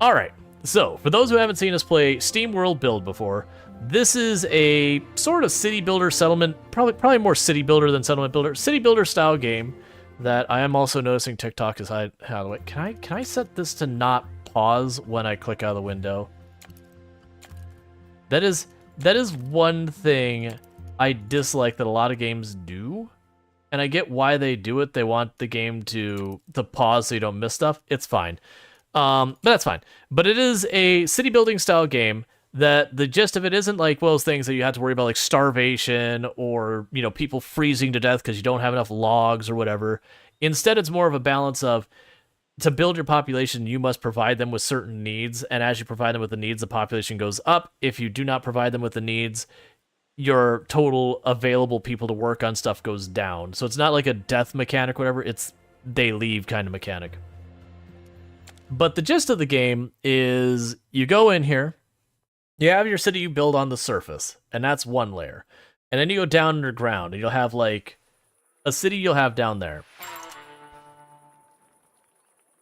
All right, so for those who haven't seen us play SteamWorld Build before, this is a sort of city builder settlement, probably more city builder than settlement builder, city builder style game that I am also noticing TikTok is how the way. Can I set this to not pause when I click out of the window? That is one thing I dislike that a lot of games do. And I get why they do it. They want the game to pause so you don't miss stuff. It's fine. But that's fine. But it is a city building style game that the gist of it isn't like one of those things that you have to worry about like starvation or, you know, people freezing to death because you don't have enough logs or whatever. Instead, it's more of a balance of to build your population, you must provide them with certain needs. And as you provide them with the needs, the population goes up. If you do not provide them with the needs, your total available people to work on stuff goes down. So it's not like a death mechanic, whatever. It's they leave kind of mechanic. But the gist of the game is you go in here, you have your city you build on the surface, and that's one layer. And then you go down underground, and you'll have like a city you'll have down there.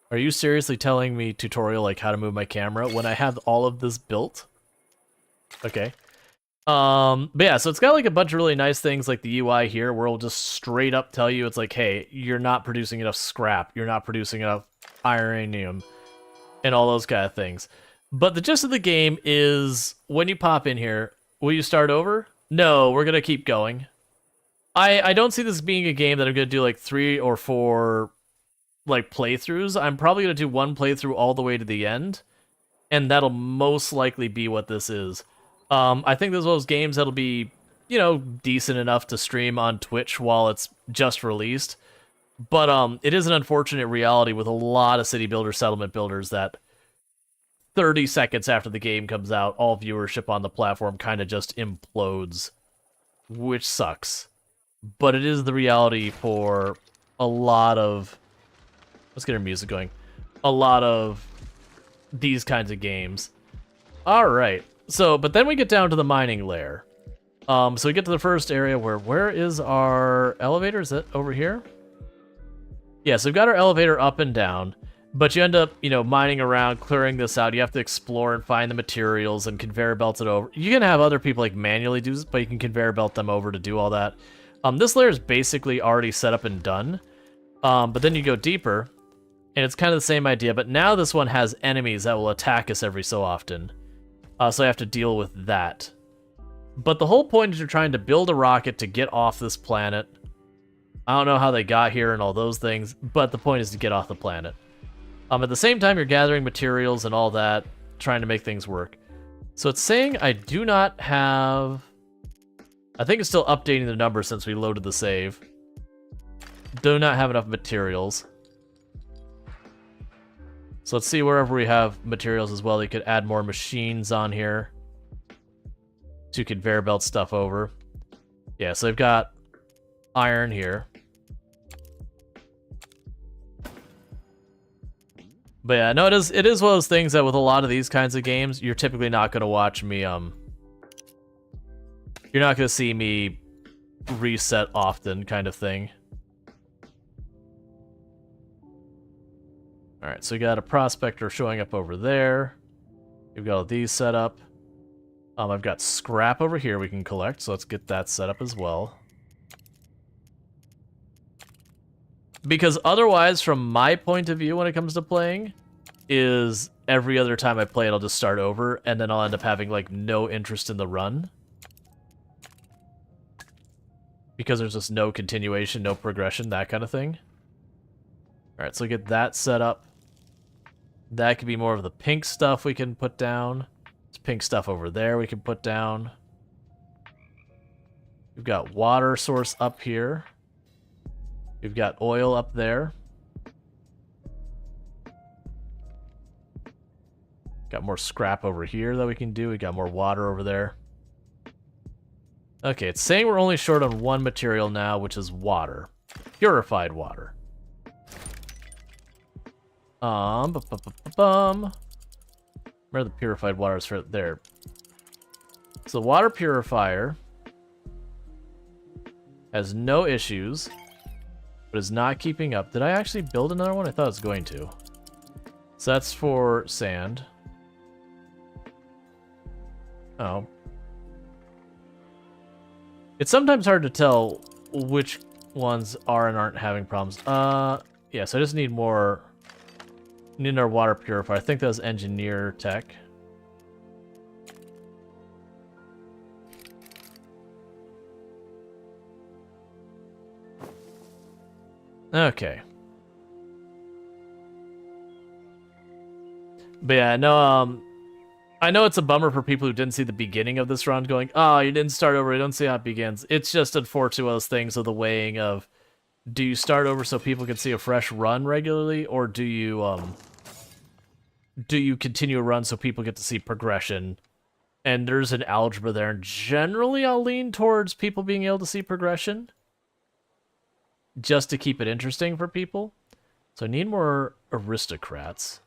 Are you seriously telling me tutorial like how to move my camera when I have all of this built? Okay. But yeah, so it's got like a bunch of really nice things like the UI here where it'll just straight up tell you it's like, hey, you're not producing enough scrap, you're not producing enough ironium, and all those kind of things. But the gist of the game is when you pop in here, will you start over? No, we're gonna keep going. I don't see this being a game that I'm gonna do like 3 or 4 like playthroughs. I'm probably gonna do one playthrough all the way to the end, and that'll most likely be what this is. I think this is one of those games that'll be, you know, decent enough to stream on Twitch while it's just released. But it is an unfortunate reality with a lot of city builder settlement builders that 30 seconds after the game comes out, all viewership on the platform kind of just implodes, which sucks. But it is the reality for a lot of... Let's get our music going. A lot of these kinds of games. Alright. So, but then we get down to the mining layer. So we get to the first area where is our elevator? Is it over here? Yeah, so we've got our elevator up and down, but you end up, you know, mining around, clearing this out. You have to explore and find the materials and conveyor belt it over. You can have other people like manually do this, but you can conveyor belt them over to do all that. This layer is basically already set up and done. But then you go deeper, and it's kind of the same idea, but now this one has enemies that will attack us every so often. So I have to deal with that. But the whole point is you're trying to build a rocket to get off this planet. I don't know how they got here and all those things, but the point is to get off the planet. At the same time, you're gathering materials and all that, trying to make things work. So it's saying I do not have... I think it's still updating the number since we loaded the save. Do not have enough materials. So let's see wherever we have materials as well. You could add more machines on here to conveyor belt stuff over. Yeah, so they've got iron here. But yeah, no, it is one of those things that with a lot of these kinds of games, you're typically not going to watch me, you're not going to see me reset often kind of thing. Alright, so we got a prospector showing up over there. We've got all these set up. I've got scrap over here we can collect, so let's get that set up as well. Because otherwise, from my point of view when it comes to playing, is every other time I play it, I'll just start over, and then I'll end up having, like, no interest in the run. Because there's just no continuation, no progression, that kind of thing. Alright, so get that set up. That could be more of the pink stuff we can put down. There's pink stuff over there we can put down. We've got water source up here. We've got oil up there. Got more scrap over here that we can do. We got more water over there. Okay, it's saying we're only short on one material now, which is water. Purified water. Where the purified water is right there. So the water purifier has no issues, but is not keeping up. Did I actually build another one? I thought I was going to. So that's for sand. Oh. It's sometimes hard to tell which ones are and aren't having problems. Yeah, so I just need more... Need our water purifier. I think that was engineer tech. Okay. But yeah, no, I know it's a bummer for people who didn't see the beginning of this run going, oh, you didn't start over, you don't see how it begins. It's just unfortunate one of those things of the weighing of, do you start over so people can see a fresh run regularly, or do you continue a run so people get to see progression? And there's an algebra there, and generally I'll lean towards people being able to see progression, just to keep it interesting for people. So I need more aristocrats.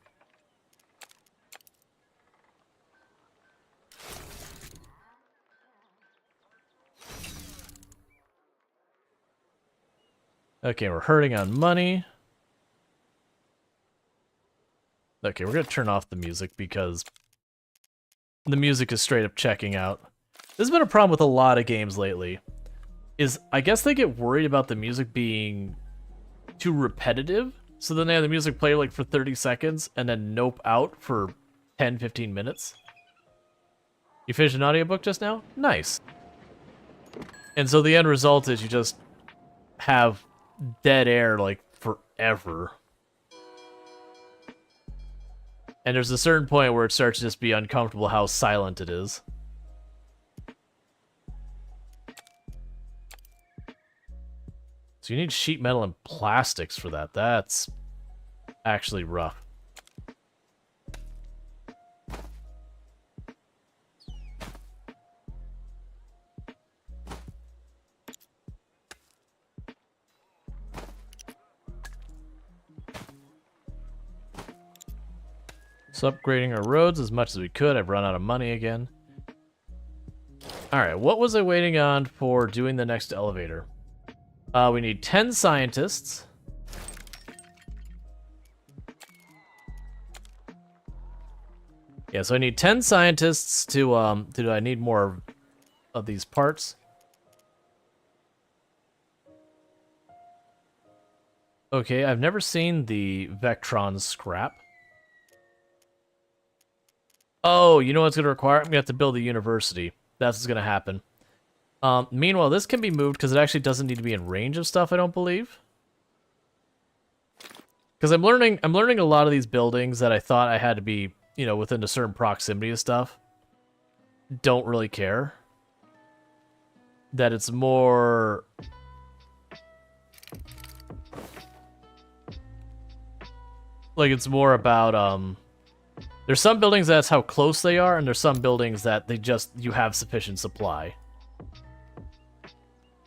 Okay, we're hurting on money. Okay, we're gonna turn off the music because the music is straight up checking out. This has been a problem with a lot of games lately. Is I guess they get worried about the music being too repetitive, so then they have the music play like for 30 seconds and then nope out for 10, 15 minutes. You finished an audiobook just now? Nice. And so the end result is you just have dead air like forever. And there's a certain point where it starts to just be uncomfortable how silent it is. So you need sheet metal and plastics for that. That's actually rough. So upgrading our roads as much as we could. I've run out of money again. Alright, what was I waiting on for doing the next elevator? We need 10 scientists. Yeah, so I need 10 scientists to I need more of these parts. Okay, I've never seen the Vectron scrap. Oh, you know what's going to require? I'm going to have to build a university. That's what's going to happen. Meanwhile, this can be moved because it actually doesn't need to be in range of stuff, I don't believe. Because I'm learning a lot of these buildings that I thought I had to be, you know, within a certain proximity of stuff. Don't really care. That it's more... Like, it's more about, there's some buildings that's how close they are, and there's some buildings that you have sufficient supply.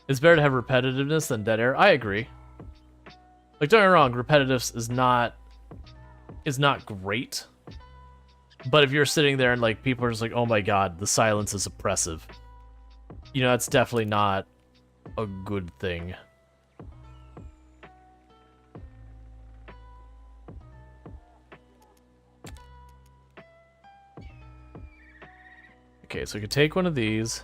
It's better to have repetitiveness than dead air. I agree. Like, don't get me wrong, repetitiveness is not great. But if you're sitting there and, like, people are just like, oh my god, the silence is oppressive. You know, that's definitely not a good thing. Okay, so we could take one of these.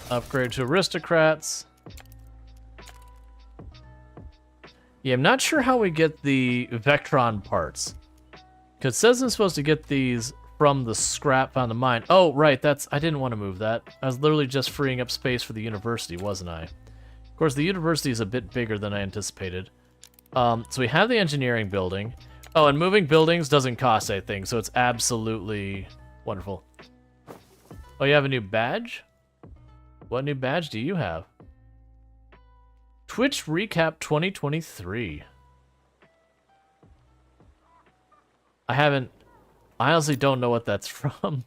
Upgrade to aristocrats. Yeah, I'm not sure how we get the Vectron parts. Because it says I'm supposed to get these from the scrap found in the mine. Oh, right, I didn't want to move that. I was literally just freeing up space for the university, wasn't I? Of course, the university is a bit bigger than I anticipated. So we have the engineering building. Oh, and moving buildings doesn't cost anything, so it's absolutely wonderful. Oh, you have a new badge? What new badge do you have? Twitch Recap 2023. I honestly don't know what that's from.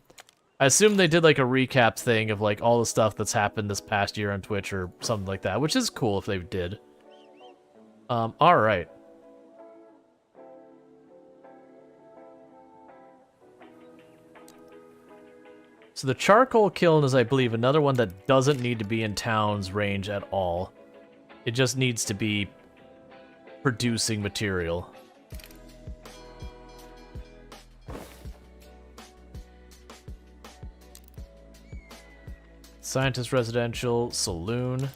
I assume they did like a recap thing of like all the stuff that's happened this past year on Twitch or something like that, which is cool if they did. All right. So the charcoal kiln is, I believe, another one that doesn't need to be in town's range at all. It just needs to be producing material. Scientist residential, saloon,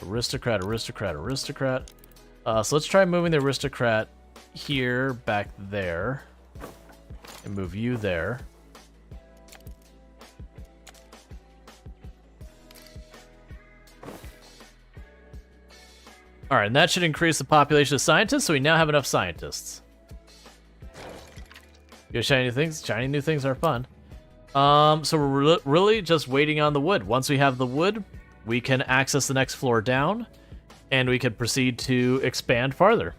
aristocrat, aristocrat, aristocrat. So let's try moving the aristocrat here, back there, and move you there. All right, and that should increase the population of scientists, so we now have enough scientists. You got shiny new things? Shiny new things are fun. So we're really just waiting on the wood. Once we have the wood, we can access the next floor down, and we can proceed to expand farther.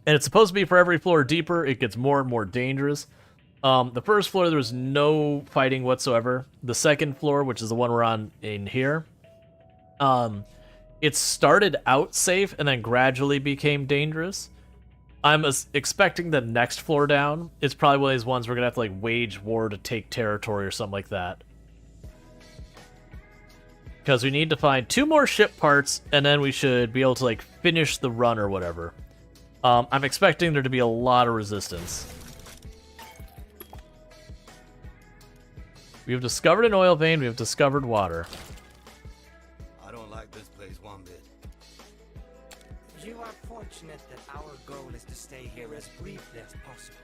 And it's supposed to be for every floor deeper, it gets more and more dangerous. The first floor, there was no fighting whatsoever. The second floor, which is the one we're on in here, it started out safe and then gradually became dangerous. I'm expecting the next floor down is probably one of these ones we're gonna have to like wage war to take territory or something like that. Because we need to find 2 more ship parts, and then we should be able to like finish the run or whatever. I'm expecting there to be a lot of resistance. We have discovered an oil vein, we have discovered water. I don't like this place one bit. You are fortunate that our goal is to stay here as briefly as possible.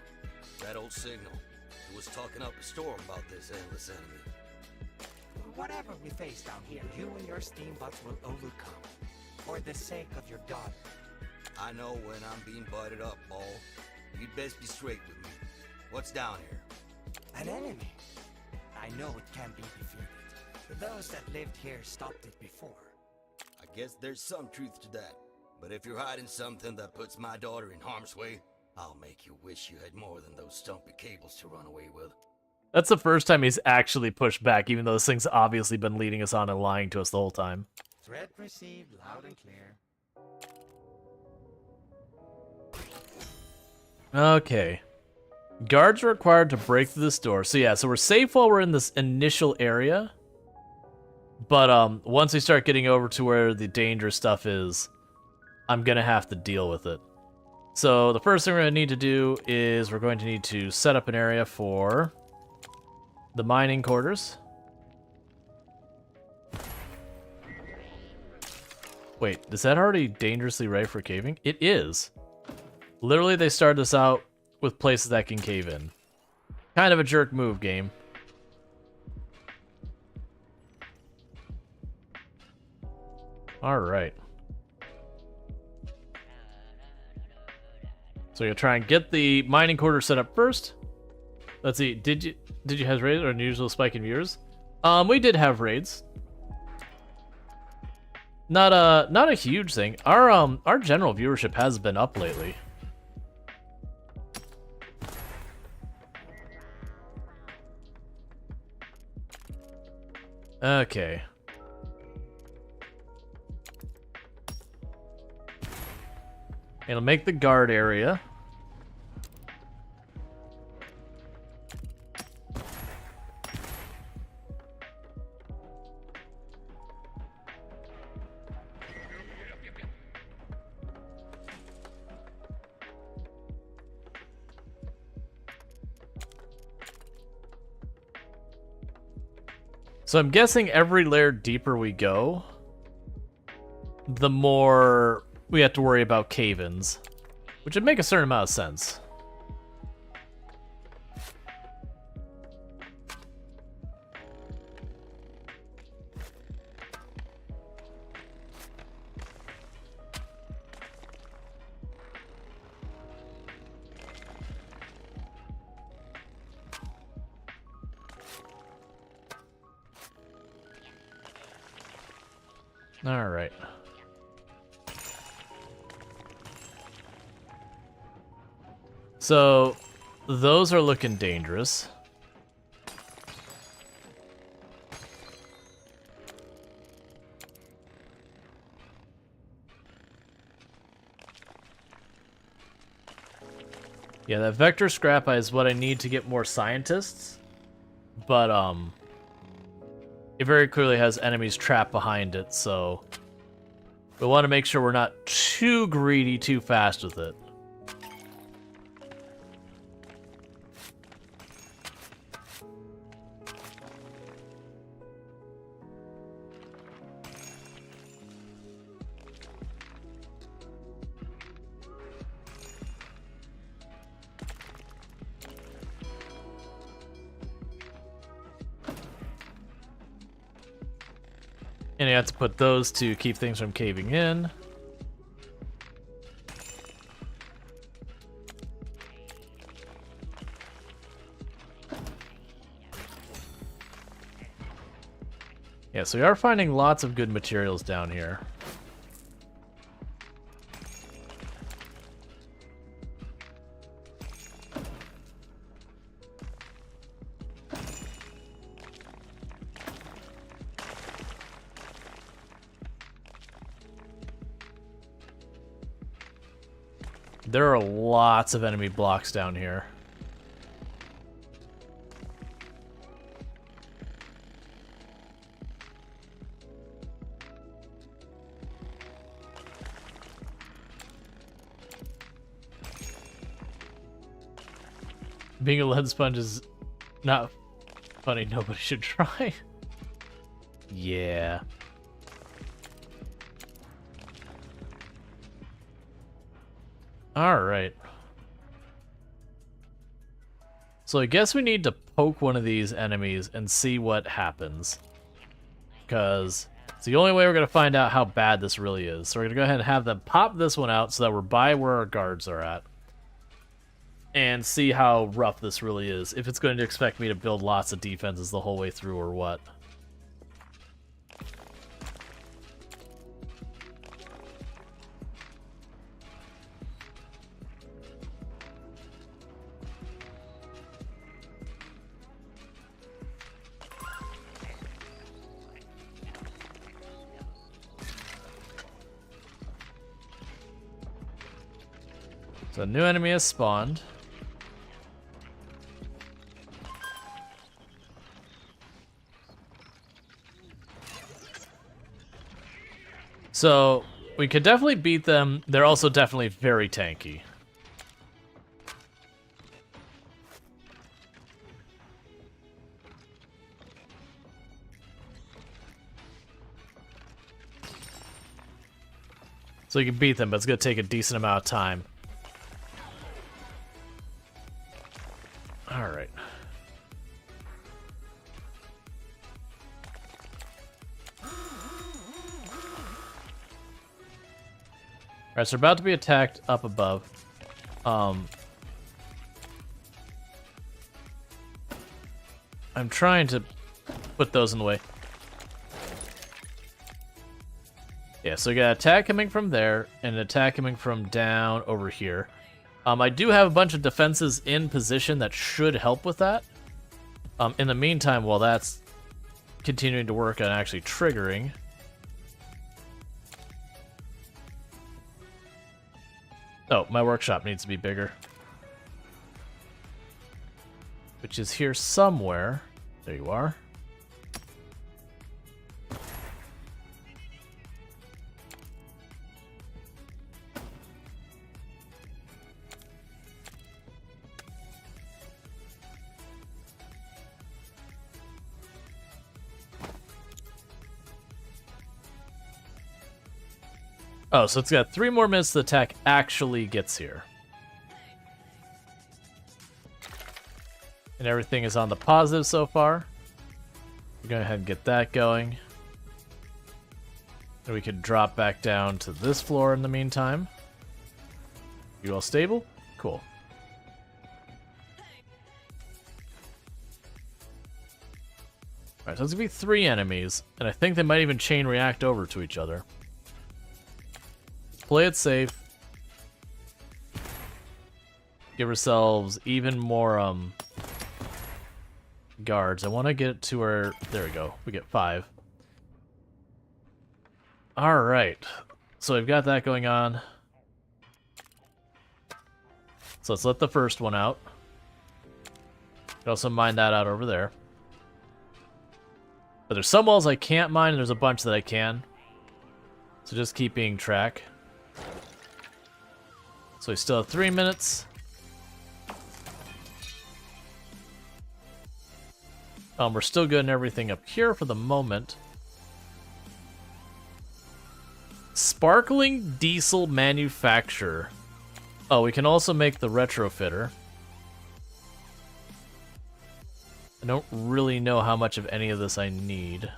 That old signal. It was talking up a storm about this endless enemy. Whatever we face down here, you and your steambots will overcome. For the sake of your daughter. I know when I'm being butted up, Ball. You'd best be straight with me. What's down here? An enemy. I know it can be defeated. Those that lived here stopped it before. I guess there's some truth to that. But if you're hiding something that puts my daughter in harm's way, I'll make you wish you had more than those stumpy cables to run away with. That's the first time he's actually pushed back, even though this thing's obviously been leading us on and lying to us the whole time. Threat received loud and clear. Okay. Guards are required to break through this door. So yeah, so we're safe while we're in this initial area. But once we start getting over to where the dangerous stuff is, I'm gonna have to deal with it. So the first thing we're gonna need to do is we're going to need to set up an area for the mining quarters. Wait, is that already dangerously ripe for caving? It is. Literally, they started this out with places that can cave in. Kind of a jerk move, game. Alright. So you'll try and get the mining quarter set up first. Let's see, did you have raids or an unusual spike in viewers? We did have raids. Not a huge thing. Our general viewership has been up lately. Okay. It'll make the guard area. So I'm guessing every layer deeper we go, the more we have to worry about cave-ins, which would make a certain amount of sense. All right. So, those are looking dangerous. Yeah, that vector scrap is what I need to get more scientists. But, it very clearly has enemies trapped behind it, so we want to make sure we're not too greedy too fast with it. And you have to put those to keep things from caving in. Yeah, so we are finding lots of good materials down here. There are lots of enemy blocks down here. Being a lead sponge is not funny. Nobody should try. Yeah. All right. So I guess we need to poke one of these enemies and see what happens. Because it's the only way we're going to find out how bad this really is. So we're going to go ahead and have them pop this one out so that we're by where our guards are at. And see how rough this really is. If it's going to expect me to build lots of defenses the whole way through or what. So a new enemy has spawned. So we could definitely beat them. They're also definitely very tanky. So you can beat them, but it's going to take a decent amount of time. All right. Alright, so we're about to be attacked up above. I'm trying to put those in the way. Yeah, so we got an attack coming from there, and an attack coming from down over here. I do have a bunch of defenses in position that should help with that. In the meantime, while that's continuing to work on actually triggering... Oh, my workshop needs to be bigger. Which is here somewhere. There you are. Oh, so it's got 3 more minutes the attack actually gets here. And everything is on the positive so far. We're going to go ahead and get that going. And we can drop back down to this floor in the meantime. You all stable? Cool. Alright, so it's going to be 3 enemies. And I think they might even chain react over to each other. Play it safe. Give ourselves even more guards. I want to get to where... There we go. We get 5. Alright. So we've got that going on. So let's let the first one out. Can also mine that out over there. But there's some wells I can't mine, and there's a bunch that I can. So just keeping track. So we still have 3 minutes. We're still getting everything up here for the moment. Sparkling diesel manufacturer. Oh, we can also make the retrofitter. I don't really know how much of any of this I need.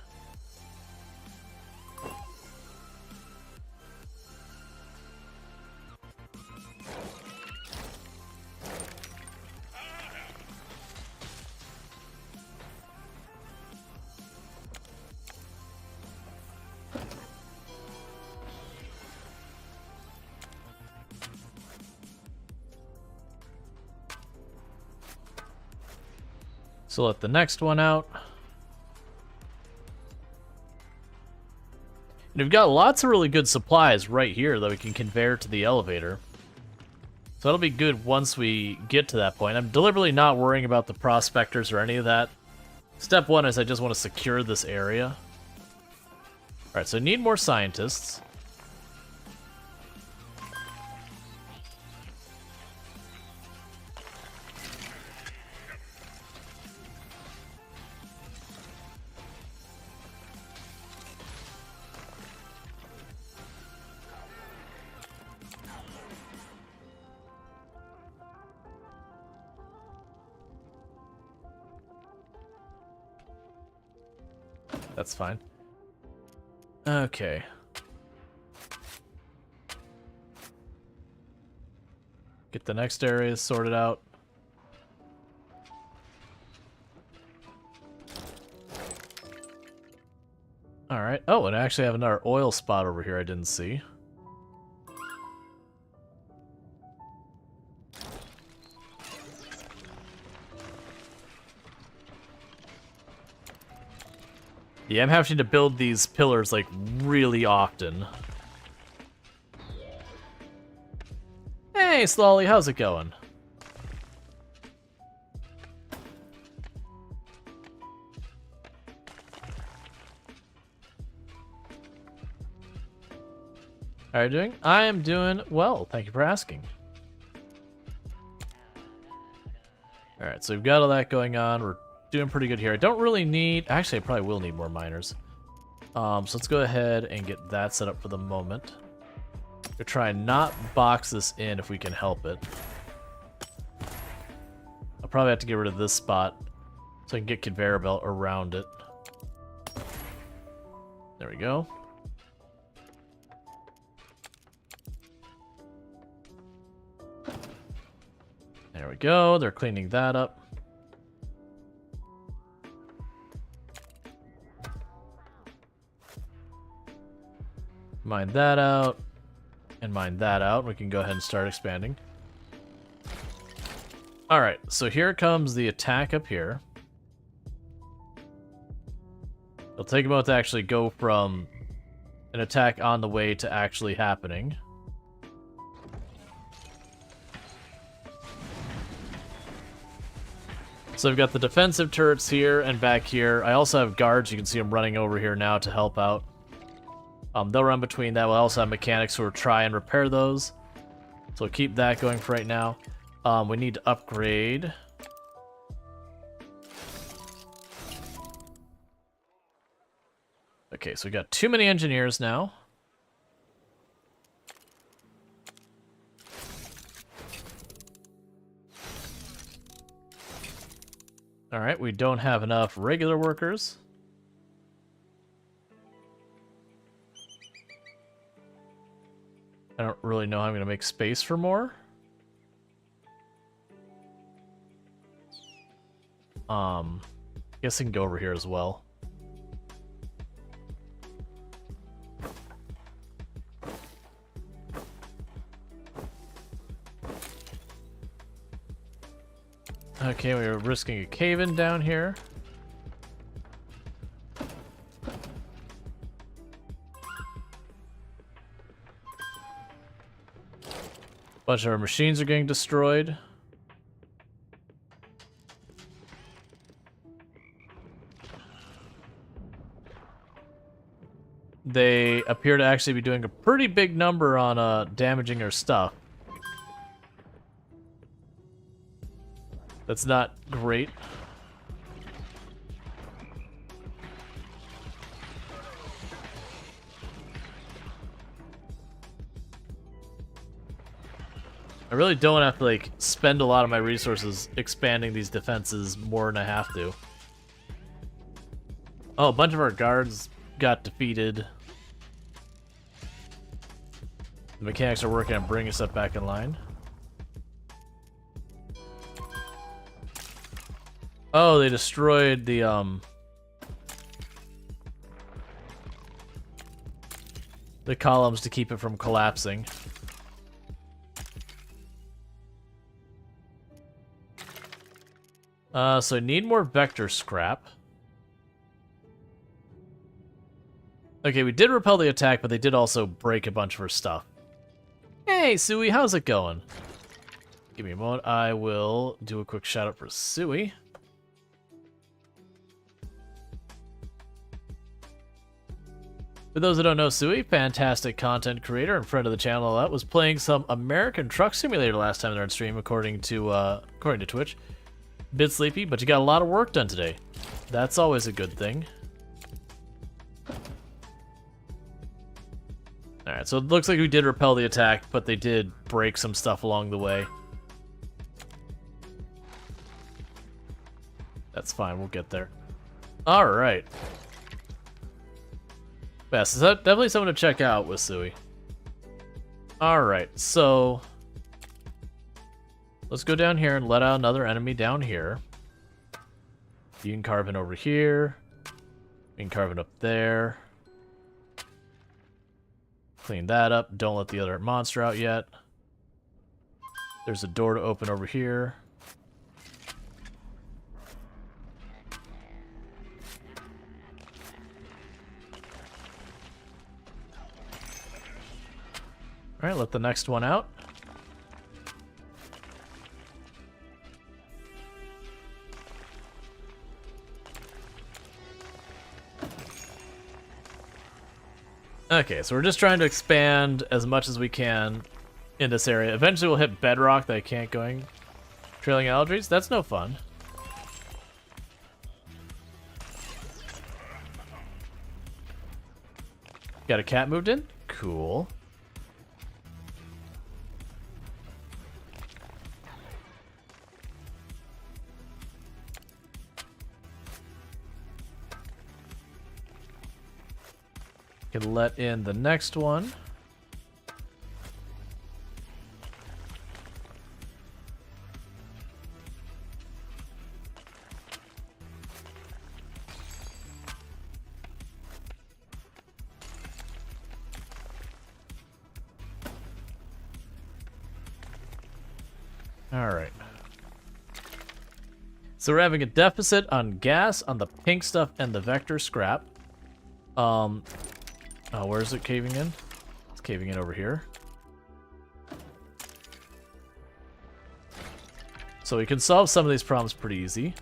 So let the next one out. And we've got lots of really good supplies right here that we can convey to the elevator. So that'll be good once we get to that point. I'm deliberately not worrying about the prospectors or any of that. Step one is I just want to secure this area. Alright, so I need more scientists. That's fine. Okay. Get the next areas sorted out. Alright. Oh, and I actually have another oil spot over here I didn't see. Yeah, I'm having to build these pillars, like, really often. Hey, Slolly, how's it going? How are you doing? I am doing well, thank you for asking. Alright, so we've got all that going on. We're doing pretty good here. I don't really need... Actually, I probably will need more miners. So let's go ahead and get that set up for the moment. We're trying not box this in if we can help it. I'll probably have to get rid of this spot so I can get conveyor belt around it. There we go. There we go. They're cleaning that up. Mine that out, and mine that out. We can go ahead and start expanding. Alright, so here comes the attack up here. It'll take a moment to actually go from an attack on the way to actually happening. So I've got the defensive turrets here and back here. I also have guards. You can see them running over here now to help out. They'll run between that. We'll also have mechanics who will try and repair those. So we'll keep that going for right now. We need to upgrade. Okay, so we got too many engineers now. Alright, we don't have enough regular workers. I don't really know how I'm going to make space for more. Guess I can go over here as well. Okay, we were risking a cave-in down here. Bunch of our machines are getting destroyed. They appear to actually be doing a pretty big number on damaging our stuff. That's not great. I really don't have to, like, spend a lot of my resources expanding these defenses more than I have to. Oh, a bunch of our guards got defeated. The mechanics are working on bringing us up back in line. Oh, they destroyed the columns to keep it from collapsing. So I need more vector scrap. Okay, we did repel the attack, but they did also break a bunch of her stuff. Hey, Sui, how's it going? Give me a moment. I will do a quick shout out for Sui. For those that don't know Sui, fantastic content creator and friend of the channel, that was playing some American Truck Simulator last time they're on stream, according to Twitch. Bit sleepy, but you got a lot of work done today. That's always a good thing. Alright, so it looks like we did repel the attack, but they did break some stuff along the way. That's fine, we'll get there. Alright. Yeah, so that's definitely someone to check out with Sui. Alright, so let's go down here and let out another enemy down here. You can carve in over here. You can carve it up there. Clean that up. Don't let the other monster out yet. There's a door to open over here. Alright, let the next one out. Okay, so we're just trying to expand as much as we can in this area. Eventually we'll hit bedrock that I can't going. Trailing algae, that's no fun. Got a cat moved in? Cool. Can let in the next one. All right. So we're having a deficit on gas, on the pink stuff, and the vector scrap. Oh, where is it caving in? It's caving in over here. So we can solve some of these problems pretty easy.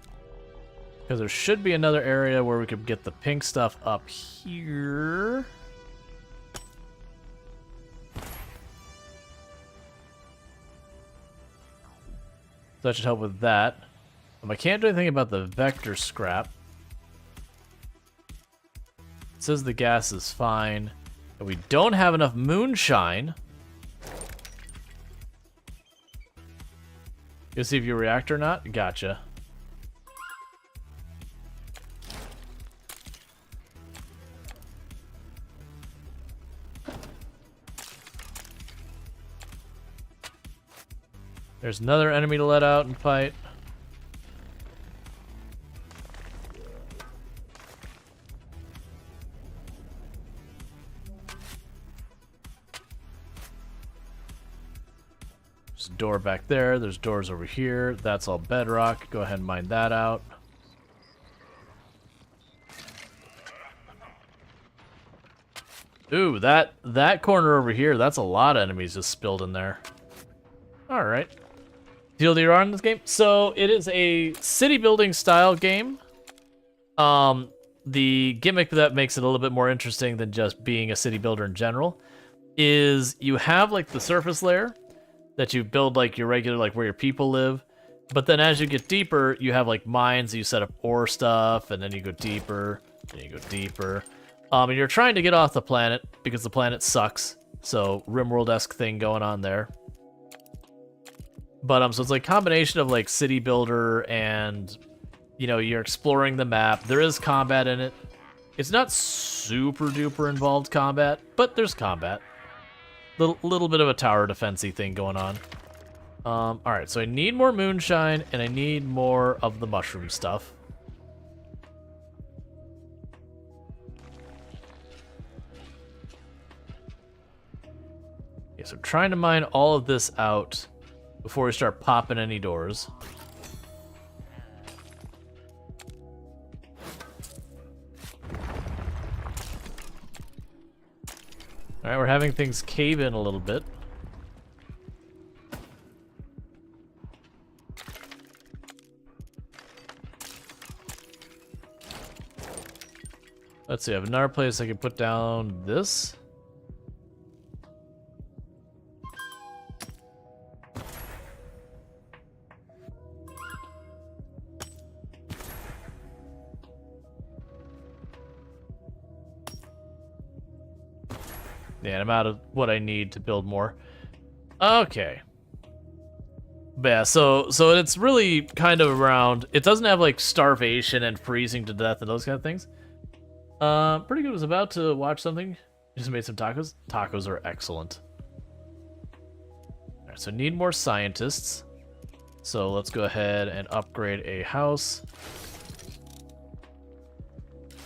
Because there should be another area where we could get the pink stuff up here. So that should help with that. I can't do anything about the vector scrap. It says the gas is fine, and we don't have enough moonshine. You see if you react or not? Gotcha. There's another enemy to let out and fight. There's a door back there. There's doors over here. That's all bedrock. Go ahead and mine that out. Ooh, that corner over here, that's a lot of enemies just spilled in there. Alright. TLDR in this game? So, it is a city building style game. The gimmick that makes it a little bit more interesting than just being a city builder in general is you have like the surface layer that you build like your regular, like where your people live. But then as you get deeper, you have like mines, you set up ore stuff, and then you go deeper, and you go deeper. And you're trying to get off the planet because the planet sucks. So RimWorld-esque thing going on there. But so it's like a combination of like city builder and, you know, you're exploring the map. There is combat in it. It's not super duper involved combat, but there's combat. Little bit of a tower defense-y thing going on. Alright, so I need more moonshine, and I need more of the mushroom stuff. Okay, so trying to mine all of this out before we start popping any doors. Alright, we're having things cave in a little bit. Let's see, I have another place I can put down this. Yeah, and I'm out of what I need to build more. Okay. But yeah, so it's really kind of around... It doesn't have, like, starvation and freezing to death and those kind of things. Pretty good. I was about to watch something. Just made some tacos. Tacos are excellent. Alright, so need more scientists. So let's go ahead and upgrade a house.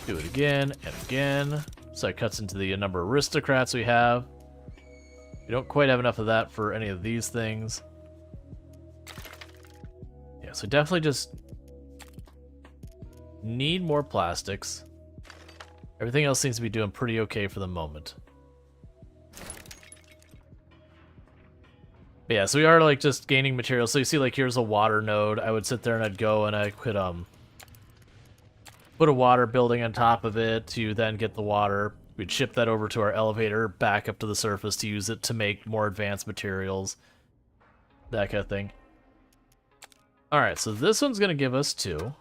Do it again and again. So it cuts into the number of aristocrats we have. We don't quite have enough of that for any of these things. Yeah, so definitely just need more plastics. Everything else seems to be doing pretty okay for the moment. But yeah, so we are like just gaining material. So you see like here's a water node. I would sit there and I'd go and I could put a water building on top of it to then get the water. We'd ship that over to our elevator back up to the surface to use it to make more advanced materials. That kind of thing. Alright, so this one's going to give us 2.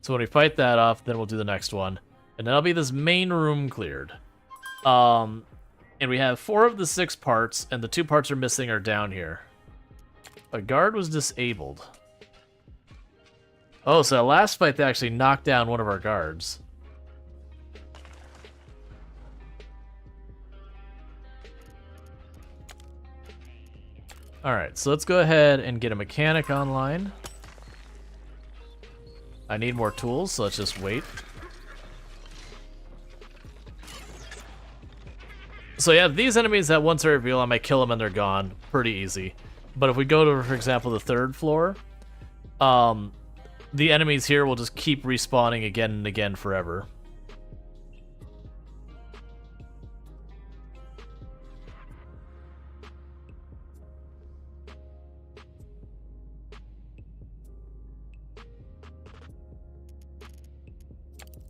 So when we fight that off, then we'll do the next one. And that'll be this main room cleared. And we have 4 of the 6 parts, and the 2 parts are missing are down here. A guard was disabled. Oh, so last fight they actually knocked down one of our guards. Alright, so let's go ahead and get a mechanic online. I need more tools, so let's just wait. So yeah, these enemies that once I reveal, I might kill them and they're gone. Pretty easy. But if we go to, for example, the 3rd floor, the enemies here will just keep respawning again and again forever.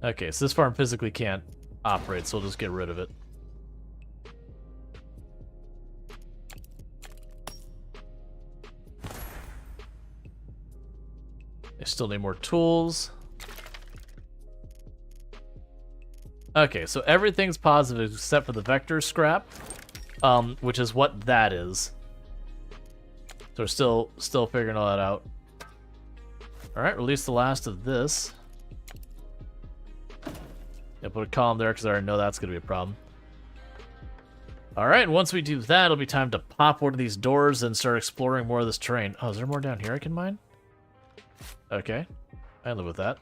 Okay, so this farm physically can't operate, so we'll just get rid of it. I still need more tools. Okay, so everything's positive except for the vector scrap, which is what that is. So we're still figuring all that out. All right, release the last of this. Yeah, put a column there because I already know that's going to be a problem. Alright, once we do that, it'll be time to pop one of these doors and start exploring more of this terrain. Oh, is there more down here I can mine? Okay, I live with that.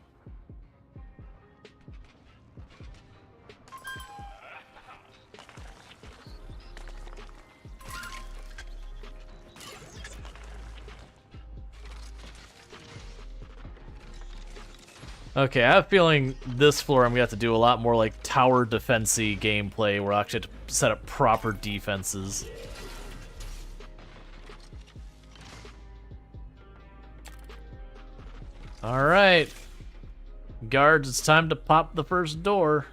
Okay, I have a feeling this floor I'm going to have to do a lot more like tower defense-y gameplay where I actually have to set up proper defenses. Alright. Guards, it's time to pop the first door.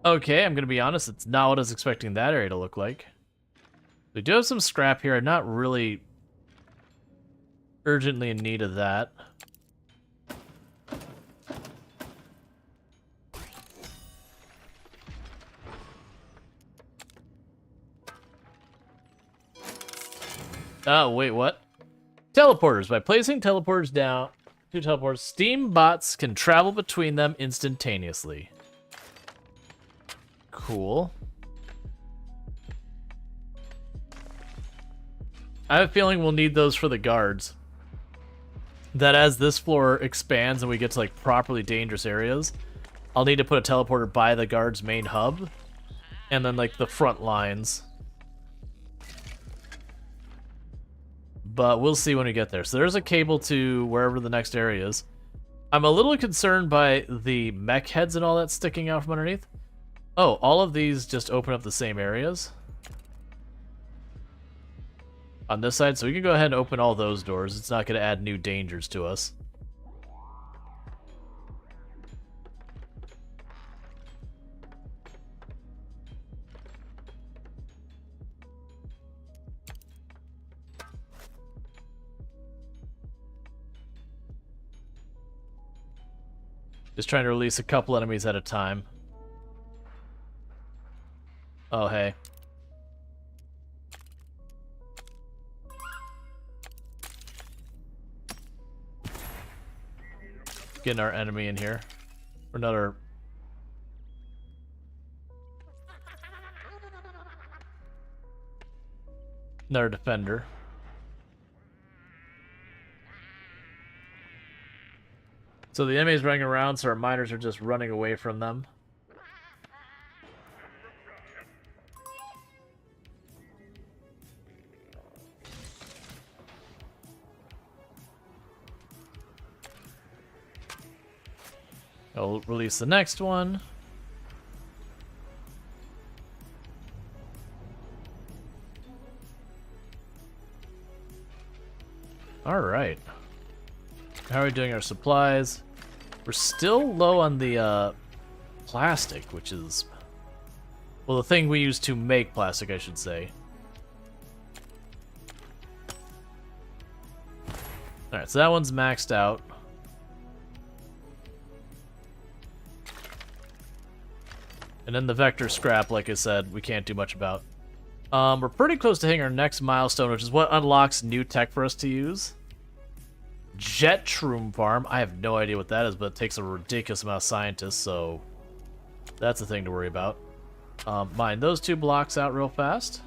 Okay, I'm gonna be honest, it's not what I was expecting that area to look like. We do have some scrap here. I'm not really urgently in need of that. Oh, wait, what? Teleporters. By placing teleporters down, two teleporters, Steam bots can travel between them instantaneously. Cool. I have a feeling we'll need those for the guards. That as this floor expands and we get to like properly dangerous areas, I'll need to put a teleporter by the guard's main hub and then like the front lines. But we'll see when we get there. So there's a cable to wherever the next area is. I'm a little concerned by the mech heads and all that sticking out from underneath. Oh, all of these just open up the same areas on this side, so we can go ahead and open all those doors. It's not going to add new dangers to us. Just trying to release a couple enemies at a time. Oh, hey. Getting our enemy in here. Another... Another defender. So the enemy's running around, so our miners are just running away from them. I'll release the next one. Alright. How are we doing our supplies? We're still low on the plastic, which is... well, the thing we use to make plastic, I should say. Alright, so that one's maxed out. And then the vector scrap, like I said, we can't do much about. We're pretty close to hitting our next milestone, which is what unlocks new tech for us to use. Jet Shroom Farm. I have no idea what that is, but it takes a ridiculous amount of scientists, so that's a thing to worry about. Mine those two blocks out real fast.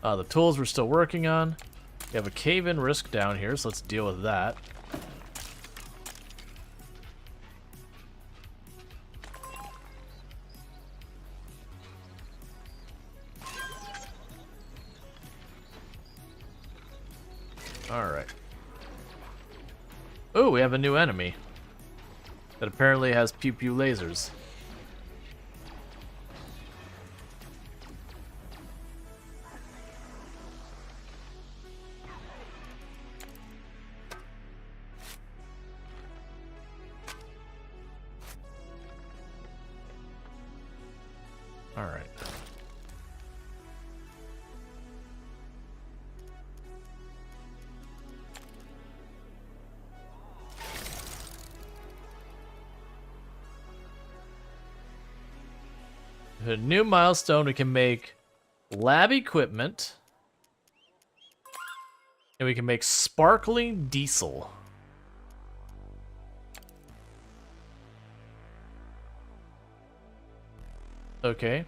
The tools we're still working on. We have a cave-in risk down here, so let's deal with that. Alright. Oh, we have a new enemy that apparently has pew-pew lasers. Alright. A new milestone, we can make lab equipment, and we can make sparkling diesel. Okay.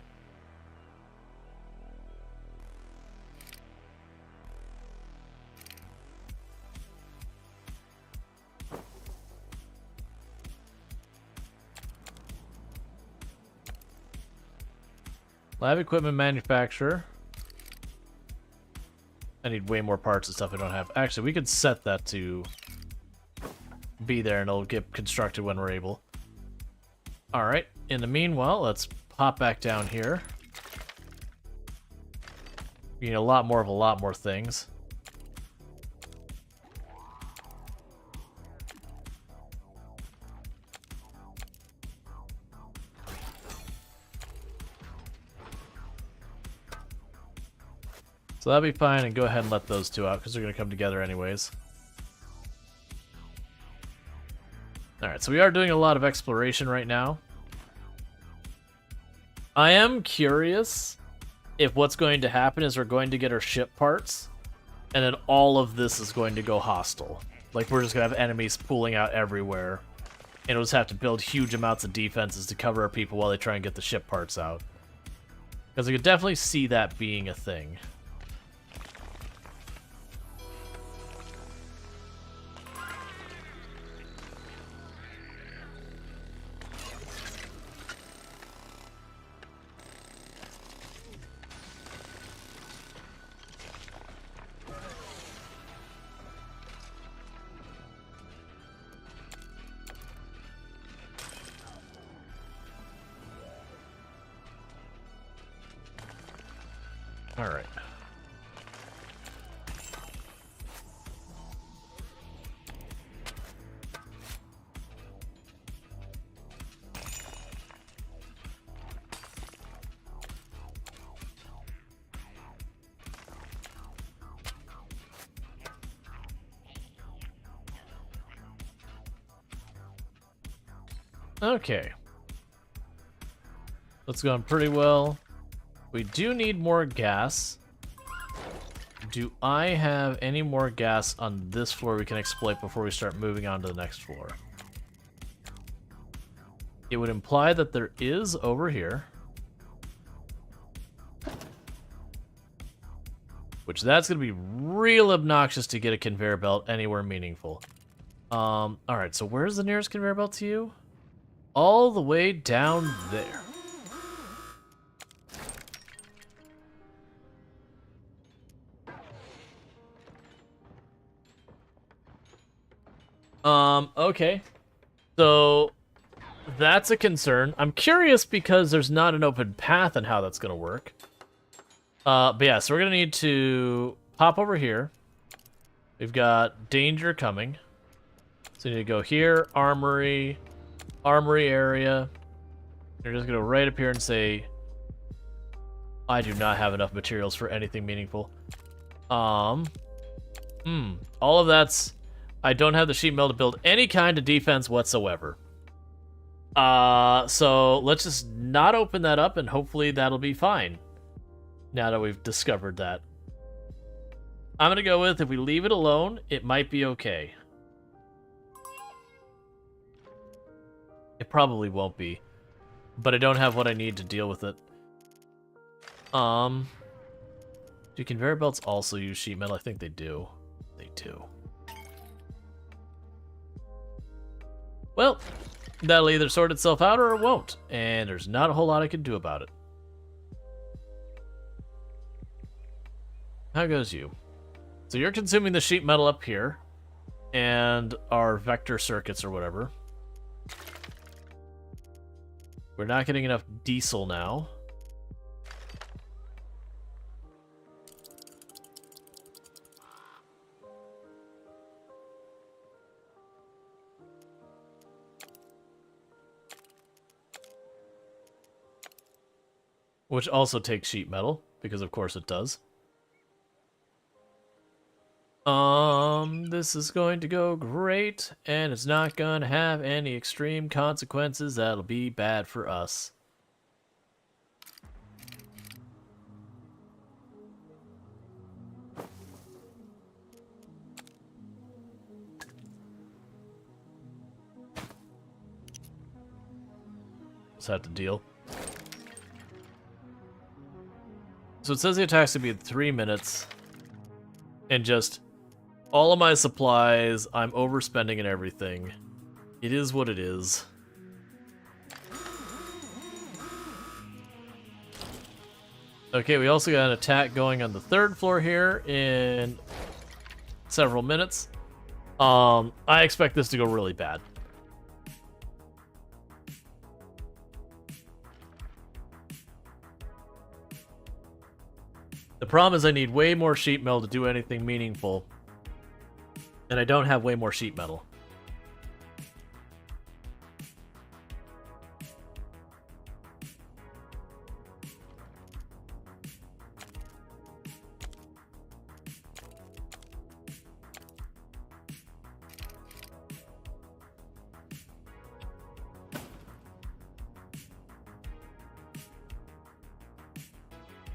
Lab equipment manufacturer. I need way more parts and stuff I don't have. Actually, we could set that to be there and it'll get constructed when we're able. Alright, in the meanwhile, let's pop back down here. We need a lot more things. So that'll be fine, and go ahead and let those two out, because they're going to come together anyways. Alright, so we are doing a lot of exploration right now. I am curious if what's going to happen is we're going to get our ship parts, and then all of this is going to go hostile. Like, we're just going to have enemies pooling out everywhere, and we'll just have to build huge amounts of defenses to cover our people while they try and get the ship parts out. Because I could definitely see that being a thing. All right. Okay. That's going pretty well. We do need more gas. Do I have any more gas on this floor we can exploit before we start moving on to the next floor? It would imply that there is over here. Which that's going to be real obnoxious to get a conveyor belt anywhere meaningful. Alright, so where's the nearest conveyor belt to you? All the way down there. Okay. So, that's a concern. I'm curious because there's not an open path and how that's gonna work. But yeah, so we're gonna need to pop over here. We've got danger coming. So you need to go here, armory area. You're just gonna go right up here and say, I do not have enough materials for anything meaningful. All of that's... I don't have the sheet metal to build any kind of defense whatsoever. So let's just not open that up and hopefully that'll be fine. Now that we've discovered that. I'm gonna go with, if we leave it alone, it might be okay. It probably won't be. But I don't have what I need to deal with it. Do conveyor belts also use sheet metal? I think they do. They do. Well, that'll either sort itself out or it won't, and there's not a whole lot I can do about it. How goes you? So you're consuming the sheet metal up here, and our vector circuits or whatever. We're not getting enough diesel now. Which also takes sheet metal, because of course it does. This is going to go great, and it's not going to have any extreme consequences that'll be bad for us. Just have to deal. So it says the attack's gonna be in 3 minutes. And just all of my supplies, I'm overspending and everything. It is what it is. Okay, we also got an attack going on the 3rd floor here in several minutes. I expect this to go really bad. The problem is I need way more sheet metal to do anything meaningful. And I don't have way more sheet metal.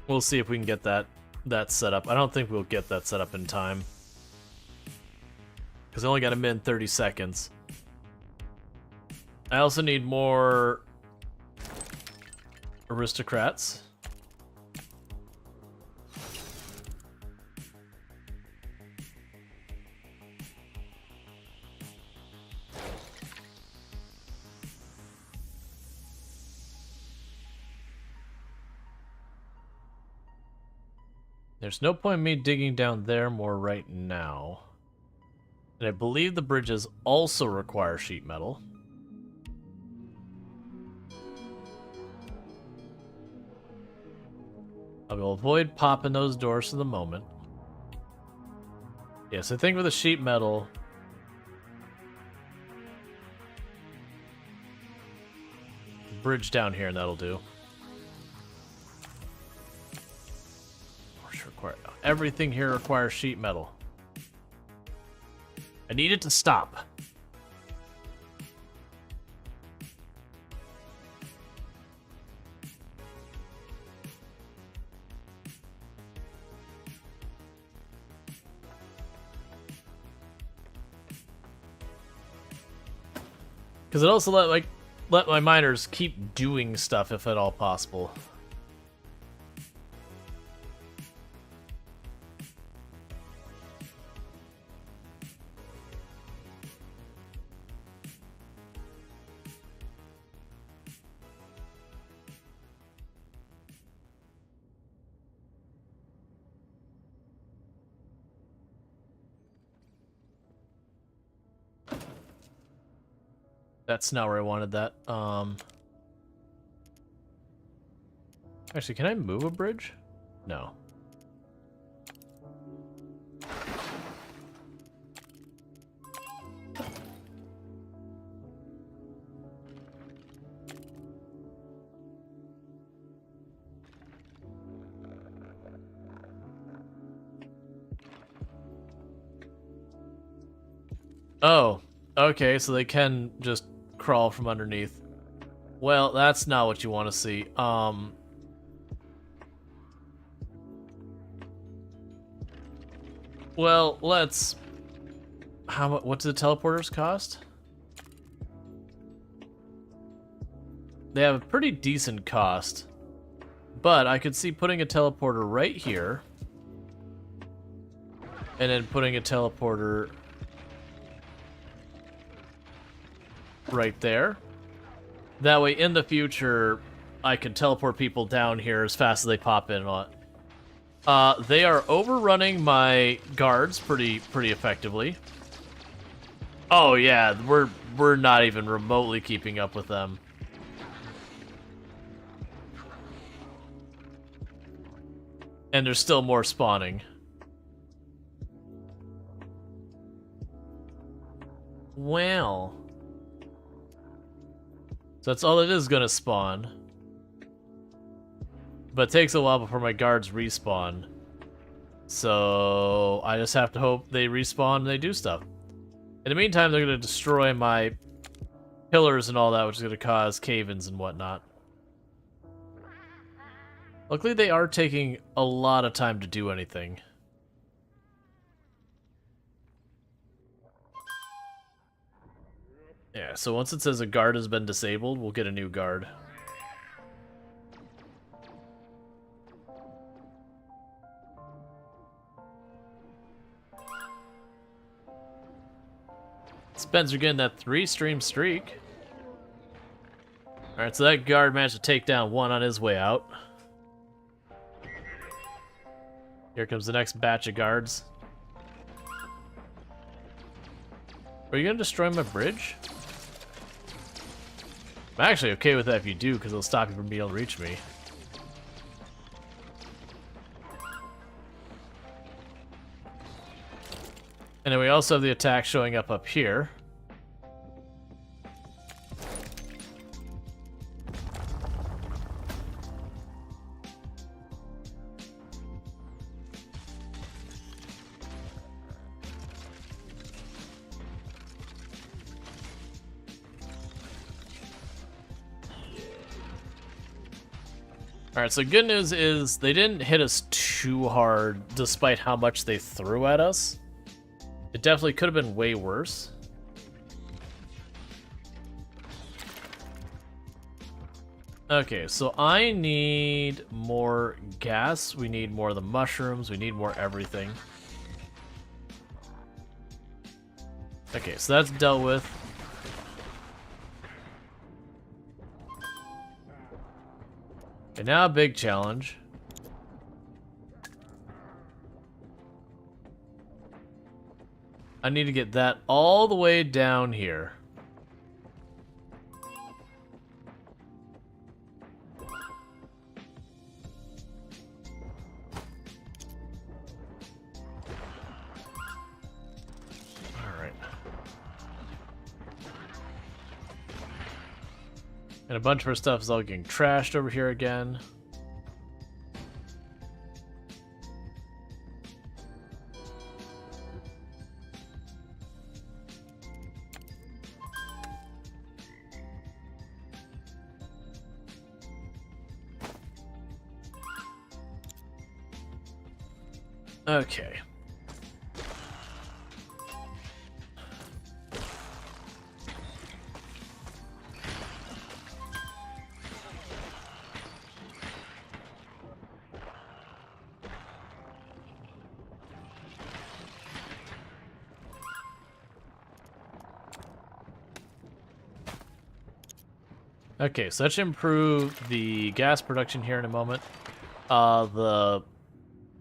We'll see if we can get that set up. I don't think we'll get that set up in time. Because I only got a minute and 30 seconds. I also need more aristocrats. There's no point in me digging down there more right now. And I believe the bridges also require sheet metal. I will avoid popping those doors for the moment. Yes, I think with the sheet metal... bridge down here and that'll do. Everything here requires sheet metal. I need it to stop. Because it also let my miners keep doing stuff if at all possible. That's not where I wanted that. Actually, can I move a bridge? No. Oh, okay, so they can just crawl from underneath. Well, that's not what you want to see. Well, let's... what do the teleporters cost? They have a pretty decent cost. But I could see putting a teleporter right here. And then putting a teleporter... right there. That way, in the future, I can teleport people down here as fast as they pop in on it. They are overrunning my guards pretty effectively. Oh yeah, we're not even remotely keeping up with them. And there's still more spawning. Well. So that's all it is gonna spawn. But it takes a while before my guards respawn. So I just have to hope they respawn and they do stuff. In the meantime, they're gonna destroy my pillars and all that, which is gonna cause cave-ins and whatnot. Luckily, they are taking a lot of time to do anything. Yeah, so once it says a guard has been disabled, we'll get a new guard. Spencer getting that 3-stream streak. Alright, so that guard managed to take down one on his way out. Here comes the next batch of guards. Are you gonna destroy my bridge? I'm actually okay with that if you do, because it'll stop you from being able to reach me. And then we also have the attack showing up here. Alright, so good news is they didn't hit us too hard despite how much they threw at us. It definitely could have been way worse. Okay, so I need more gas, we need more of the mushrooms, we need more everything. Okay, so that's dealt with. Okay, now a big challenge. I need to get that all the way down here. Alright. And a bunch of our stuff is all getting trashed over here again. Okay. Okay, so that should improve the gas production here in a moment. The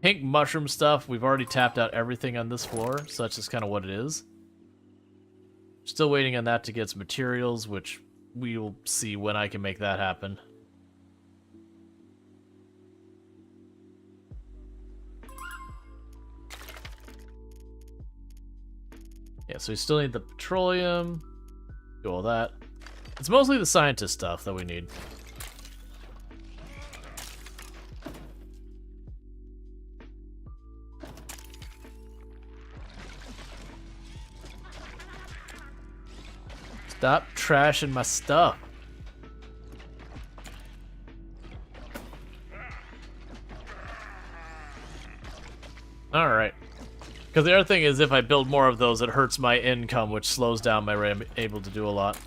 pink mushroom stuff, we've already tapped out everything on this floor, so that's just kind of what it is. Still waiting on that to get some materials, which we will see when I can make that happen. Yeah, so we still need the petroleum, do all that. It's mostly the scientist stuff that we need. Stop trashing my stuff. Alright. Because the other thing is, if I build more of those, it hurts my income, which slows down my rate. I'm able to do a lot.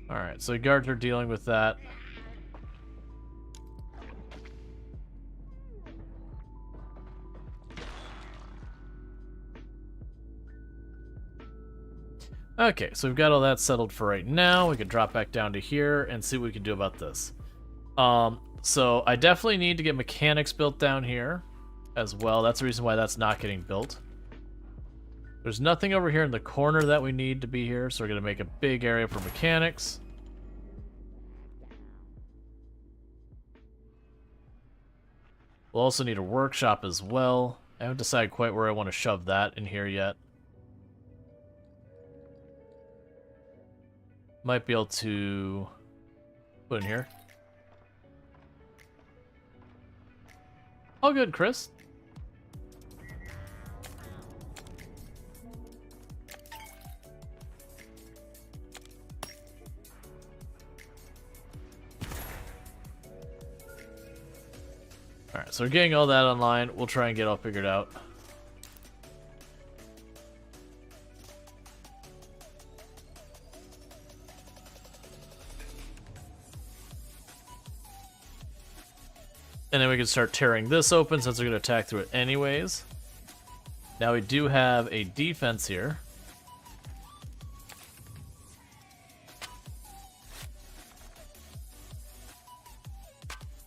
Alright, so guards are dealing with that. Okay, so we've got all that settled for right now. We can drop back down to here and see what we can do about this. So I definitely need to get mechanics built down here as well. That's the reason why that's not getting built. There's nothing over here in the corner that we need to be here, so we're going to make a big area for mechanics. We'll also need a workshop as well. I haven't decided quite where I want to shove that in here yet. Might be able to put in here. All good, Chris. Alright, so we're getting all that online. We'll try and get all figured out. And then we can start tearing this open since we're going to attack through it anyways. Now we do have a defense here.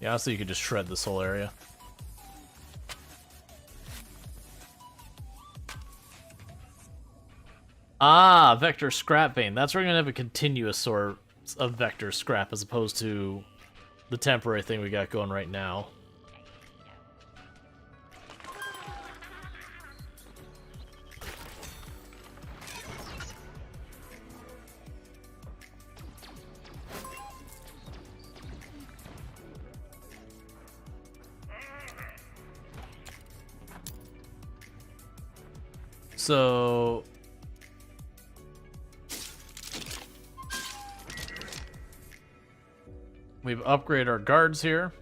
Yeah, honestly, you could just shred this whole area. Ah, vector scrap vein. That's where we're going to have a continuous source of vector scrap as opposed to the temporary thing we got going right now. So we've upgraded our guards here.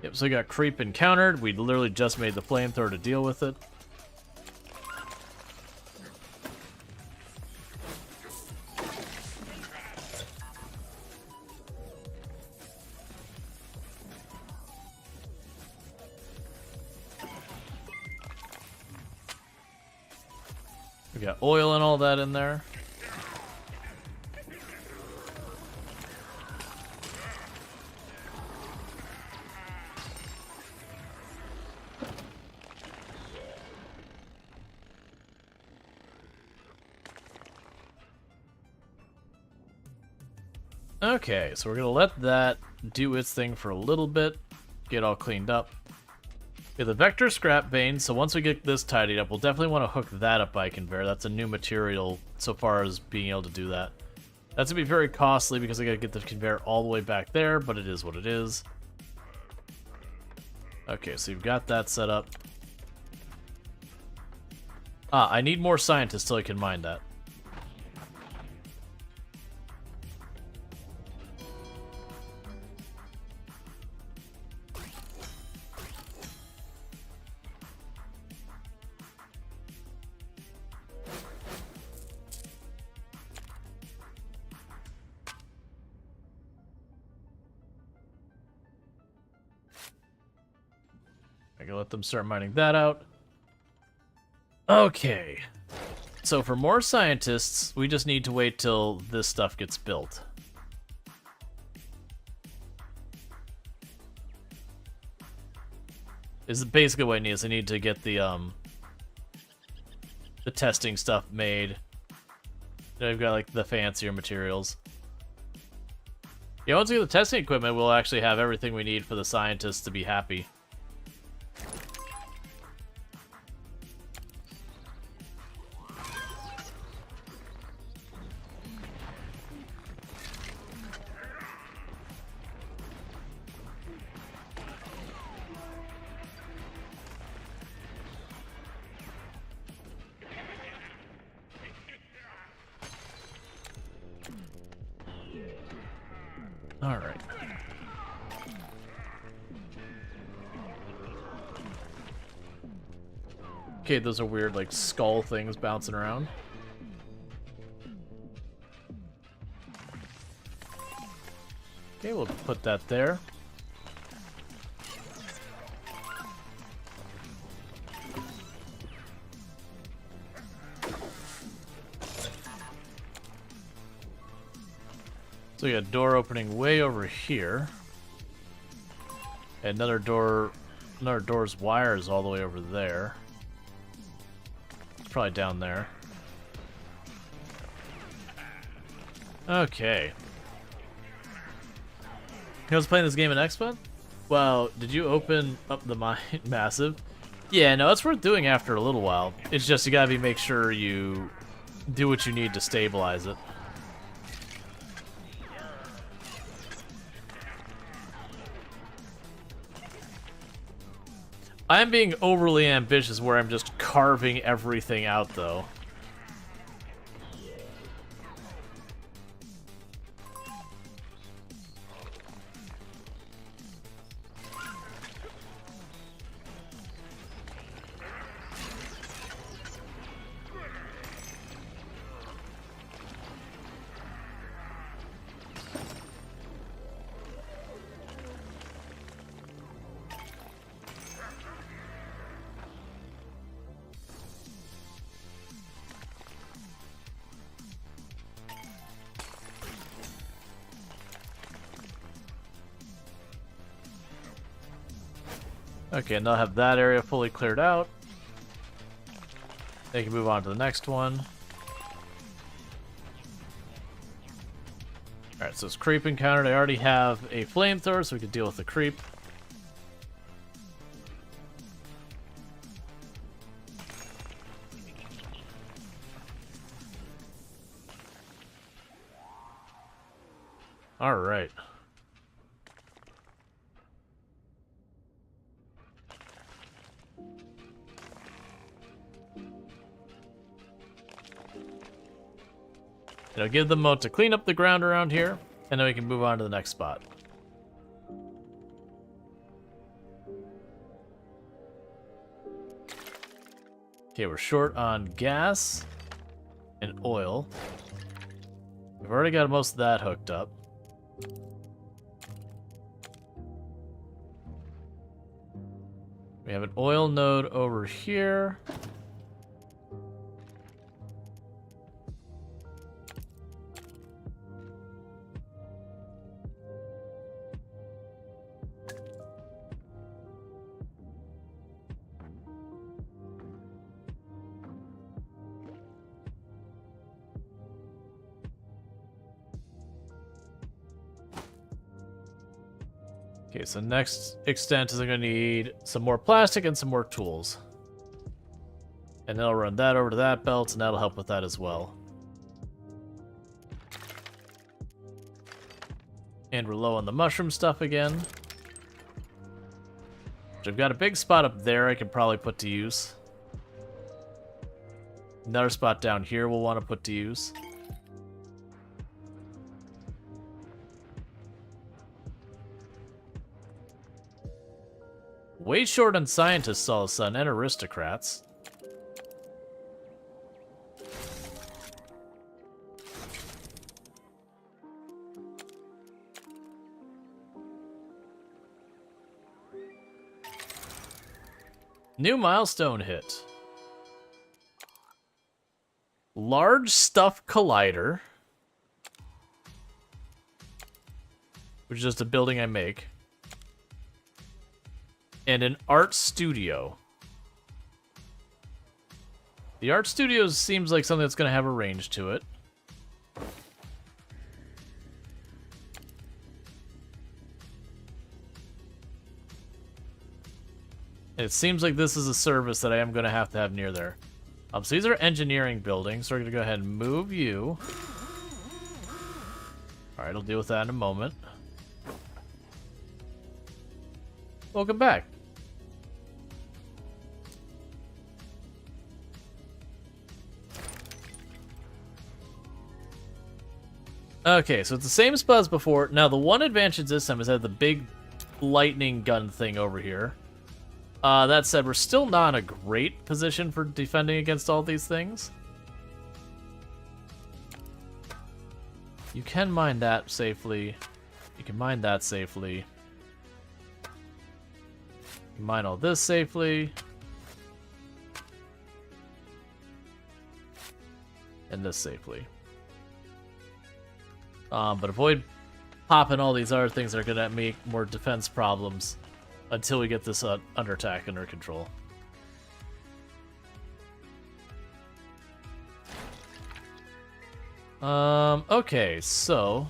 Yep, so we got creep encountered. We literally just made the flamethrower to deal with it. We got oil and all that in there. Okay, so we're gonna let that do its thing for a little bit, get all cleaned up. Yeah, the vector scrap vein, so once we get this tidied up, we'll definitely want to hook that up by conveyor. That's a new material so far as being able to do that. That's gonna be very costly because I gotta get the conveyor all the way back there, but it is what it is. Okay, so you've got that set up. Ah, I need more scientists till I can mine that. I can let them start mining that out. Okay. So for more scientists, we just need to wait till this stuff gets built. This is basically what I need. Is I need to get the testing stuff made. Then I've got like the fancier materials. Yeah, once we get the testing equipment, we'll actually have everything we need for the scientists to be happy. All right. Okay, those are weird, like, skull things bouncing around. Okay, we'll put that there. So we got a door opening way over here. And another door's wires all the way over there. It's probably down there. Okay. I was playing this game in Expo? Wow, did you open up the mine massive? Yeah, no, it's worth doing after a little while. It's just you gotta make sure you do what you need to stabilize it. I'm being overly ambitious where I'm just carving everything out, though. Okay, and they'll have that area fully cleared out. They can move on to the next one. Alright, so it's creep encountered. I already have a flamethrower, so we can deal with the creep. Alright. It'll give them a moment to clean up the ground around here, and then we can move on to the next spot. Okay, we're short on gas and oil. We've already got most of that hooked up. We have an oil node over here. Okay, so next extent is I'm going to need some more plastic and some more tools. And then I'll run that over to that belt, and that'll help with that as well. And we're low on the mushroom stuff again. So I've got a big spot up there I can probably put to use. Another spot down here we'll want to put to use. Way short on scientists all of a sudden, and aristocrats. New milestone hit. Large stuff collider. Which is just a building I make. And an art studio. The art studio seems like something that's going to have a range to it. And it seems like this is a service that I am going to have near there. So these are engineering buildings, so we're going to go ahead and move you. Alright, I'll deal with that in a moment. Welcome back. Okay, so it's the same spot as before. Now, the one advantage this time is that the big lightning gun thing over here. That said, we're still not in a great position for defending against all these things. You can mine that safely. You can mine that safely. You can mine all this safely. And this safely. But avoid popping all these other things that are going to make more defense problems until we get this under attack under control. Okay, so...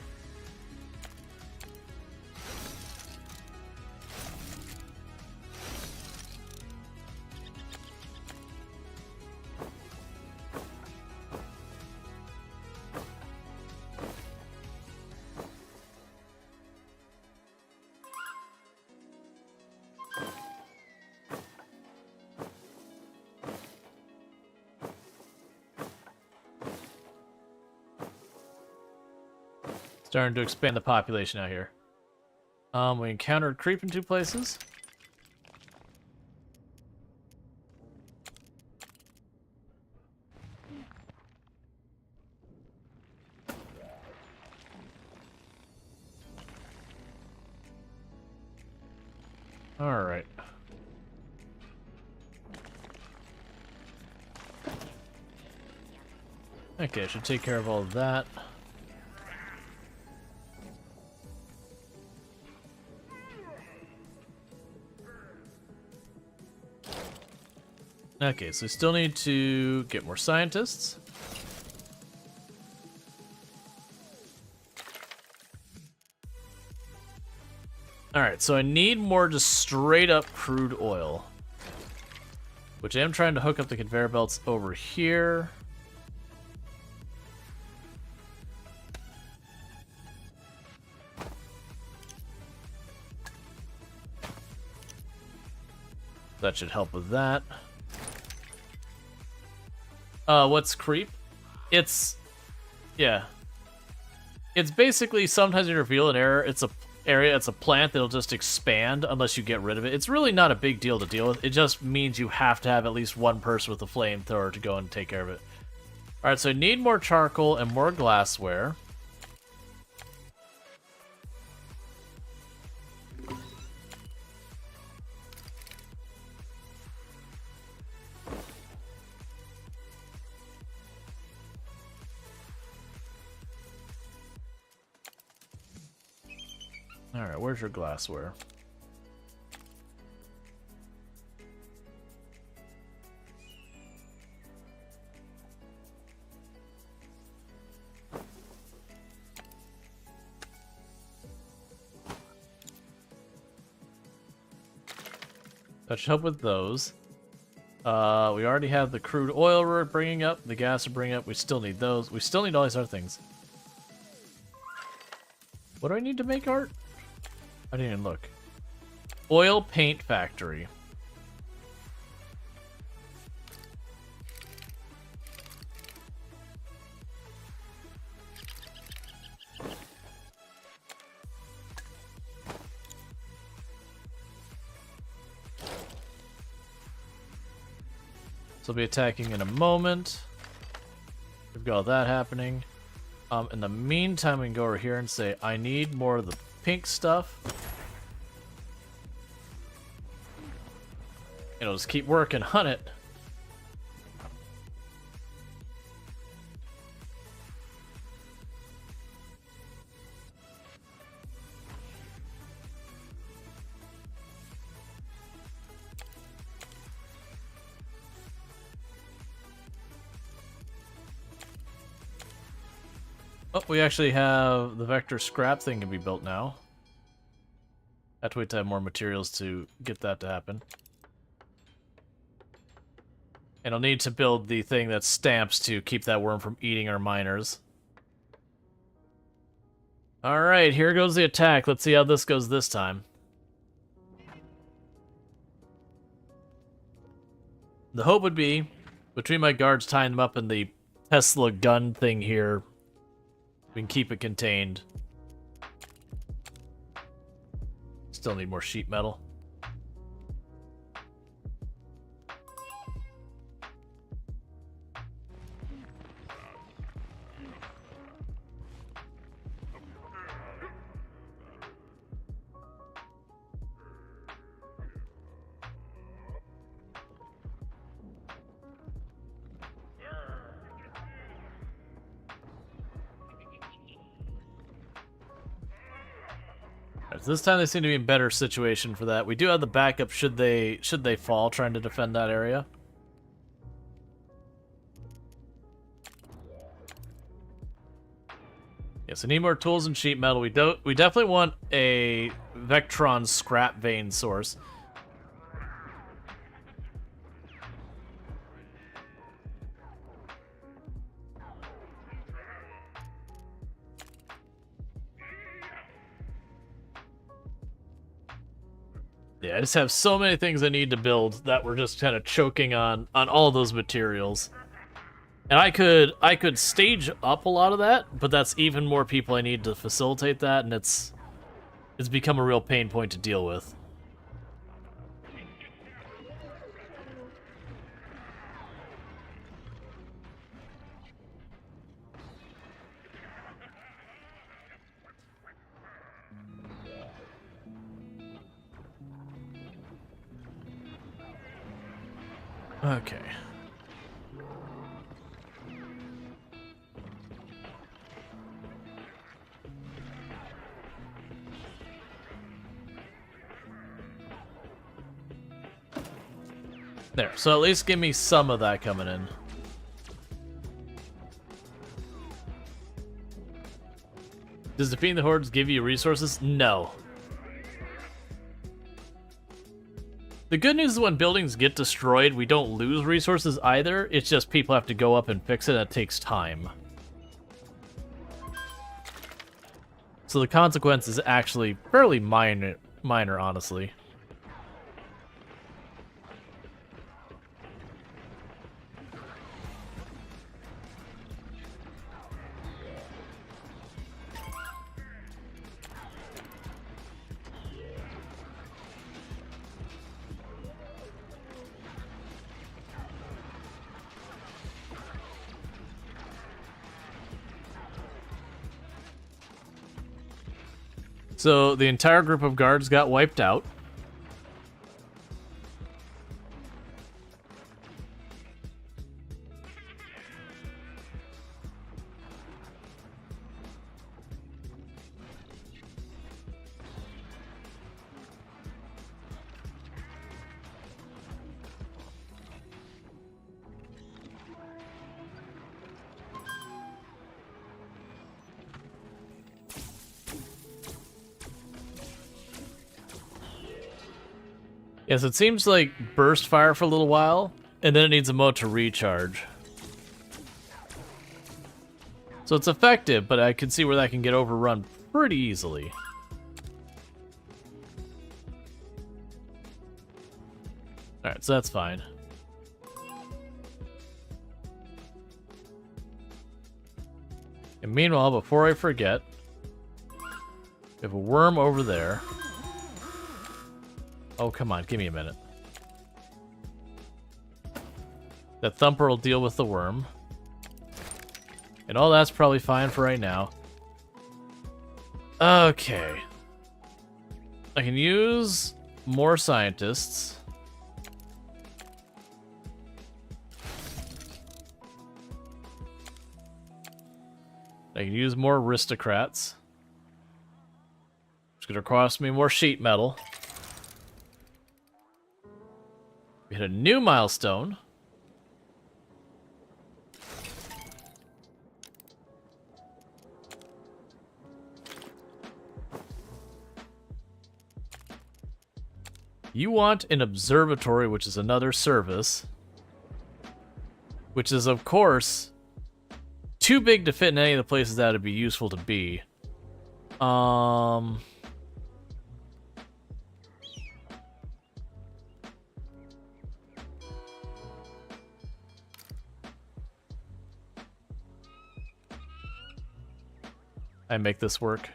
starting to expand the population out here. We encountered creep in 2 places. Alright. Okay, I should take care of all of that. Okay, so we still need to get more scientists. Alright, so I need more just straight up crude oil. Which I am trying to hook up the conveyor belts over here. That should help with that. What's creep? It's... yeah. It's basically sometimes you reveal an error, it's a plant that'll just expand unless you get rid of it. It's really not a big deal to deal with. It just means you have to have at least one person with a flamethrower to go and take care of it. Alright, so I need more charcoal and more glassware. Alright, where's your glassware? That should help with those. We already have the crude oil we're bringing up, the gas we're bringing up. We still need those. We still need all these other things. What do I need to make art? I didn't even look. Oil paint factory. So we'll be attacking in a moment. We've got that happening. In the meantime, we can go over here and say, I need more of the pink stuff. And I'll just keep working on it. Oh, we actually have the vector scrap thing can be built now. Have to wait to have more materials to get that to happen. And I'll need to build the thing that stamps to keep that worm from eating our miners. Alright, here goes the attack. Let's see how this goes this time. The hope would be, between my guards tying them up in the Tesla gun thing here, we can keep it contained. Still need more sheet metal. This time they seem to be in better situation for that. We do have the backup should they fall trying to defend that area. Yes, I need more tools and sheet metal. We definitely want a Vectron scrap vein source. Yeah, I just have so many things I need to build that we're just kind of choking on all those materials. And I could stage up a lot of that, but that's even more people I need to facilitate that, and it's become a real pain point to deal with. Okay. There, so at least give me some of that coming in. Does defeating the hordes give you resources? No. The good news is when buildings get destroyed, we don't lose resources either. It's just people have to go up and fix it, and it takes time. So the consequence is actually fairly minor, honestly. So the entire group of guards got wiped out. Yes, it seems like burst fire for a little while, and then it needs a mode to recharge. So it's effective, but I can see where that can get overrun pretty easily. Alright, so that's fine. And meanwhile, before I forget, we have a worm over there. Oh, come on, give me a minute. That thumper will deal with the worm. And all that's probably fine for right now. Okay. I can use more scientists. I can use more aristocrats. It's gonna cost me more sheet metal. We hit a new milestone. You want an observatory, which is another service. Which is, of course, too big to fit in any of the places that would be useful to be. I make this work.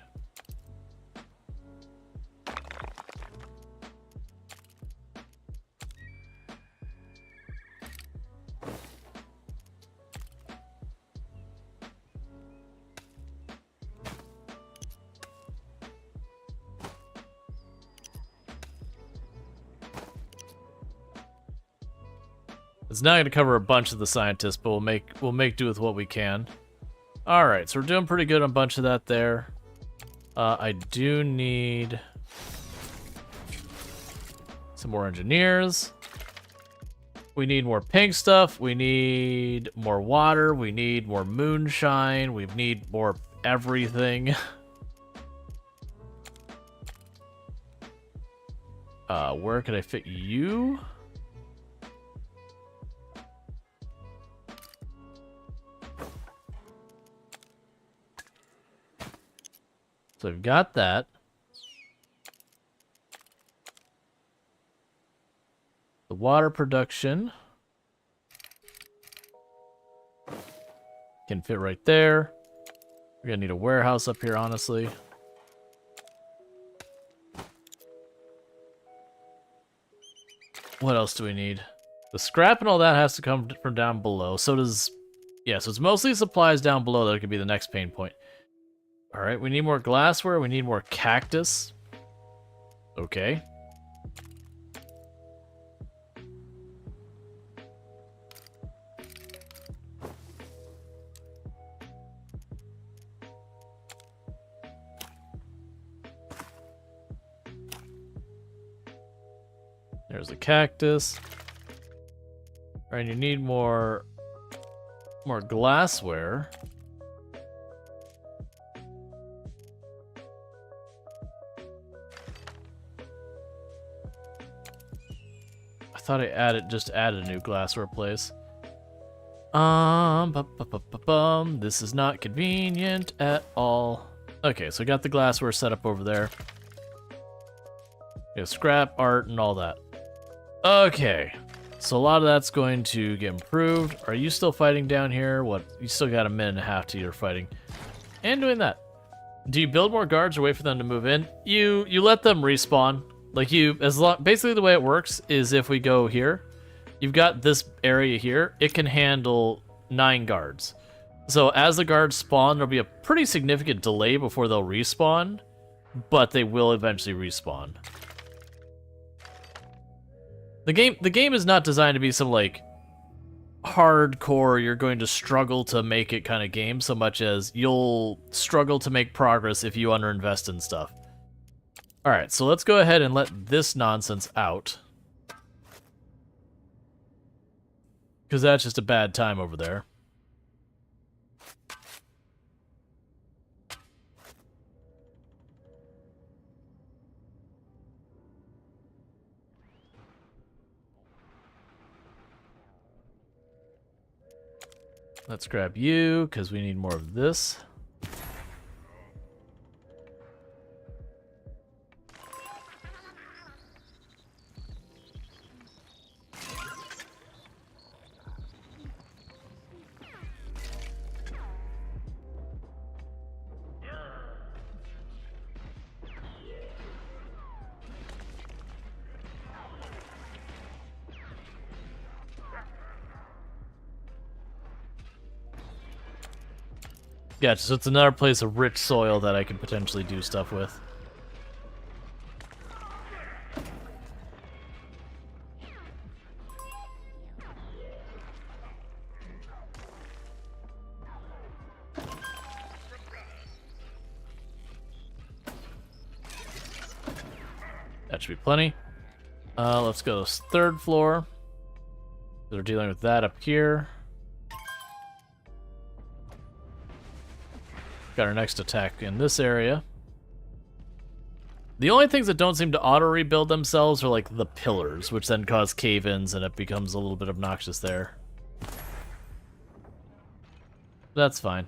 It's not going to cover a bunch of the scientists, but we'll make do with what we can. All right, so we're doing pretty good on a bunch of that there. I do need some more engineers. We need more pink stuff. We need more water. We need more moonshine. We need more everything. Where could I fit you? So we've got that. The water production can fit right there. We're gonna need a warehouse up here, honestly. What else do we need? The scrap and all that has to come from down below. So does... Yeah, so it's mostly supplies down below that could be the next pain point. Alright, we need more glassware, we need more cactus. Okay. There's a cactus. Alright, you need more glassware. I thought I just added a new glassware place. This is not convenient at all. Okay, so I got the glassware set up over there. Yeah, scrap, art, and all that. Okay, so a lot of that's going to get improved. Are you still fighting down here? What? You still got a minute and a half to your fighting. And doing that. Do you build more guards or wait for them to move in? You let them respawn. Like basically the way it works is if we go here, you've got this area here, it can handle 9 guards. So as the guards spawn, there'll be a pretty significant delay before they'll respawn, but they will eventually respawn. The game is not designed to be some like hardcore, you're going to struggle to make it kind of game, so much as you'll struggle to make progress if you underinvest in stuff. Alright, so let's go ahead and let this nonsense out. Because that's just a bad time over there. Let's grab you, because we need more of this. Gotcha, so it's another place of rich soil that I can potentially do stuff with. That should be plenty. Let's go to 3rd floor. We're dealing with that up here. Got our next attack in this area. The only things that don't seem to auto-rebuild themselves are like the pillars, which then cause cave-ins and it becomes a little bit obnoxious there. That's fine.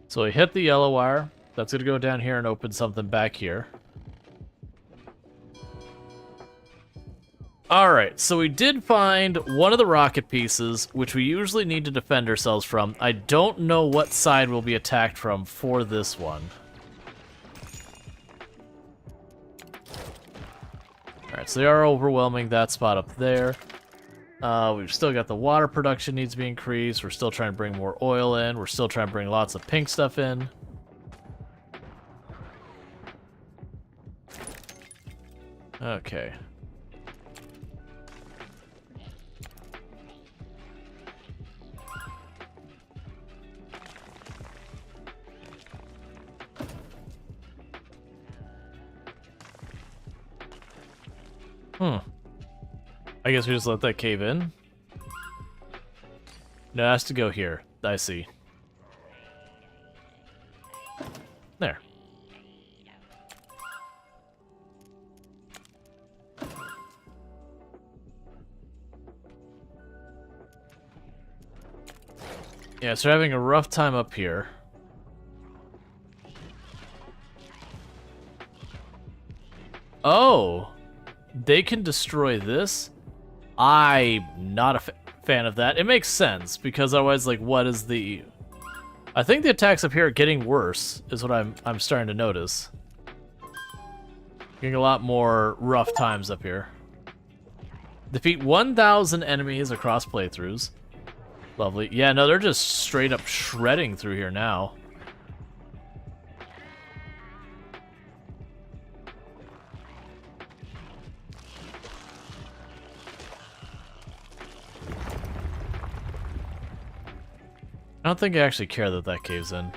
So we hit the yellow wire. That's going to go down here and open something back here. Alright, so we did find one of the rocket pieces, which we usually need to defend ourselves from. I don't know what side we'll be attacked from for this one. Alright, so they are overwhelming that spot up there. We've still got the water production needs to be increased. We're still trying to bring more oil in. We're still trying to bring lots of pink stuff in. Okay. I guess we just let that cave in. No, it has to go here. I see. There. Yeah, so we're having a rough time up here. Oh! They can destroy this? I'm not a fan of that. It makes sense, because otherwise, like, what is the... I think the attacks up here are getting worse, is what I'm starting to notice. Getting a lot more rough times up here. Defeat 1,000 enemies across playthroughs. Lovely. Yeah, no, they're just straight up shredding through here now. I don't think I actually care that that caves in.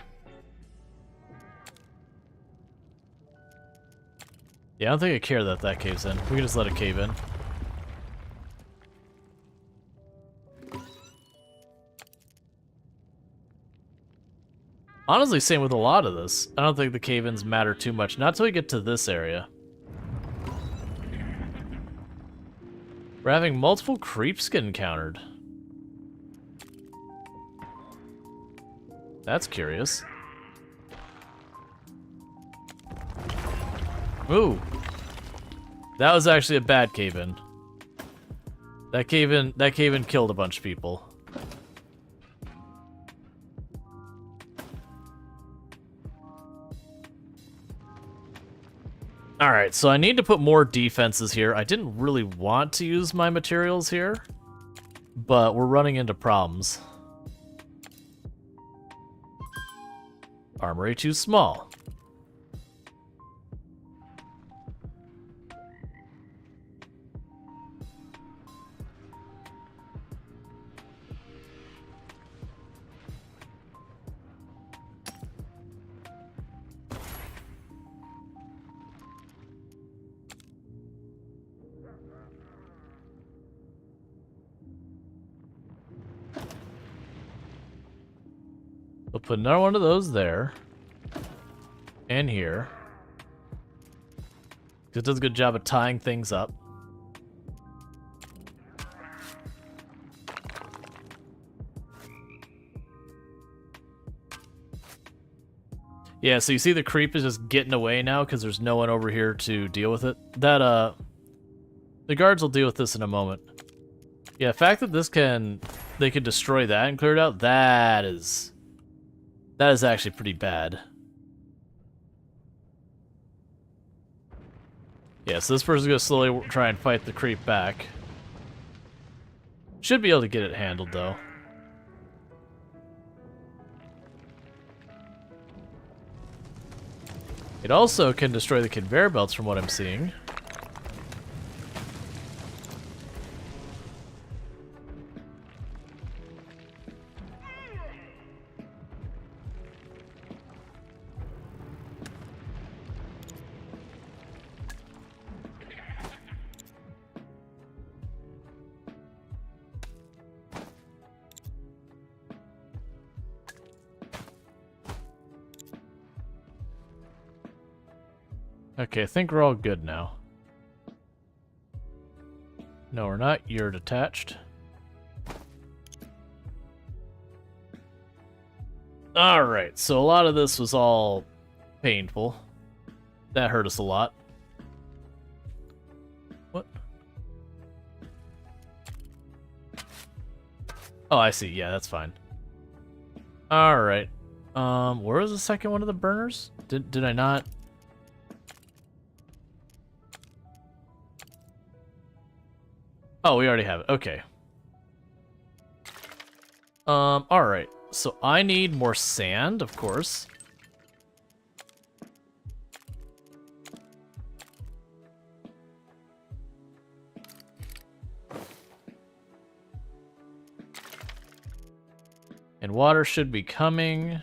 Yeah, I don't think I care that that caves in. We can just let it cave in. Honestly, same with a lot of this. I don't think the cave-ins matter too much. Not till we get to this area. We're having multiple creeps get encountered. That's curious. Ooh. That was actually a bad cave-in. That cave-in killed a bunch of people. Alright, so I need to put more defenses here. I didn't really want to use my materials here, but we're running into problems. Armory too small. We'll put another one of those there. And here. It does a good job of tying things up. Yeah, so you see the creep is just getting away now because there's no one over here to deal with it. The guards will deal with this in a moment. Yeah, the fact that they can destroy that and clear it out, that is actually pretty bad. Yeah, so this person's gonna slowly try and fight the creep back. Should be able to get it handled, though. It also can destroy the conveyor belts from what I'm seeing. Okay, I think we're all good now. No, we're not. You're detached. Alright, so a lot of this was all painful. That hurt us a lot. What? Oh, I see. Yeah, that's fine. Alright. Where was the second one of the burners? Did I not? Oh, we already have it. Okay. Alright. So I need more sand, of course. And water should be coming.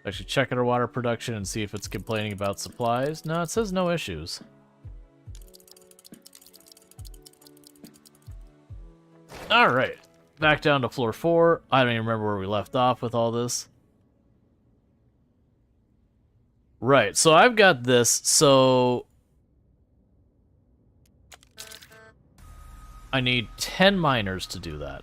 Actually check out our water production and see if it's complaining about supplies. No, it says no issues. Alright, back down to floor 4. I don't even remember where we left off with all this. Right, so I've got this, so I need 10 miners to do that.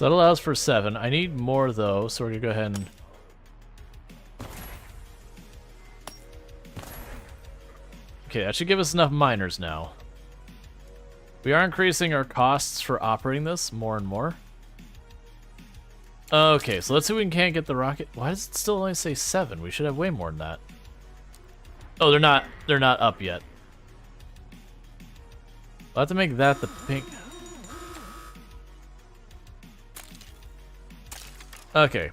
So that allows for 7. I need more though, so we're gonna go ahead and... Okay, that should give us enough miners now. We are increasing our costs for operating this more and more. Okay, so let's see if we can't get the rocket. Why does it still only say 7? We should have way more than that. Oh, they're not up yet. I'll have to make that the pink. Okay.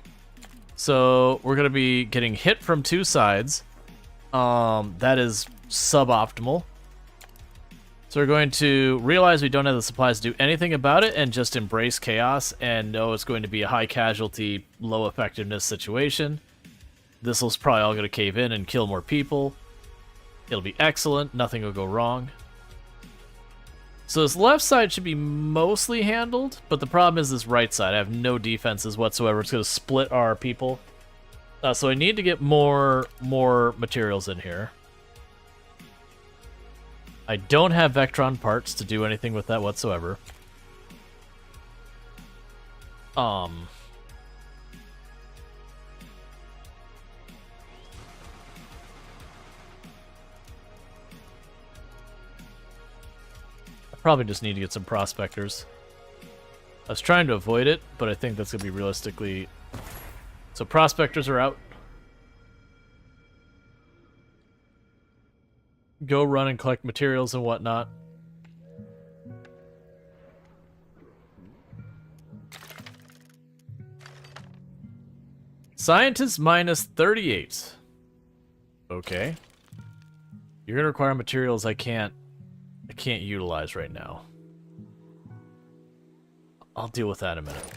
So we're gonna be getting hit from 2 sides. That is suboptimal. So we're going to realize we don't have the supplies to do anything about it and just embrace chaos and know it's going to be a high casualty, low effectiveness situation. This is probably all going to cave in and kill more people. It'll be excellent. Nothing will go wrong. So this left side should be mostly handled, but the problem is this right side. I have no defenses whatsoever. It's going to split our people. So I need to get more materials in here. I don't have Vectron parts to do anything with that whatsoever. I probably just need to get some prospectors. I was trying to avoid it, but I think that's going to be realistically... So prospectors are out. Go run and collect materials and whatnot. Scientist minus 38. Okay. You're gonna require materials I can't utilize right now. I'll deal with that in a minute.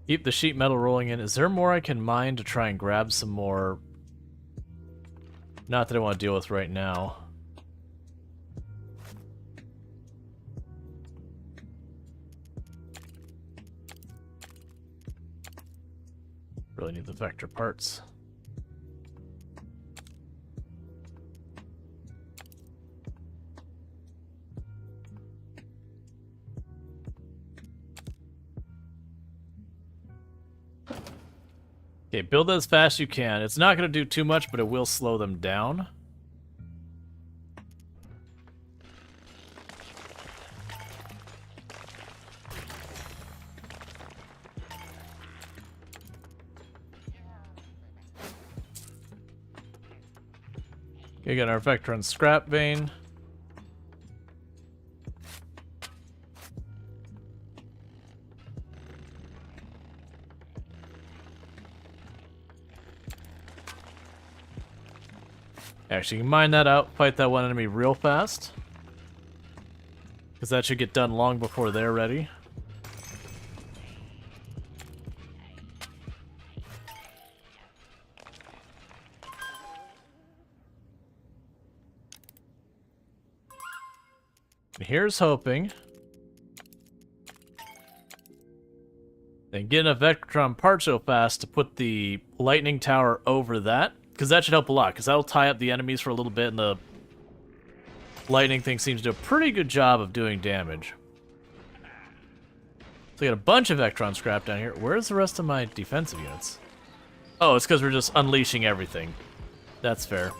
Keep the sheet metal rolling in. Is there more I can mine to try and grab some more? Not that I want to deal with right now. Really need the vector parts. Okay, build as fast as you can. It's not going to do too much, but it will slow them down. Okay, got our Vectron scrap vein. Actually, you can mine that out, fight that one enemy real fast. Because that should get done long before they're ready. And here's hoping. And get enough Vectron parts so fast to put the lightning tower over that. Because that should help a lot, because that'll tie up the enemies for a little bit, and the lightning thing seems to do a pretty good job of doing damage. So I got a bunch of Vectron scrap down here. Where's the rest of my defensive units? Oh, it's because we're just unleashing everything. That's fair.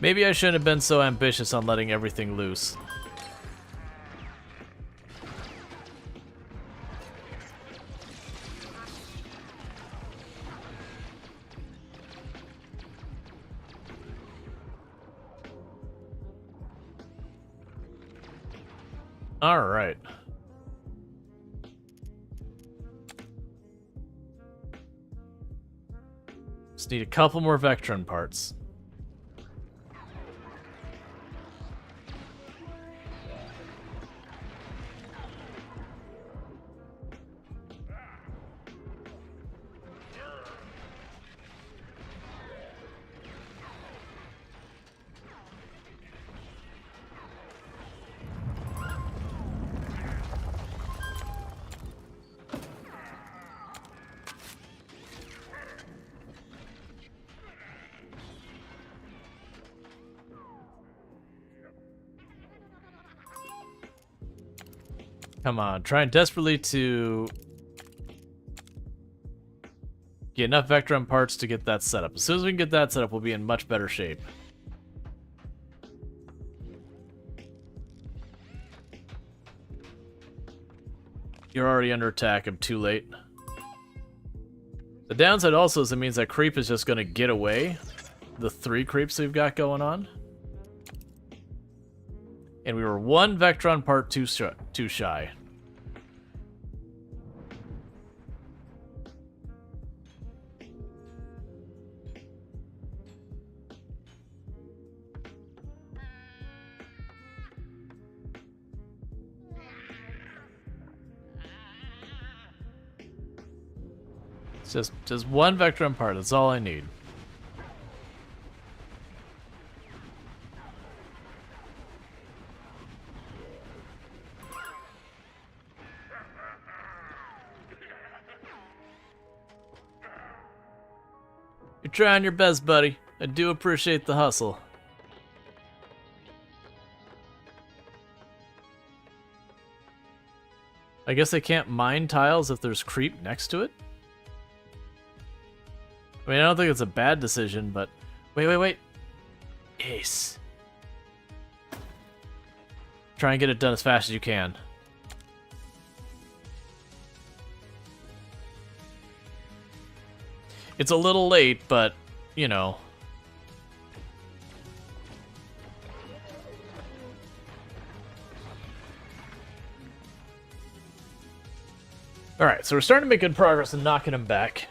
Maybe I shouldn't have been so ambitious on letting everything loose. All right. Just need a couple more Vectron parts. Come on, trying desperately to get enough Vectron parts to get that set up. As soon as we can get that set up, we'll be in much better shape. You're already under attack. I'm too late. The downside also is it means that creep is just going to get away. The 3 creeps we've got going on. And we were 1 Vectron part too shy. It's just 1 Vectron part. That's all I need. You're trying your best, buddy. I do appreciate the hustle. I guess they can't mine tiles if there's creep next to it? I mean, I don't think it's a bad decision, but... Wait. Ace. Try and get it done as fast as you can. It's a little late, but, you know. Alright, so we're starting to make good progress in knocking him back.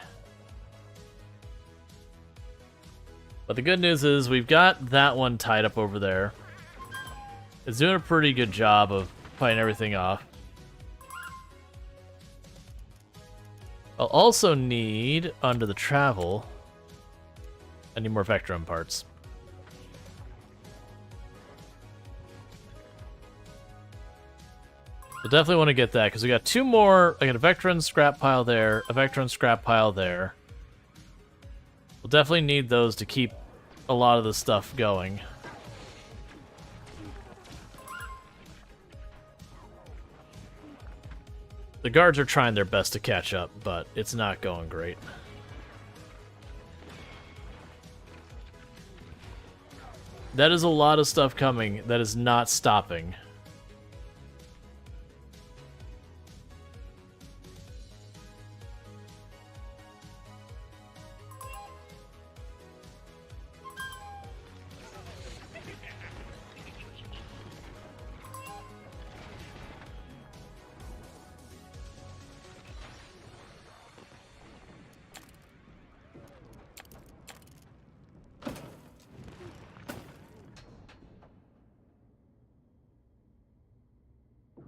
But the good news is we've got that one tied up over there. It's doing a pretty good job of fighting everything off. I'll also need, under the travel, I need more Vectron parts. So definitely want to get that, because we got 2 more. I got a Vectron scrap pile there, a Vectron scrap pile there. We'll definitely need those to keep a lot of the stuff going. The guards are trying their best to catch up, but it's not going great. That is a lot of stuff coming that is not stopping.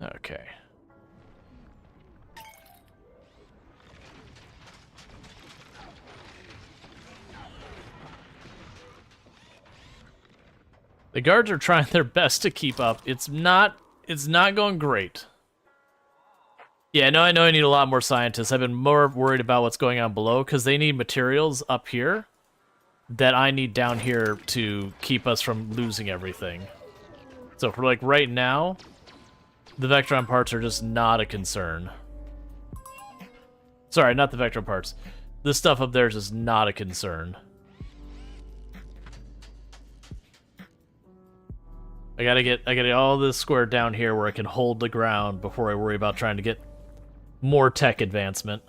Okay. The guards are trying their best to keep up. It's not going great. Yeah, I know I need a lot more scientists. I've been more worried about what's going on below because they need materials up here that I need down here to keep us from losing everything. So for like right now, the Vectron parts are just not a concern. Sorry, not the Vectron parts. This stuff up there is just not a concern. I gotta get all this squared down here where I can hold the ground before I worry about trying to get more tech advancement.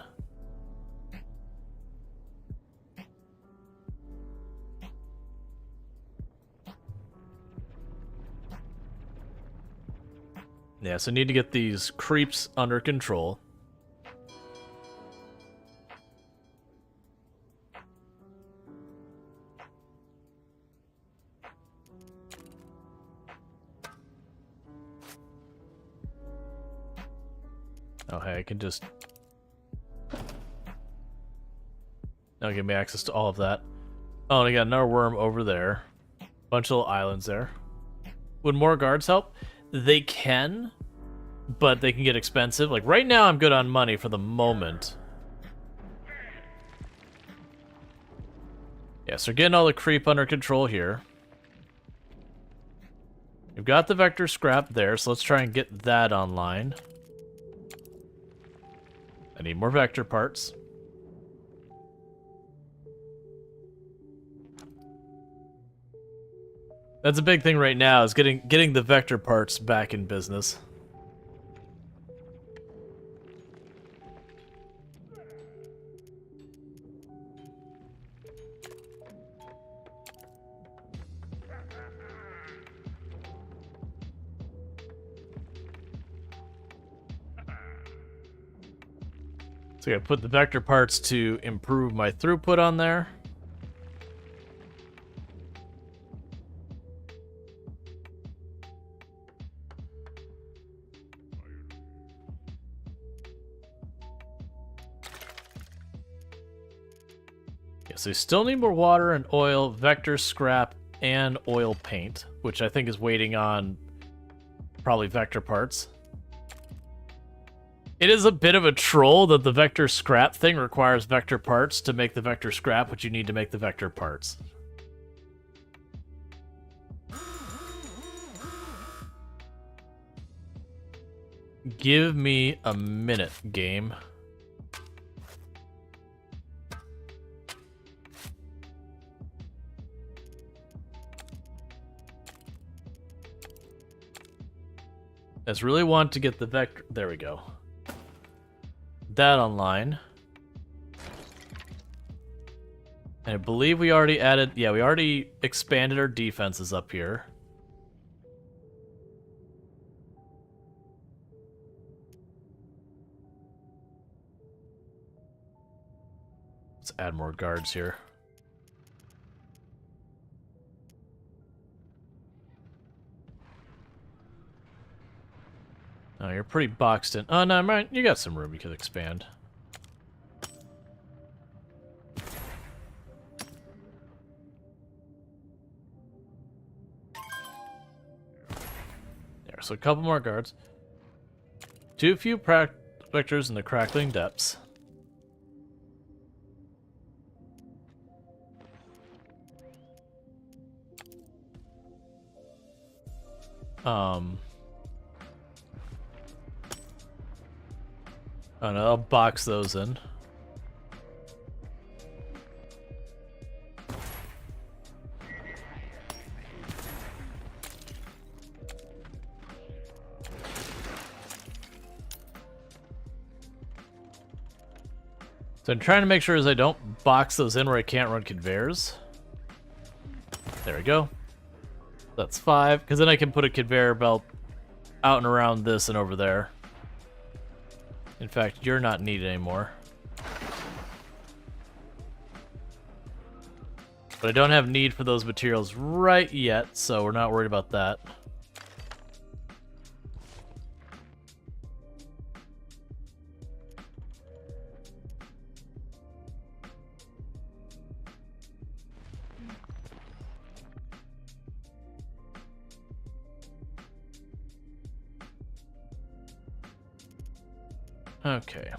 Yeah, so I need to get these creeps under control. Oh, hey, I can just... That'll give me access to all of that. Oh, and I got another worm over there. Bunch of little islands there. Would more guards help? They can, but they can get expensive. Like, right now I'm good on money for the moment. Yeah, so getting all the creep under control here. We've got the vector scrap there, so let's try and get that online. I need more vector parts. That's a big thing right now, is getting the vector parts back in business. So I gotta put the vector parts to improve my throughput on there. Yeah, so you still need more water and oil, vector scrap, and oil paint, which I think is waiting on probably vector parts. It is a bit of a troll that the vector scrap thing requires vector parts to make the vector scrap what you need to make the vector parts. Give me a minute, game. I just really want to get the vector. There we go. That online. And I believe we already added, yeah, we already expanded our defenses up here. Let's add more guards here. Oh, you're pretty boxed in. Oh, no, man, you got some room you could expand. There, so a couple more guards. Too few vectors in the crackling depths. Oh no, I'll box those in. So I'm trying to make sure as I don't box those in where I can't run conveyors. There we go. That's 5, because then I can put a conveyor belt out and around this and over there. In fact, you're not needed anymore. But I don't have need for those materials right yet, so we're not worried about that. Okay.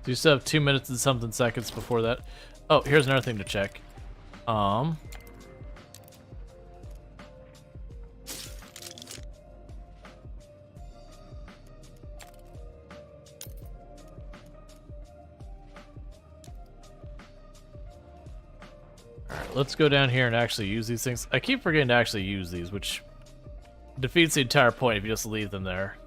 So you still have 2 minutes and something seconds before that. Oh, here's another thing to check. Let's go down here and actually use these things. I keep forgetting to actually use these, which defeats the entire point if you just leave them there.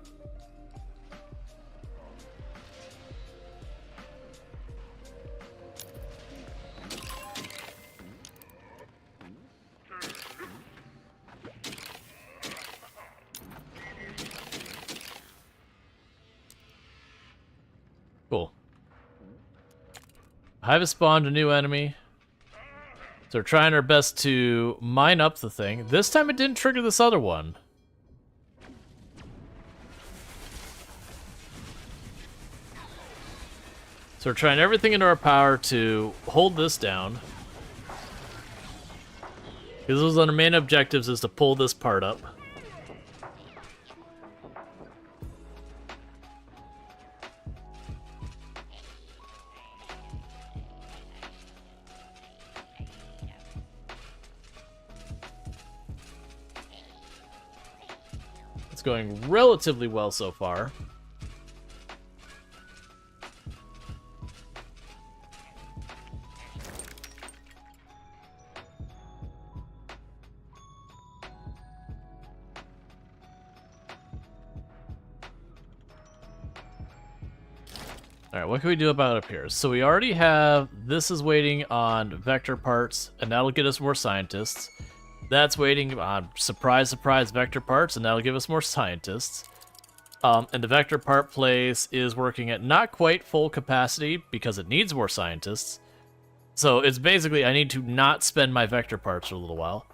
Cool. Hive has spawned a new enemy. So we're trying our best to mine up the thing. This time it didn't trigger this other one. So we're trying everything into our power to hold this down. Because those are our main objectives, is to pull this part up. It's going relatively well so far. Alright, what can we do about up here? So we already have, this is waiting on vector parts, and that'll get us more scientists. That's waiting on, surprise, surprise, vector parts, and that'll give us more scientists. And the vector part place is working at not quite full capacity because it needs more scientists. So it's basically, I need to not spend my vector parts for a little while.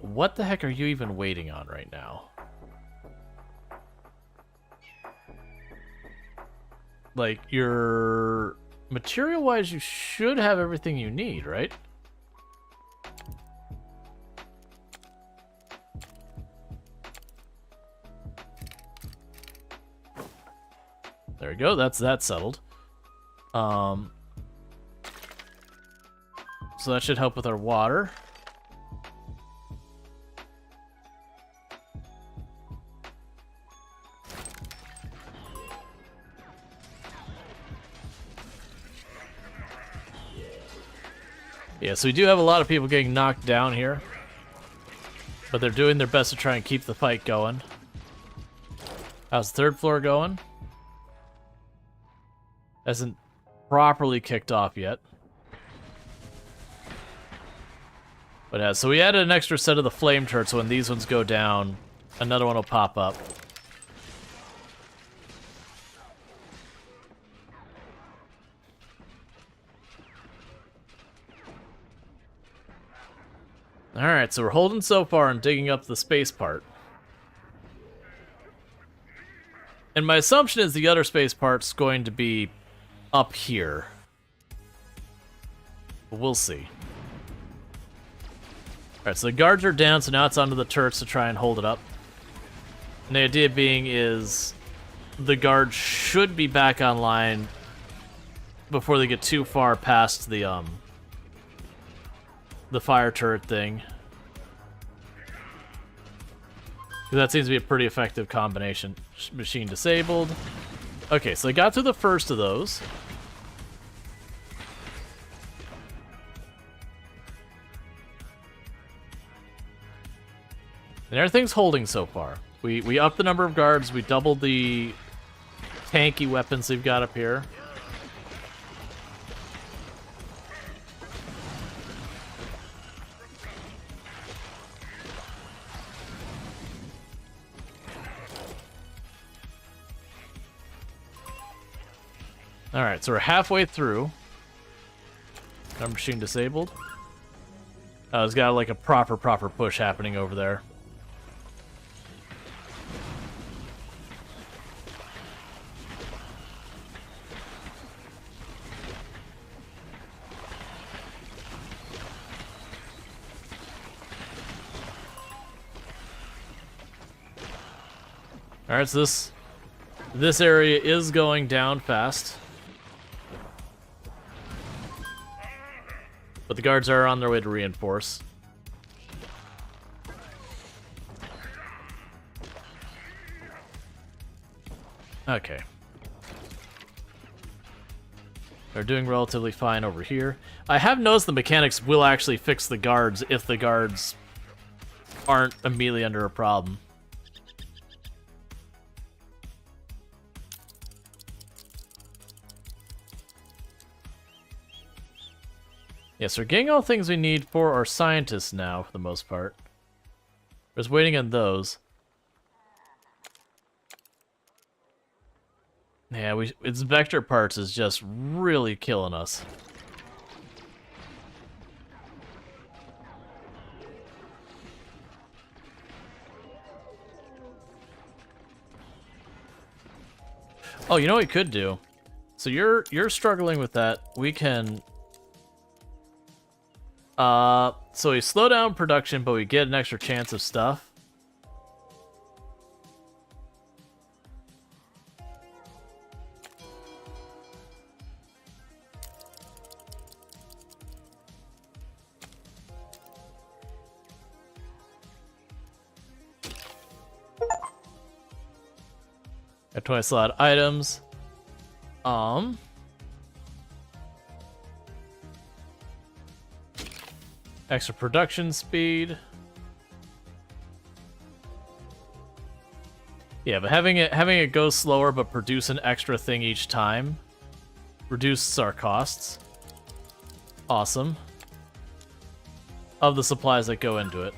What the heck are you even waiting on right now? Like, your material-wise, you should have everything you need, right? There we go, that's that settled. So that should help with our water. Yeah, so we do have a lot of people getting knocked down here. But they're doing their best to try and keep the fight going. How's the third floor going? Hasn't properly kicked off yet. But so we added an extra set of the flame turrets, so when these ones go down, another one will pop up. Alright, so we're holding so far and digging up the space part. And my assumption is the other space part's going to be up here. But we'll see. Alright, so the guards are down, so now it's onto the turrets to try and hold it up. And the idea being is the guards should be back online before they get too far past the fire turret thing. That seems to be a pretty effective combination. Machine disabled. Okay, so I got through the first of those. And everything's holding so far. We upped the number of guards, we doubled the tanky weapons they've got up here. Alright, so we're halfway through. Our machine disabled. It's got like a proper push happening over there. Alright, so this area is going down fast. But the guards are on their way to reinforce. Okay. They're doing relatively fine over here. I have noticed the mechanics will actually fix the guards if the guards aren't immediately under a problem. Yes, we're getting all the things we need for our scientists now, for the most part. We're just waiting on those. Yeah, its vector parts is just really killing us. Oh, you know what we could do? So you're struggling with that. We can... so we slow down production, but we get an extra chance of stuff. Got 20 slot items. Extra production speed. Yeah, but having it go slower but produce an extra thing each time reduces our costs. Awesome. Of the supplies that go into it.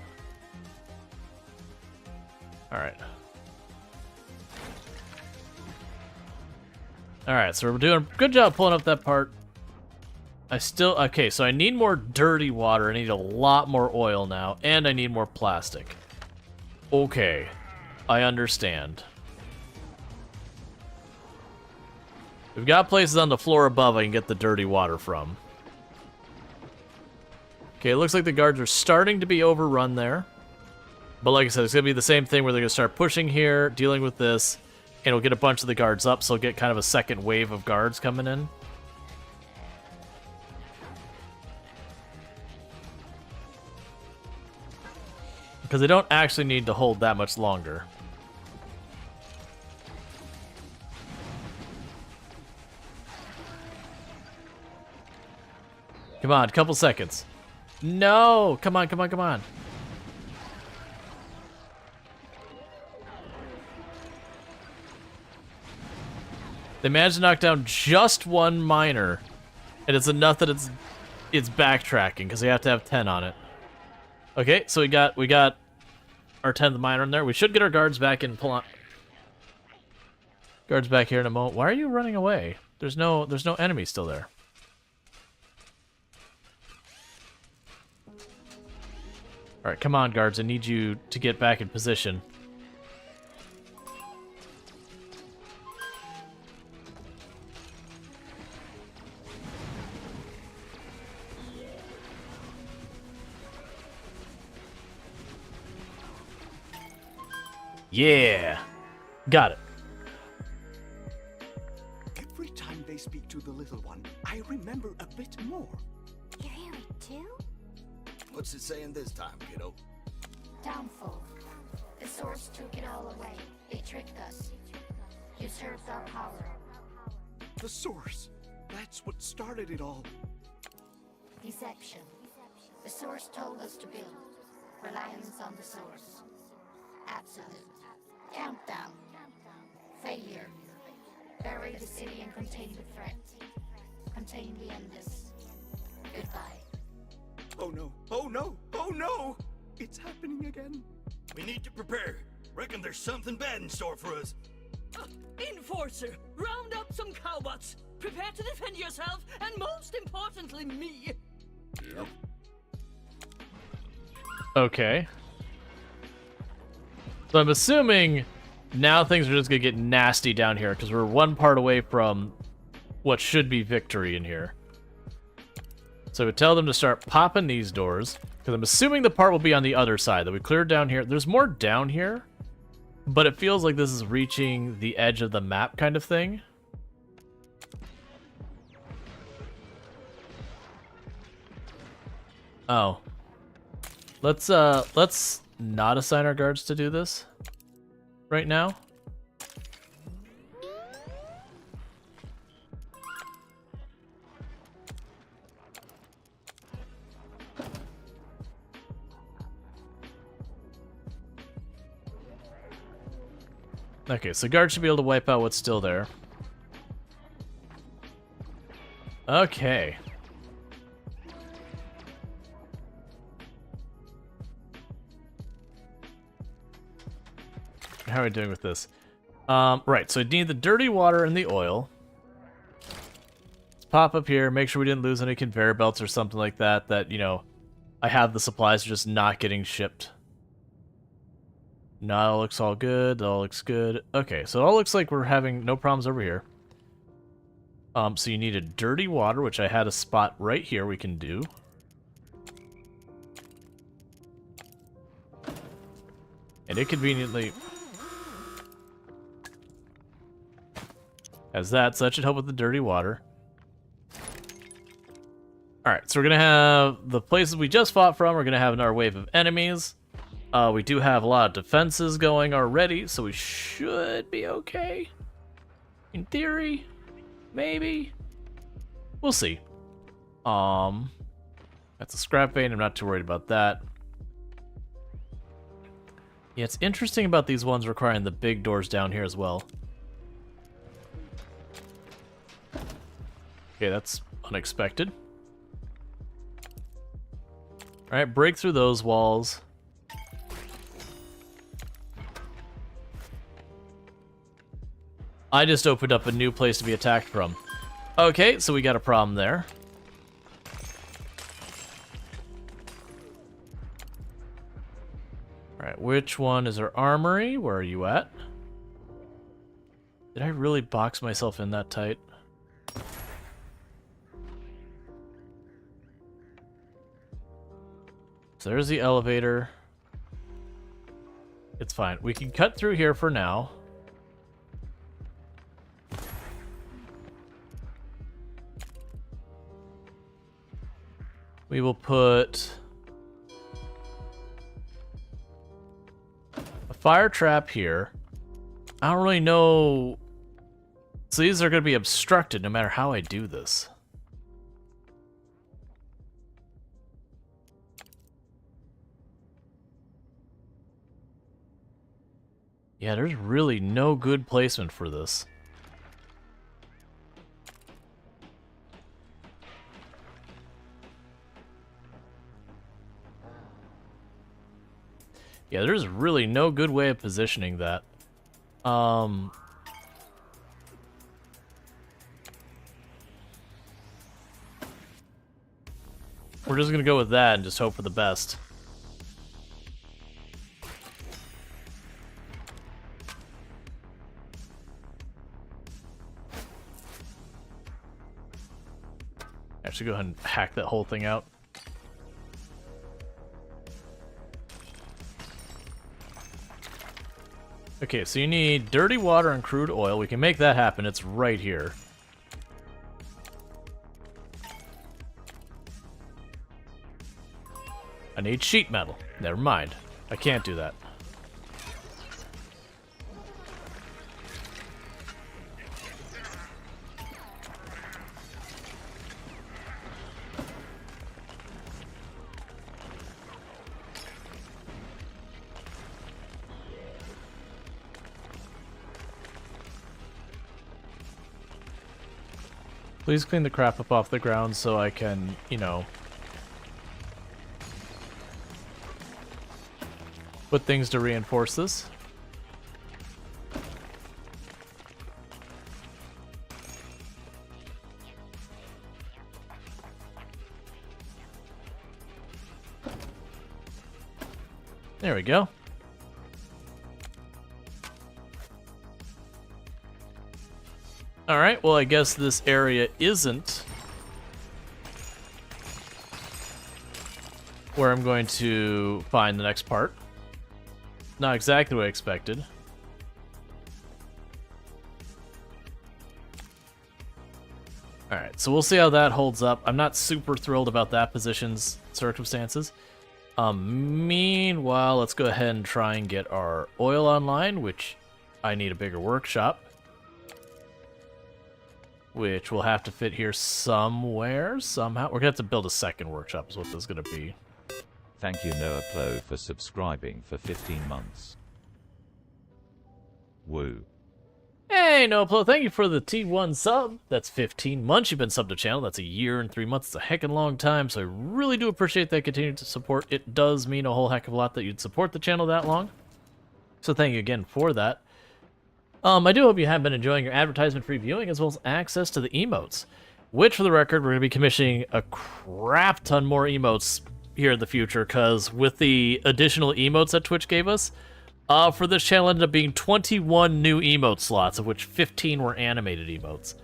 Alright. Alright, so we're doing a good job pulling up that part. Okay, so I need more dirty water. I need a lot more oil now, and I need more plastic. Okay, I understand. We've got places on the floor above I can get the dirty water from. Okay, it looks like the guards are starting to be overrun there. But like I said, it's going to be the same thing where they're going to start pushing here, dealing with this, and we'll get a bunch of the guards up, so we'll get kind of a second wave of guards coming in. Because they don't actually need to hold that much longer. Come on, couple seconds. No! Come on, come on, come on. They managed to knock down just one miner, and it's enough that it's backtracking because they have to have 10 on it. Okay, so we got our 10th miner in there. We should get our guards back in. Pull on. Guards back here in a moment. Why are you running away? There's no enemy still there. All right, come on, guards. I need you to get back in position. Yeah, got it. Every time they speak to the little one, I remember a bit more. You hear it too? What's it saying this time, kiddo? Downfall. The source took it all away. They tricked us. Usurped our power. The source. That's what started it all. Deception. The source told us to build. Reliance on the source. Absolute. Countdown. Failure. Bury the city and contain the threat. Contain the endless. Goodbye. Oh no, oh no, oh no! It's happening again. We need to prepare. Reckon there's something bad in store for us. Enforcer, round up some cowbots. Prepare to defend yourself, and most importantly, me. Yep. Okay. So I'm assuming now things are just going to get nasty down here because we're one part away from what should be victory in here. So we tell them to start popping these doors because I'm assuming the part will be on the other side that we cleared down here. There's more down here, but it feels like this is reaching the edge of the map kind of thing. Oh. Let's not assign our guards to do this right now. Okay, so guards should be able to wipe out what's still there. Okay. How are we doing with this? Right, so I need the dirty water and the oil. Let's pop up here, make sure we didn't lose any conveyor belts or something like that, you know, I have the supplies just not getting shipped. No, it all looks all good, that all looks good. Okay, so it all looks like we're having no problems over here. So you need a dirty water, which I had a spot right here we can do. And it conveniently has that, so that should help with the dirty water. Alright, so we're going to have the places we just fought from, we're going to have another wave of enemies. We do have a lot of defenses going already, so we should be okay. In theory, maybe. We'll see. That's a scrap vein. I'm not too worried about that. Yeah, it's interesting about these ones requiring the big doors down here as well. Okay, that's unexpected. Alright, break through those walls. I just opened up a new place to be attacked from. Okay, so we got a problem there. Alright, which one is our armory? Where are you at? Did I really box myself in that tight? So there's the elevator. It's fine. We can cut through here for now. We will put a fire trap here. I don't really know. So these are going to be obstructed no matter how I do this. Yeah, there's really no good placement for this. Yeah, there's really no good way of positioning that. We're just gonna go with that and just hope for the best. Actually, go ahead and hack that whole thing out. Okay, so you need dirty water and crude oil. We can make that happen. It's right here. I need sheet metal. Never mind. I can't do that. Please clean the crap up off the ground so I can, you know, put things to reinforce this. There we go. Alright, well I guess this area isn't where I'm going to find the next part. Not exactly what I expected. Alright, so we'll see how that holds up. I'm not super thrilled about that position's circumstances. Meanwhile, let's go ahead and try and get our oil online, which I need a bigger workshop. Which will have to fit here somewhere, somehow. We're gonna have to build a second workshop is what this is gonna be. Thank you Noah Plo for subscribing for 15 months. Woo. Hey Noah Plo, thank you for the T1 sub. That's 15 months you've been subbed to the channel. That's a year and 3 months. It's a heckin' long time, so I really do appreciate that continued support. It does mean a whole heck of a lot that you'd support the channel that long. So thank you again for that. I do hope you have been enjoying your advertisement-free viewing as well as access to the emotes, which, for the record, we're going to be commissioning a crap ton more emotes here in the future, because with the additional emotes that Twitch gave us, for this channel ended up being 21 new emote slots, of which 15 were animated emotes.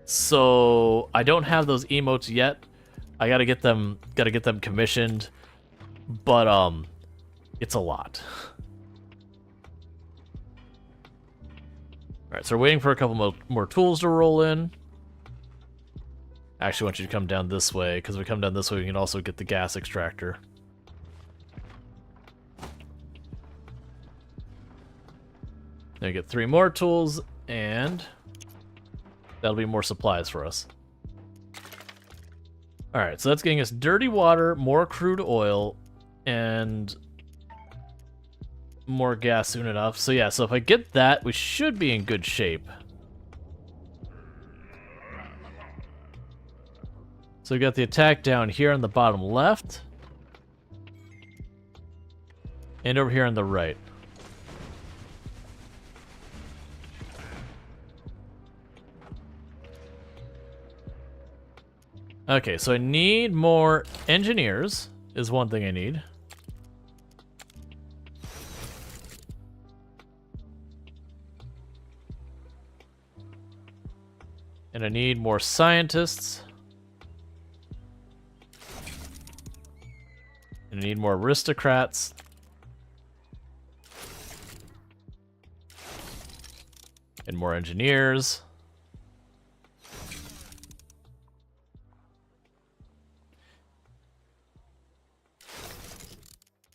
So I don't have those emotes yet. I gotta get them commissioned, but it's a lot. Alright, so we're waiting for a couple more tools to roll in. Actually, I want you to come down this way, because if we come down this way, we can also get the gas extractor. Then we get 3 more tools, and That'll be more supplies for us. Alright, so that's getting us dirty water, more crude oil, and more gas soon enough. So yeah, so if I get that, we should be in good shape. So we got the attack down here on the bottom left. And over here on the right. Okay, so I need more engineers, is one thing I need. And I need more scientists. And I need more aristocrats. And more engineers.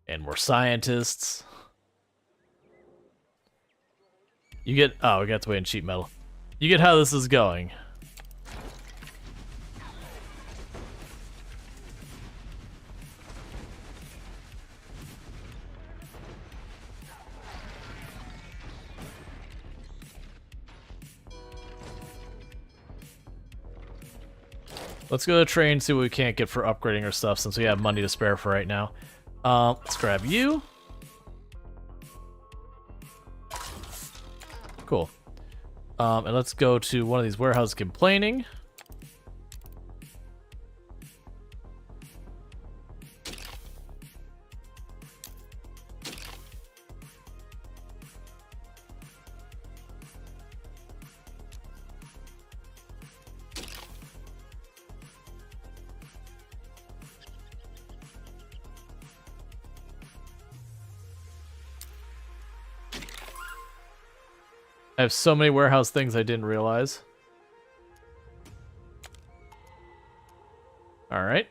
And more scientists. You get... Oh, we got to wait in sheet metal. You get how this is going. Let's go to the train, see what we can't get for upgrading our stuff, since we have money to spare for right now. Let's grab you. Cool. And let's go to one of these warehouses complaining. I have so many warehouse things I didn't realize. Alright.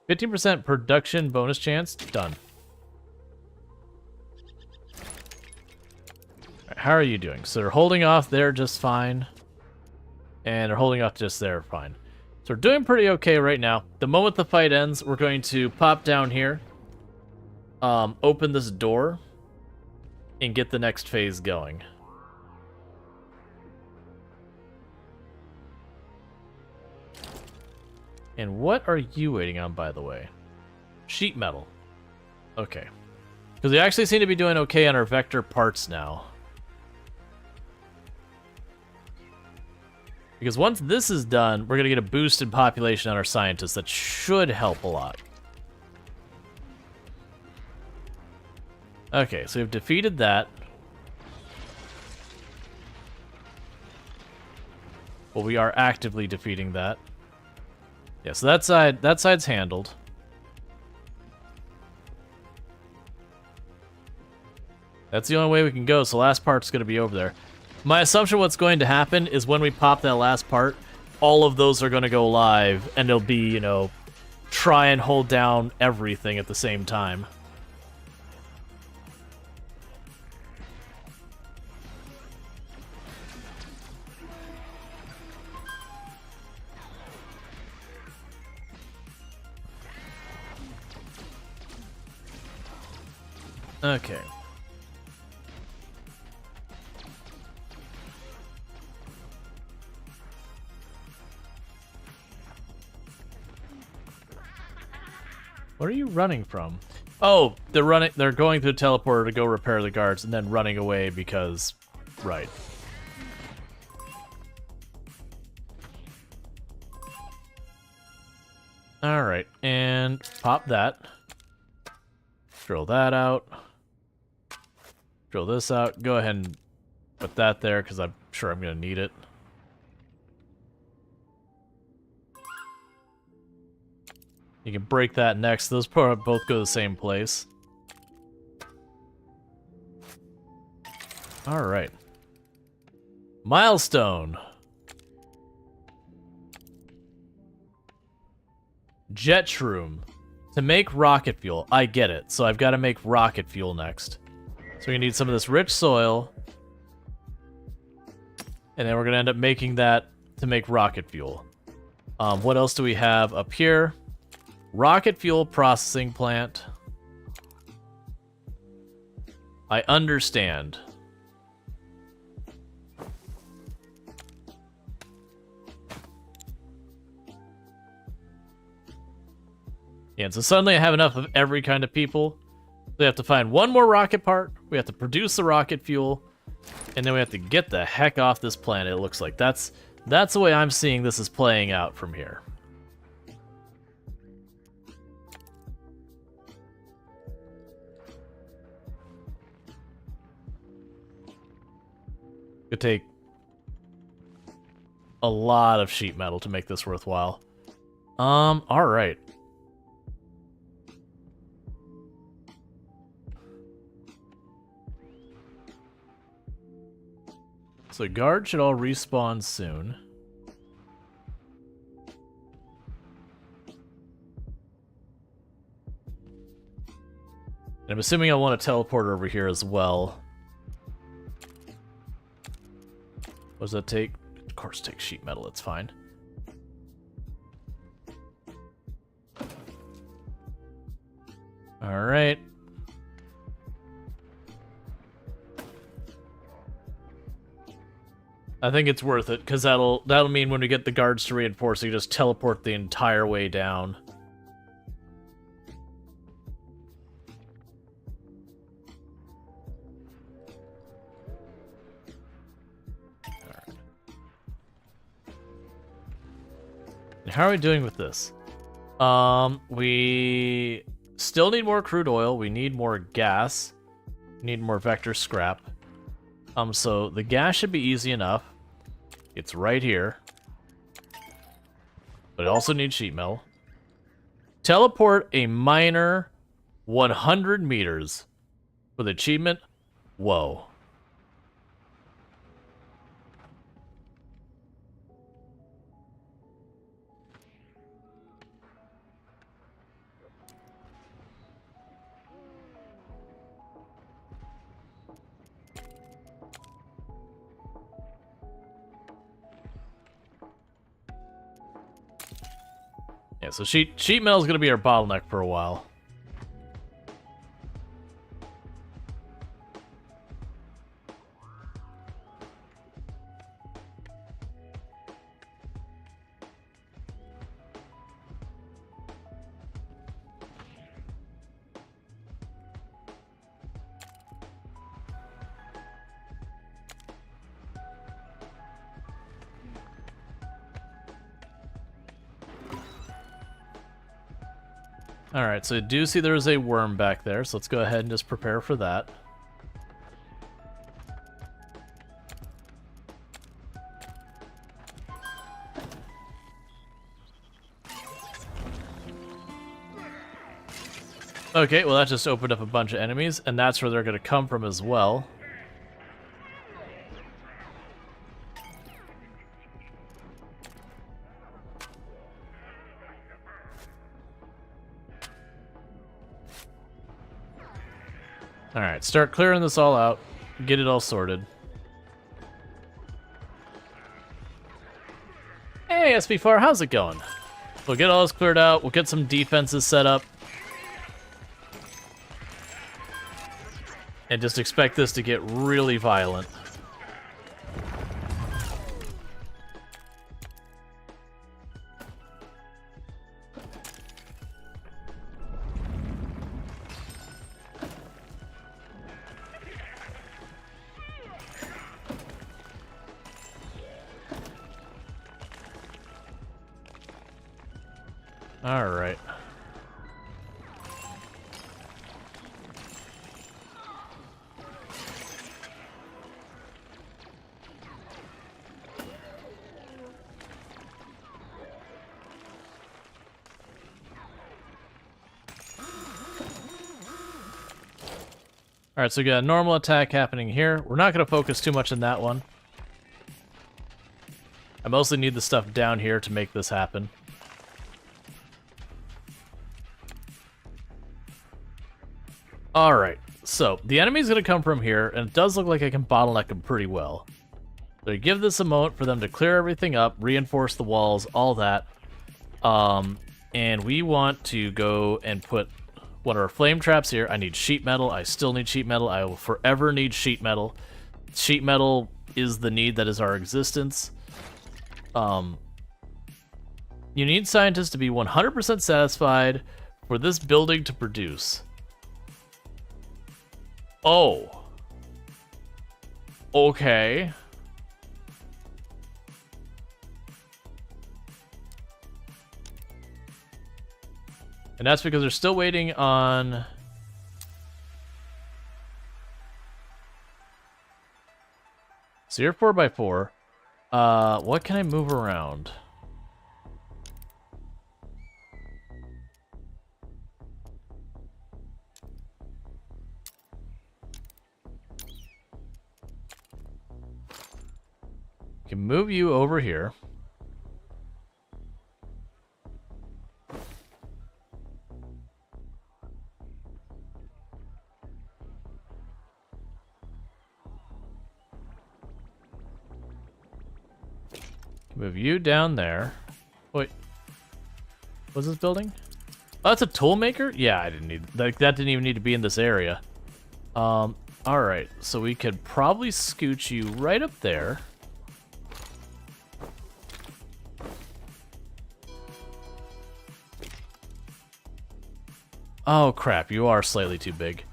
15% production bonus chance. Done. Right, how are you doing? So they're holding off there just fine. And they're holding off just there fine. So we're doing pretty okay right now. The moment the fight ends, we're going to pop down here. Open this door. And get the next phase going. And what are you waiting on, by the way? Sheet metal. Okay. Because we actually seem to be doing okay on our vector parts now. Because once this is done, we're going to get a boost in population on our scientists that should help a lot. Okay, so we've defeated that. Well, we are actively defeating that. Yeah, so that side's handled. That's the only way we can go, so the last part's going to be over there. My assumption what's going to happen is when we pop that last part, all of those are going to go live, and it'll be, you know, try and hold down everything at the same time. Okay. What are you running from? Oh, they're going through the teleporter to go repair the guards and then running away because... Right. Alright, and pop that. Drill that out. Drill this out. Go ahead and put that there, because I'm sure I'm going to need it. You can break that next. Those both go to the same place. Alright. Milestone. Jet shroom. To make rocket fuel. I get it. So I've got to make rocket fuel next. So we need some of this rich soil. And then we're going to end up making that to make rocket fuel. What else do we have up here? Rocket fuel processing plant. I understand. Yeah, so suddenly I have enough of every kind of people. We have to find one more rocket part, we have to produce the rocket fuel, and then we have to get the heck off this planet, it looks like. That's the way I'm seeing this is playing out from here. Could take a lot of sheet metal to make this worthwhile. Alright. So guards should all respawn soon. And I'm assuming I want to teleport over here as well. What does that take? Of course, take sheet metal, it's fine. Alright. I think it's worth it, because that'll mean when we get the guards to reinforce, you just teleport the entire way down. Alright. How are we doing with this? We still need more crude oil, we need more gas, we need more vector scrap. So the gas should be easy enough. It's right here. But it also needs sheet metal. Teleport a miner 100 meters for the achievement. Whoa. Yeah, so sheet metal is going to be our bottleneck for a while. Alright, so I do see there's a worm back there, so let's go ahead and just prepare for that. Okay, well that just opened up a bunch of enemies, and that's where they're going to come from as well. Alright, start clearing this all out, get it all sorted. Hey, SP4, how's it going? We'll get all this cleared out, we'll get some defenses set up. And just expect this to get really violent. All right. Alright, so we got a normal attack happening here. We're not going to focus too much on that one. I mostly need the stuff down here to make this happen. Alright, so the enemy's going to come from here, and it does look like I can bottleneck him pretty well. So you give this a moment for them to clear everything up, reinforce the walls, all that. And we want to go and put one of our flame traps here. I need sheet metal. I still need sheet metal. I will forever need sheet metal. Sheet metal is the need that is our existence. You need scientists to be 100% satisfied for this building to produce. Oh. Okay. And that's because they're still waiting on... So you're 4x4. What can I move around? Can move you over here. Move you down there. Wait. What's this building? Oh, that's a tool maker? Yeah, I didn't need that didn't even need to be in this area. Alright, so we could probably scooch you right up there. Oh crap, you are slightly too big.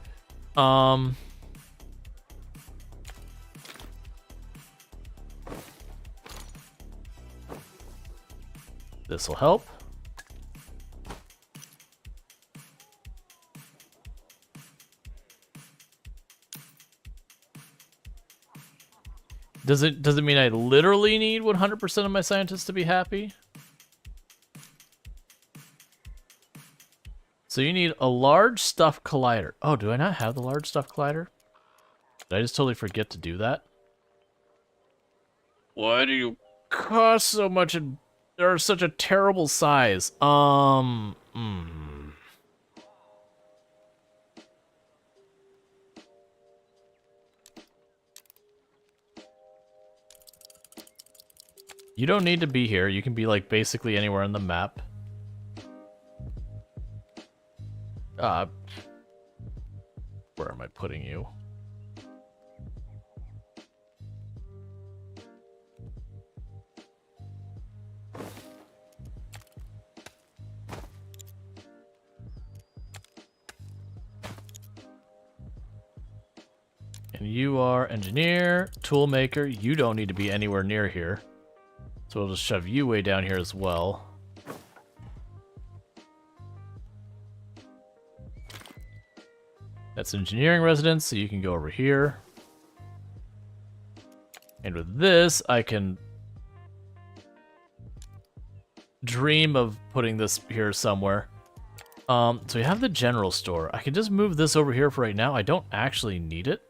This will help. Does it mean I literally need 100% of my scientists to be happy? So you need a large stuff collider. Oh, do I not have the large stuff collider? Did I just totally forget to do that? Why do you cost so much and they're such a terrible size? You don't need to be here. You can be like basically anywhere on the map. Where am I putting you? And you are engineer, tool maker. You don't need to be anywhere near here. So we'll just shove you way down here as well. That's engineering residence, so you can go over here. And with this, I can dream of putting this here somewhere. So we have the general store. I can just move this over here for right now. I don't actually need it.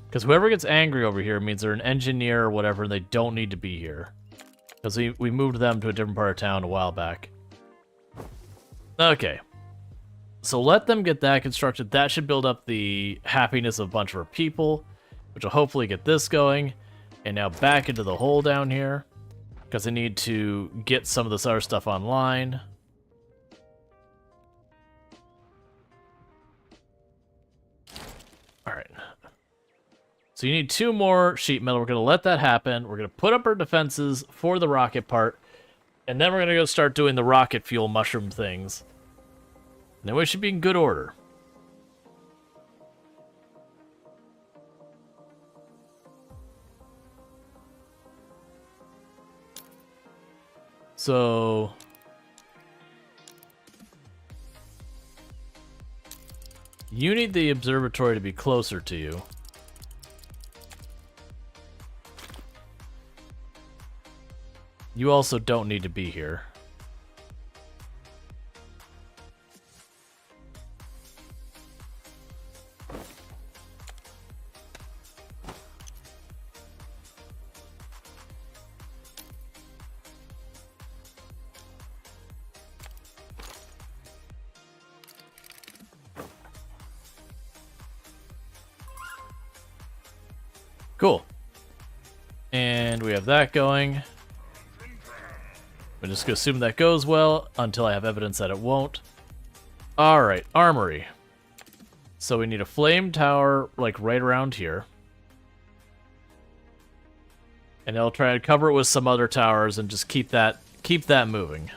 Because whoever gets angry over here means they're an engineer or whatever, and they don't need to be here. Because we moved them to a different part of town a while back. Okay. So let them get that constructed. That should build up the happiness of a bunch of our people, which will hopefully get this going. And now back into the hole down here, because I need to get some of this other stuff online. All right. So you need 2 more sheet metal. We're going to let that happen. We're going to put up our defenses for the rocket part. And then we're going to go start doing the rocket fuel mushroom things. And then we should be in good order. So... you need the observatory to be closer to you. You also don't need to be here. Cool. And we have that going. I'm just gonna assume that goes well until I have evidence that it won't. Alright, armory. So we need a flame tower, like, right around here. And I'll try to cover it with some other towers and just keep that moving.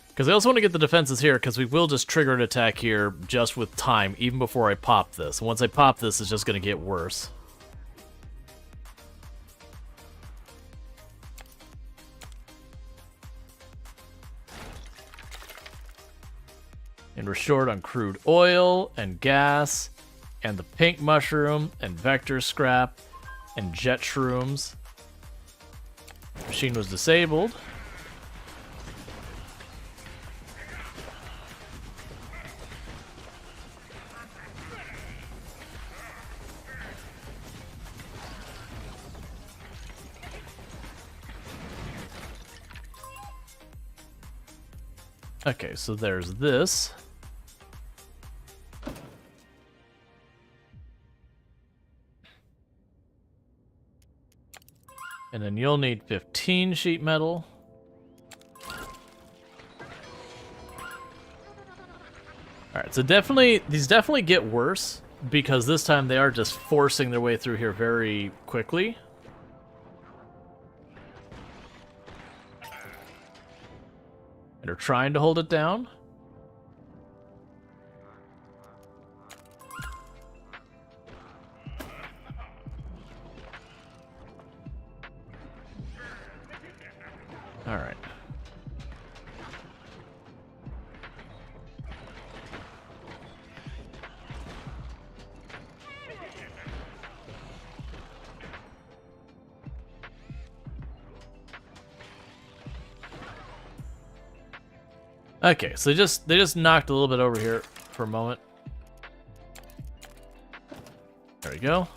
Because I also want to get the defenses here, because we will just trigger an attack here just with time, even before I pop this. Once I pop this, it's just going to get worse. And we're short on crude oil and gas and the pink mushroom and vector scrap and jet shrooms. Machine was disabled. Okay, so there's this. And then you'll need 15 sheet metal. Alright, so these definitely get worse, because this time they are just forcing their way through here very quickly. And are trying to hold it down. All right. Okay, so they just knocked a little bit over here for a moment. There we go.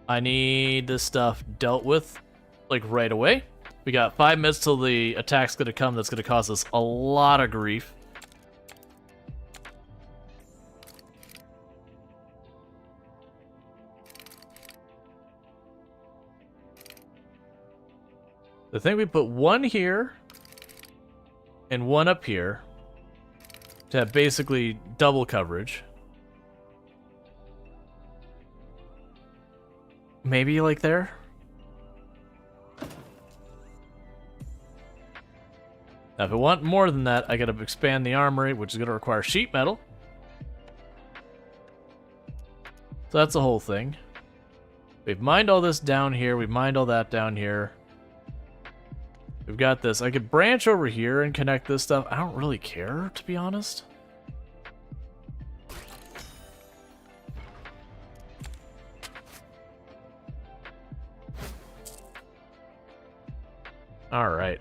I need this stuff dealt with, like, right away. We got 5 minutes till the attack's gonna come. That's gonna cause us a lot of grief. I think we put one here and one up here to have basically double coverage. Maybe like there? Now, if I want more than that, I gotta expand the armory, which is gonna require sheet metal. So that's the whole thing. We've mined all this down here, we've mined all that down here. We've got this. I could branch over here and connect this stuff. I don't really care, to be honest. All right.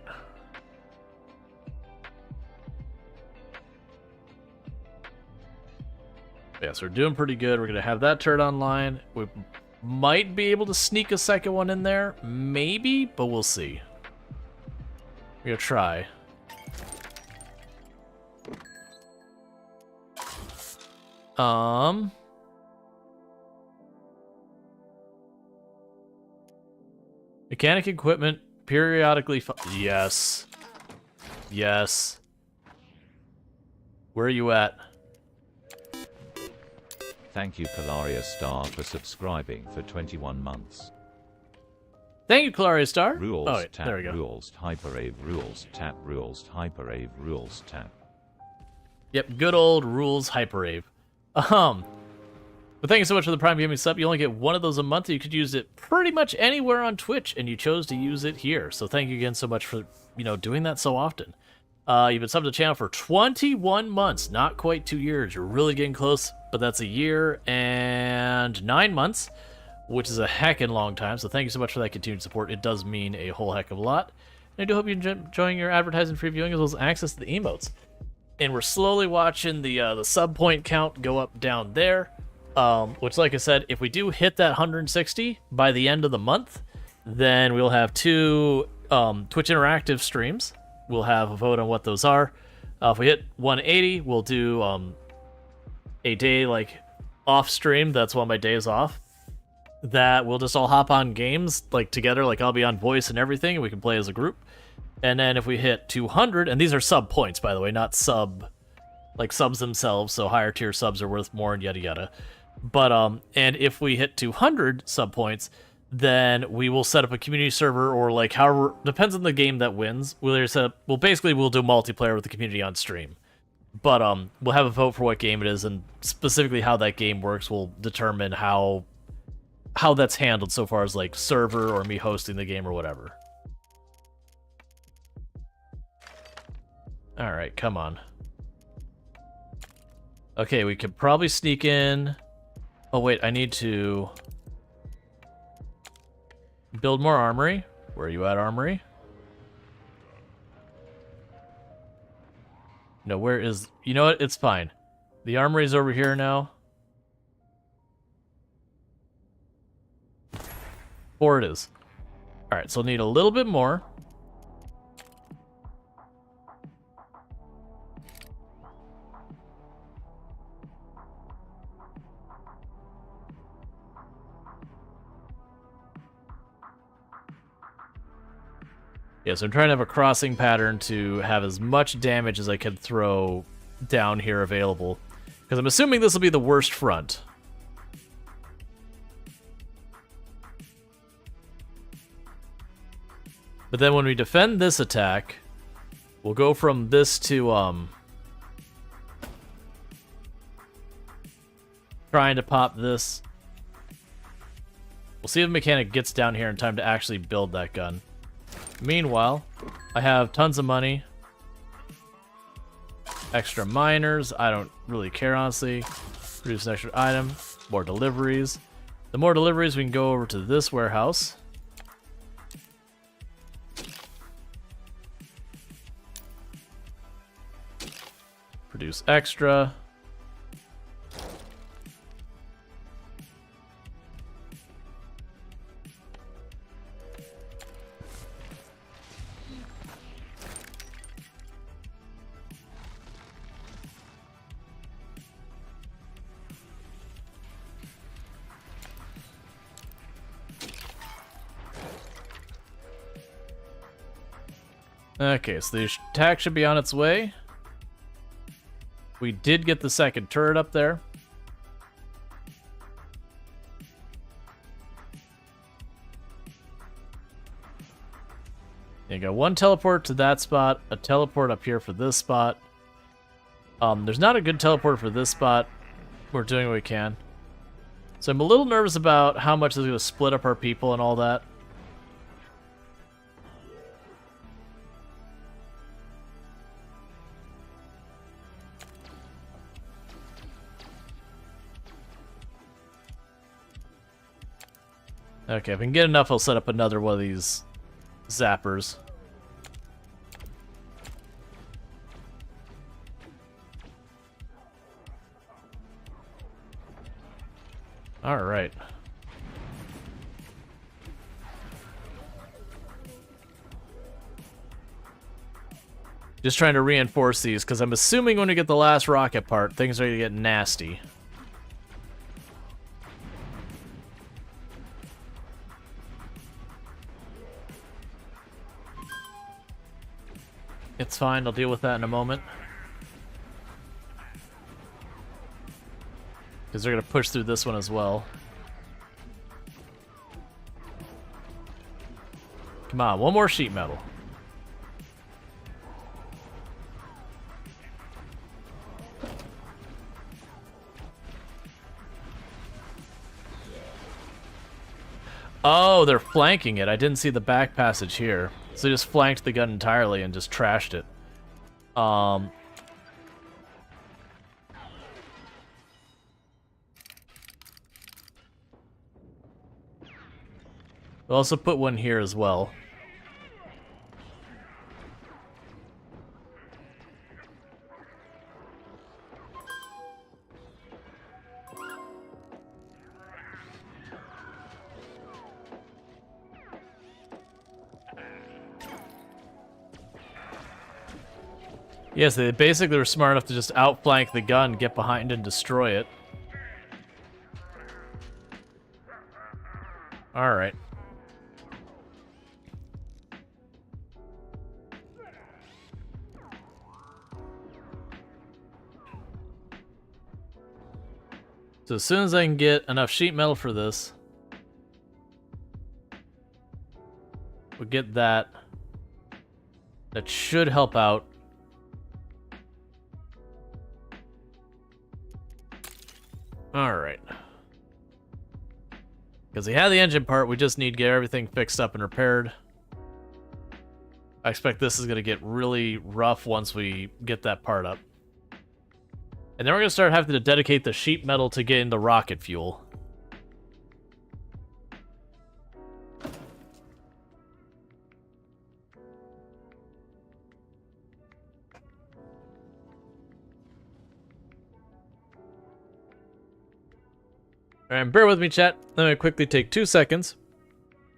Yeah, so we're doing pretty good. We're going to have that turret online. We might be able to sneak a second one in there. Maybe, but we'll see. We're going to try. Mechanic equipment periodically. Yes. Yes. Where are you at? Thank you, Calaria Star, for subscribing for 21 months. Thank you, Claria Star. Rules, oh, wait, tap, there we go. rules, hyperave, rules, tap, rules, hyperave, rules, tap. Yep, good old rules hyperave. But thank you so much for the Prime Gaming sub. You only get one of those a month. You could use it pretty much anywhere on Twitch, and you chose to use it here. So thank you again so much for, doing that so often. You've been subbed to the channel for 21 months, not quite 2 years. You're really getting close, but that's a year and 9 months, which is a heckin' long time. So thank you so much for that continued support. It does mean a whole heck of a lot. And I do hope you're enjoying your advertising free viewing as well as access to the emotes. And we're slowly watching the sub point count go up down there. Which, like I said, if we do hit that 160 by the end of the month, then we'll have 2 Twitch Interactive streams. We'll have a vote on what those are. If we hit 180, we'll do a day like off stream. That's one of my days off. That we'll just all hop on games like together. Like I'll be on voice and everything, and we can play as a group. And then if we hit 200, and these are sub points, by the way, not subs themselves. So higher tier subs are worth more and yada yada. But and if we hit 200 sub points, then we will set up a community server, or like however, depends on the game that wins. We'll do multiplayer with the community on stream. But we'll have a vote for what game it is, and specifically how that game works will determine how that's handled so far as like server or me hosting the game or whatever. All right, come on. Okay, we could probably sneak in. Oh wait, I need to build more armory. Where are you at, armory? No, where is... You know what? It's fine. The armory's over here now. 4 it is. Alright, so we'll need a little bit more. Yeah, so I'm trying to have a crossing pattern to have as much damage as I can throw down here available. Because I'm assuming this will be the worst front. But then when we defend this attack, we'll go from this to, trying to pop this. We'll see if the mechanic gets down here in time to actually build that gun. Meanwhile, I have tons of money. Extra miners. I don't really care, honestly. Produce an extra item. More deliveries. The more deliveries, we can go over to this warehouse. Produce extra. Okay, so the attack should be on its way. We did get the second turret up there. You got one teleport to that spot, a teleport up here for this spot. There's not a good teleport for this spot. We're doing what we can. So I'm a little nervous about how much is going to split up our people and all that. Okay, if we can get enough, I'll set up another one of these zappers. All right. Just trying to reinforce these, because I'm assuming when we get the last rocket part, things are going to get nasty. It's fine, I'll deal with that in a moment. Because they're going to push through this one as well. Come on, one more sheet metal. Oh, they're flanking it. I didn't see the back passage here. So they just flanked the gun entirely and just trashed it. We'll also put one here as well. Yes, they basically were smart enough to just outflank the gun, get behind and destroy it. Alright. So as soon as I can get enough sheet metal for this, we'll get that. That should help out. Alright. Because we had the engine part, we just need to get everything fixed up and repaired. I expect this is going to get really rough once we get that part up. And then we're going to start having to dedicate the sheet metal to getting the rocket fuel. Alright, bear with me, chat. Let me quickly take 2 seconds.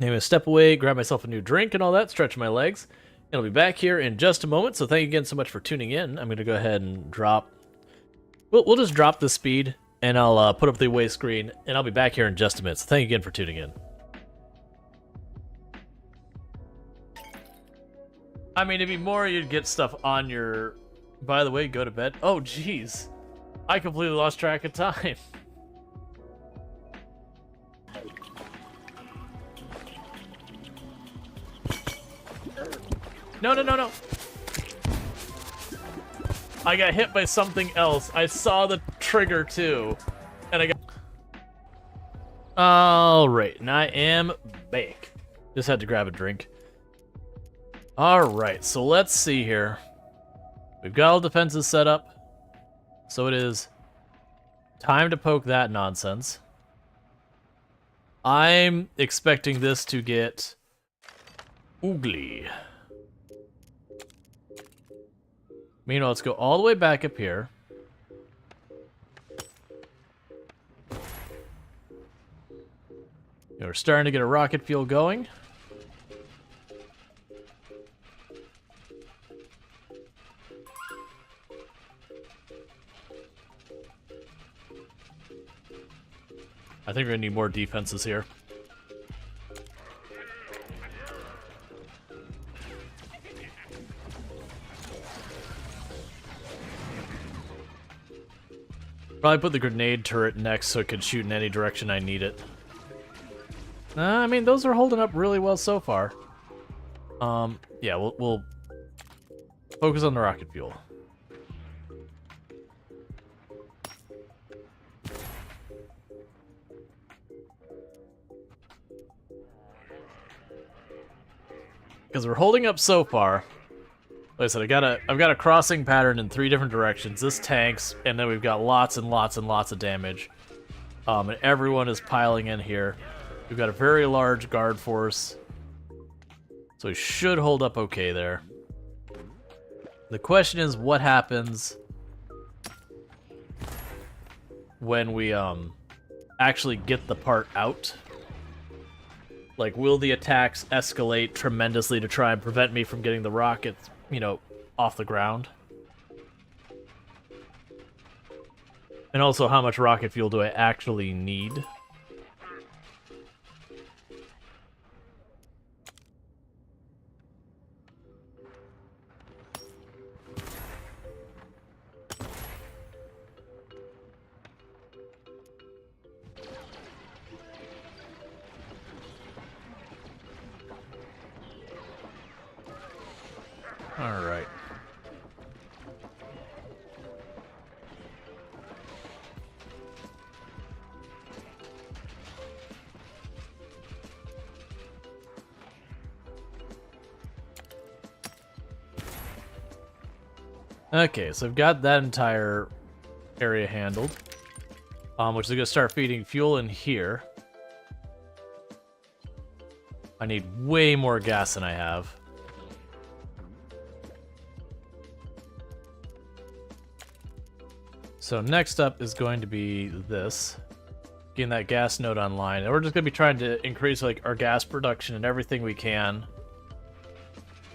I'm going to step away, grab myself a new drink and all that, stretch my legs. And I'll be back here in just a moment, so thank you again so much for tuning in. I'm going to go ahead and drop... We'll just drop the speed, and I'll put up the away screen, and I'll be back here in just a minute. So thank you again for tuning in. I mean, it'd be more you'd get stuff on your... By the way, go to bed. Oh, jeez. I completely lost track of time. No, no, no, no. I got hit by something else. I saw the trigger too. And I got... Alright, and I am back. Just had to grab a drink. Alright, so let's see here. We've got all defenses set up. So it is time to poke that nonsense. I'm expecting this to get oogly. Meanwhile, let's go all the way back up here. We're starting to get a rocket fuel going. I think we're gonna need more defenses here. Probably put the grenade turret next so it can shoot in any direction I need it. I mean, those are holding up really well so far. Yeah, we'll focus on the rocket fuel. Because we're holding up so far. Like I said, I've got a crossing pattern in 3 different directions. This tanks, and then we've got lots and lots and lots of damage. And everyone is piling in here. We've got a very large guard force. So we should hold up okay there. The question is, what happens when we actually get the part out? Like, will the attacks escalate tremendously to try and prevent me from getting the rockets, you know, off the ground? And also, how much rocket fuel do I actually need? All right. Okay, so I've got that entire area handled, which is going to start feeding fuel in here. I need way more gas than I have. So next up is going to be this, getting that gas node online, and we're just going to be trying to increase like our gas production and everything we can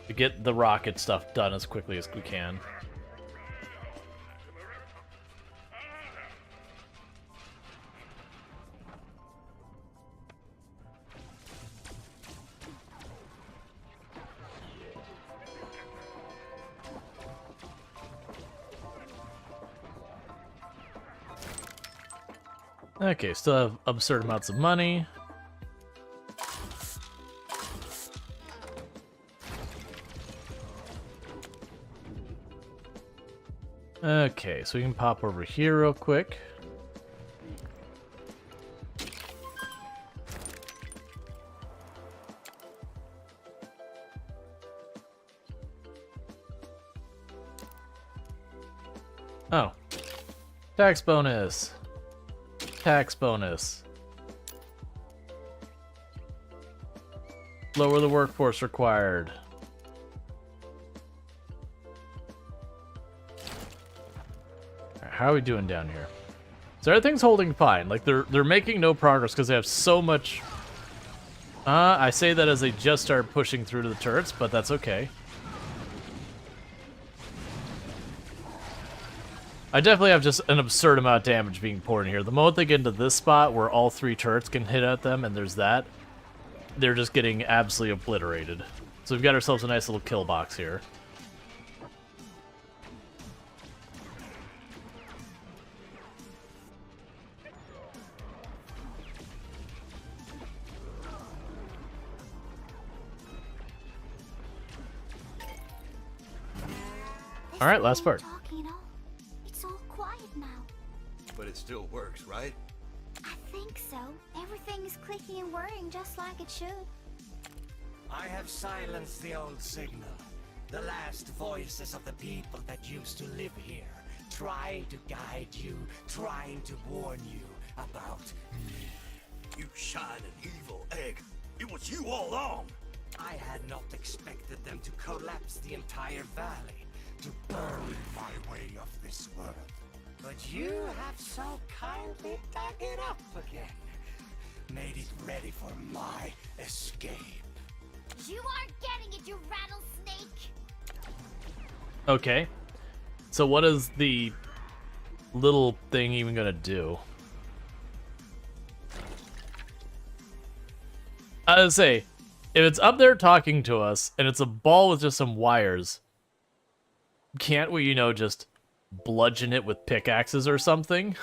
to get the rocket stuff done as quickly as we can. Okay, still have absurd amounts of money. Okay, so we can pop over here real quick. Oh. Tax bonus. Tax bonus. Lower the workforce required. How are we doing down here? So everything's holding fine. Like they're making no progress because they have so much. I say that as they just start pushing through to the turrets, but that's okay. I definitely have just an absurd amount of damage being poured in here. The moment they get into this spot where all 3 turrets can hit at them, and there's that, they're just getting absolutely obliterated. So we've got ourselves a nice little kill box here. All right, last part. Talking all. It's all quiet now. But it still works, right? I think so. Everything is clicking and whirring just like it should. I have silenced the old signal. The last voices of the people that used to live here, trying to guide you, trying to warn you about me. You shining evil egg. It was you all along. I had not expected them to collapse the entire valley, to burn my way of this world. But you have so kindly dug it up again, made it ready for my escape. You aren't getting it, you rattlesnake! Okay. So what is the little thing even gonna do? I would say, if it's up there talking to us, and it's a ball with just some wires, can't we, you know, just bludgeon it with pickaxes or something?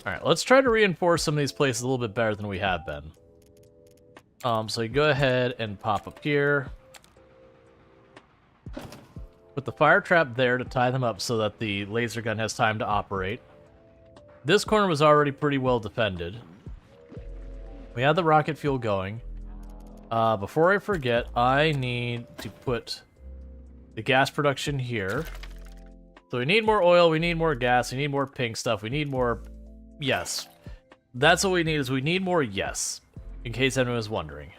Alright, let's try to reinforce some of these places a little bit better than we have been. So you go ahead and pop up here. Put the fire trap there to tie them up so that the laser gun has time to operate. This corner was already pretty well defended. We had the rocket fuel going. Before I forget, I need to put the gas production here. So we need more oil, we need more gas, we need more pink stuff, we need more... Yes. That's what we need, is we need more yes. In case anyone was wondering.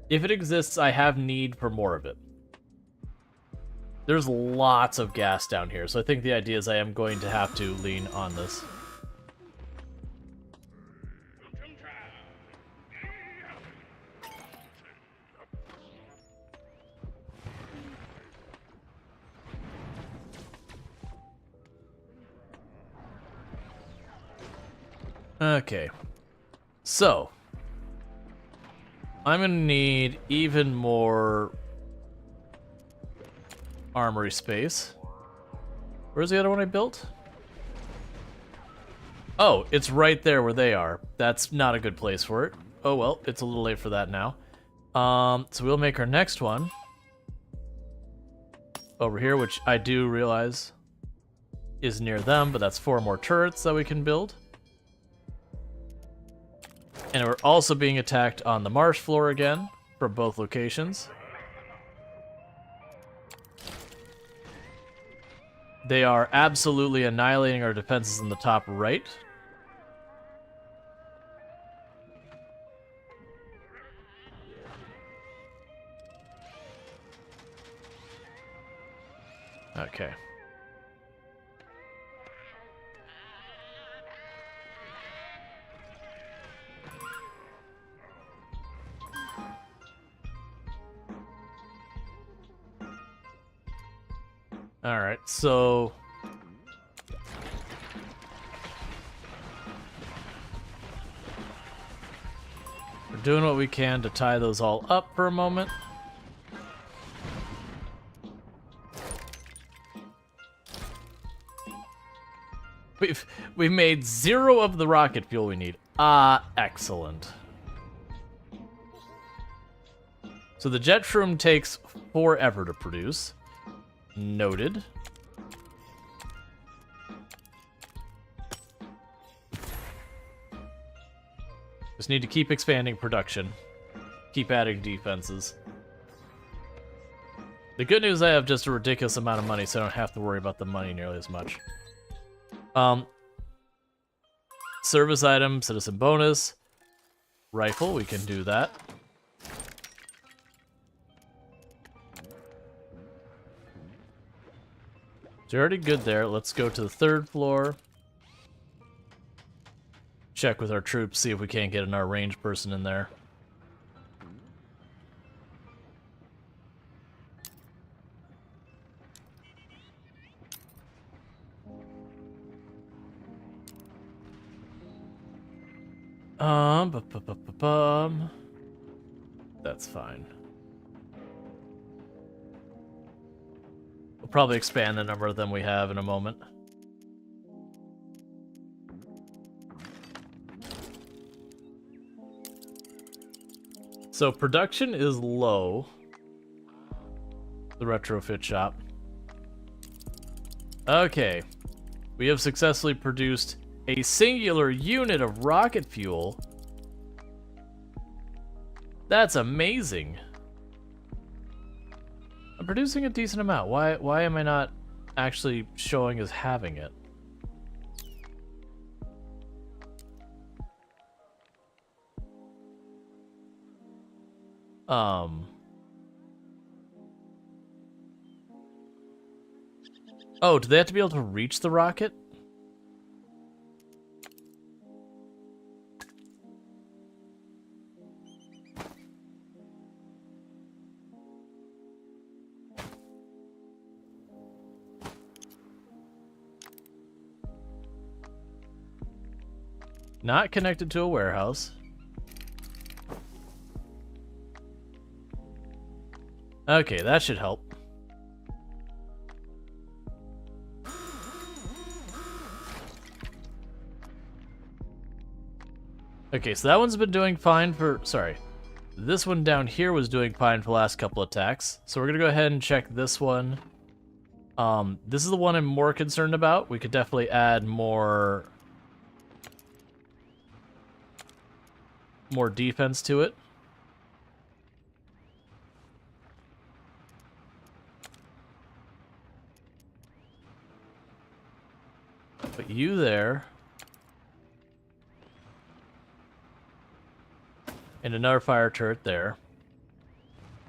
If it exists, I have need for more of it. There's lots of gas down here, so I think the idea is I am going to have to lean on this. Okay. So, I'm gonna need even more armory space. Where's the other one I built? Oh, it's right there where they are. That's not a good place for it. Oh well, it's a little late for that now. So we'll make our next one over here, which I do realize is near them, but that's 4 more turrets that we can build. And we're also being attacked on the marsh floor again from both locations. They are absolutely annihilating our defenses in the top right. Okay. Alright, so... We're doing what we can to tie those all up for a moment. We've made 0 of the rocket fuel we need. Excellent. So the jet shroom takes forever to produce. Noted. Just need to keep expanding production. Keep adding defenses. The good news, I have just a ridiculous amount of money, so I don't have to worry about the money nearly as much. Service item, citizen bonus. Rifle, we can do that. It's already good there. Let's go to the 3rd floor. Check with our troops, see if we can't get an range person in there. That's fine. We'll probably expand the number of them we have in a moment. So production is low. The retrofit shop. Okay. We have successfully produced a singular unit of rocket fuel. That's amazing. I'm producing a decent amount. Why am I not actually showing as having it? Oh, do they have to be able to reach the rocket? Not connected to a warehouse. Okay, that should help. Okay, so that one's been doing fine for... Sorry. This one down here was doing fine for the last couple attacks. So we're gonna go ahead and check this one. This is the one I'm more concerned about. We could definitely add more defense to it. Put you there. And another fire turret there.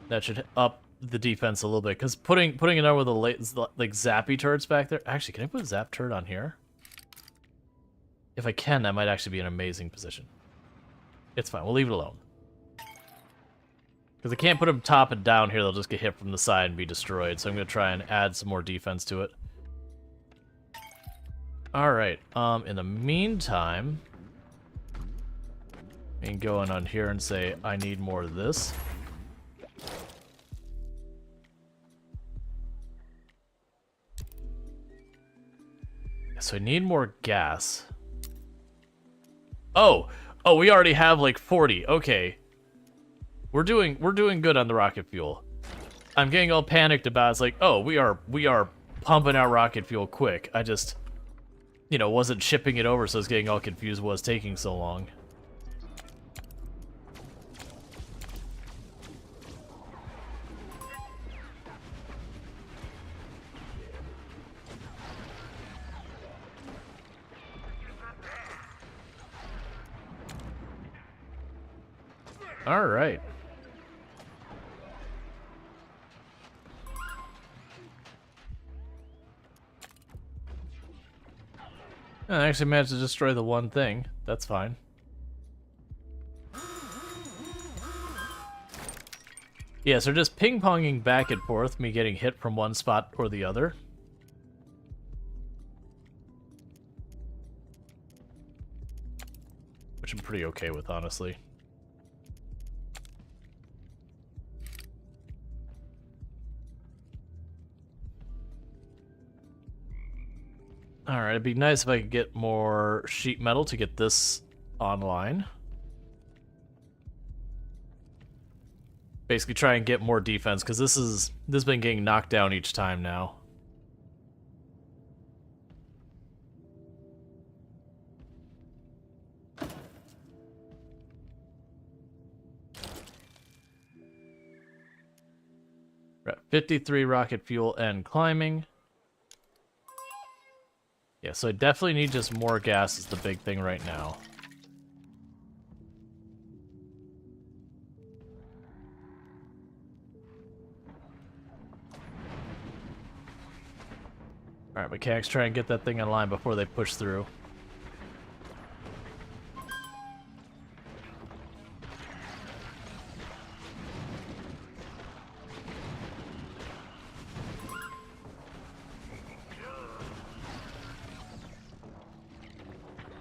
That should up the defense a little bit. Because putting another with the like zappy turrets back there. Actually, can I put a zap turret on here? If I can, that might actually be an amazing position. It's fine. We'll leave it alone. Because I can't put them top and down here. They'll just get hit from the side and be destroyed. So I'm going to try and add some more defense to it. Alright. In the meantime... I can go in on here and say, I need more of this. So I need more gas. Oh, we already have like 40. Okay. We're doing good on the rocket fuel. I'm getting all panicked about it's like, oh, we are pumping out rocket fuel quick. I just, wasn't shipping it over, so I was getting all confused what was taking so long. All right. I actually managed to destroy the one thing. That's fine. Yeah, so just ping-ponging back and forth, me getting hit from one spot or the other. Which I'm pretty okay with, honestly. Alright, it'd be nice if I could get more sheet metal to get this online. Basically try and get more defense, because this has been getting knocked down each time now. We're at 53 rocket fuel and climbing. Yeah, so I definitely need just more gas is the big thing right now. Alright, mechanics try and get that thing in line before they push through.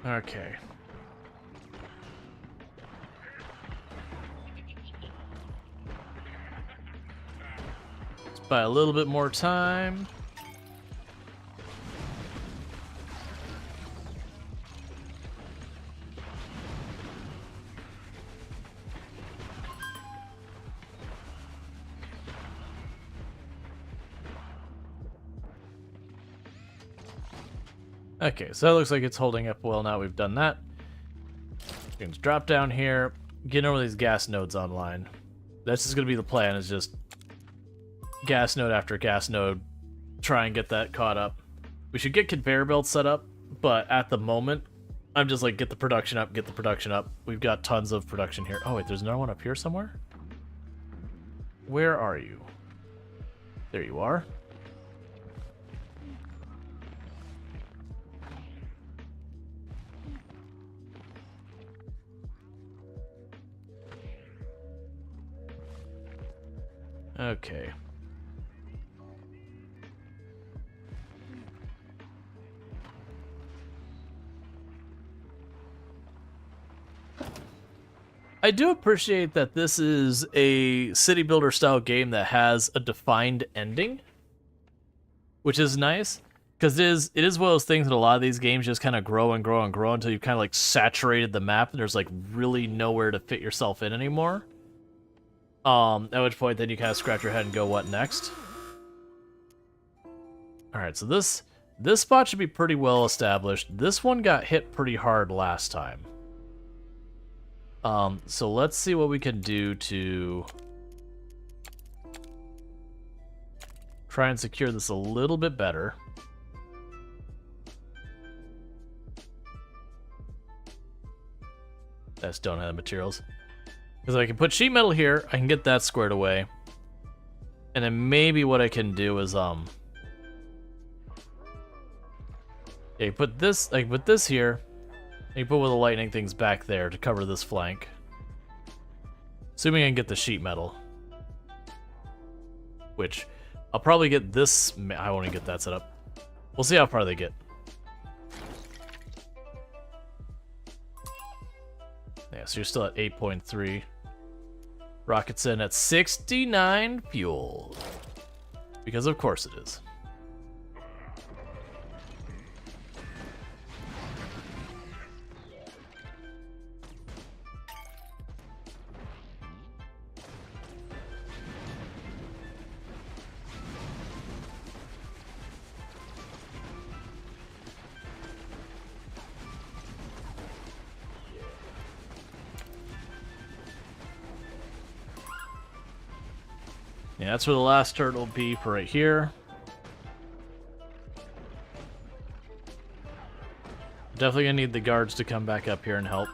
Okay. Let's buy a little bit more time. Okay, so that looks like it's holding up well now we've done that. We can just drop down here, get over these gas nodes online. That's just going to be the plan, is just gas node after gas node, try and get that caught up. We should get conveyor belts set up, but at the moment, I'm just like, get the production up, get the production up. We've got tons of production here. Oh wait, there's another one up here somewhere? Where are you? There you are. Okay. I do appreciate that this is a city builder style game that has a defined ending, which is nice, because it is one of those things that a lot of these games just kind of grow and grow and grow until you've kind of like saturated the map and there's like really nowhere to fit yourself in anymore. At which point then you kind of scratch your head and go, what next? Alright, so this spot should be pretty well established. This one got hit pretty hard last time. So let's see what we can do to try and secure this a little bit better. I just don't have the materials. Because I can put sheet metal here, I can get that squared away. And then maybe what I can do is yeah, I can put this here. I can put one of the lightning things back there to cover this flank. Assuming I can get the sheet metal. Which, I'll probably get this, I won't even get that set up. We'll see how far they get. Yeah, so you're still at 8.3. Rockets in at 69 fuel. Because of course it is. Yeah, that's where the last turret will be for right here. Definitely gonna need the guards to come back up here and help.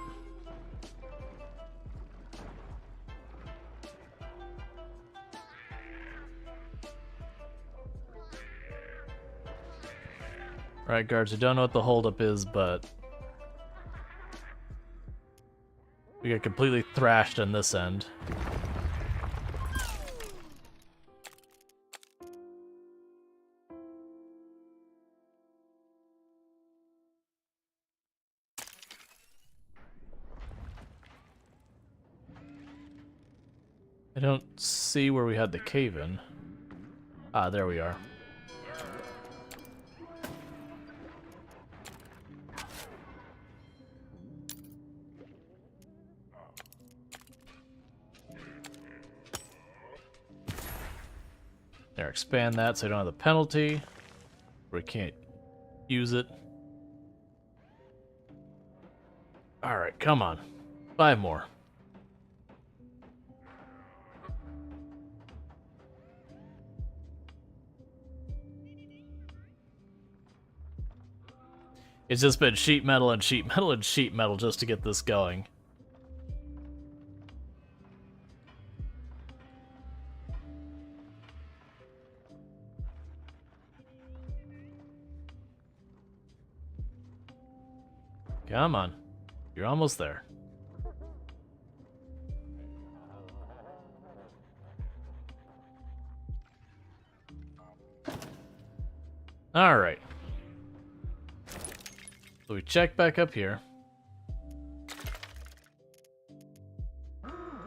Alright, guards, I don't know what the holdup is, but we got completely thrashed on this end. I don't see where we had the cave-in. Ah, there we are. There, expand that so you don't have the penalty. We can't use it. Alright, come on. 5 more. It's just been sheet metal and sheet metal and sheet metal just to get this going. Come on. You're almost there. Alright. So we check back up here.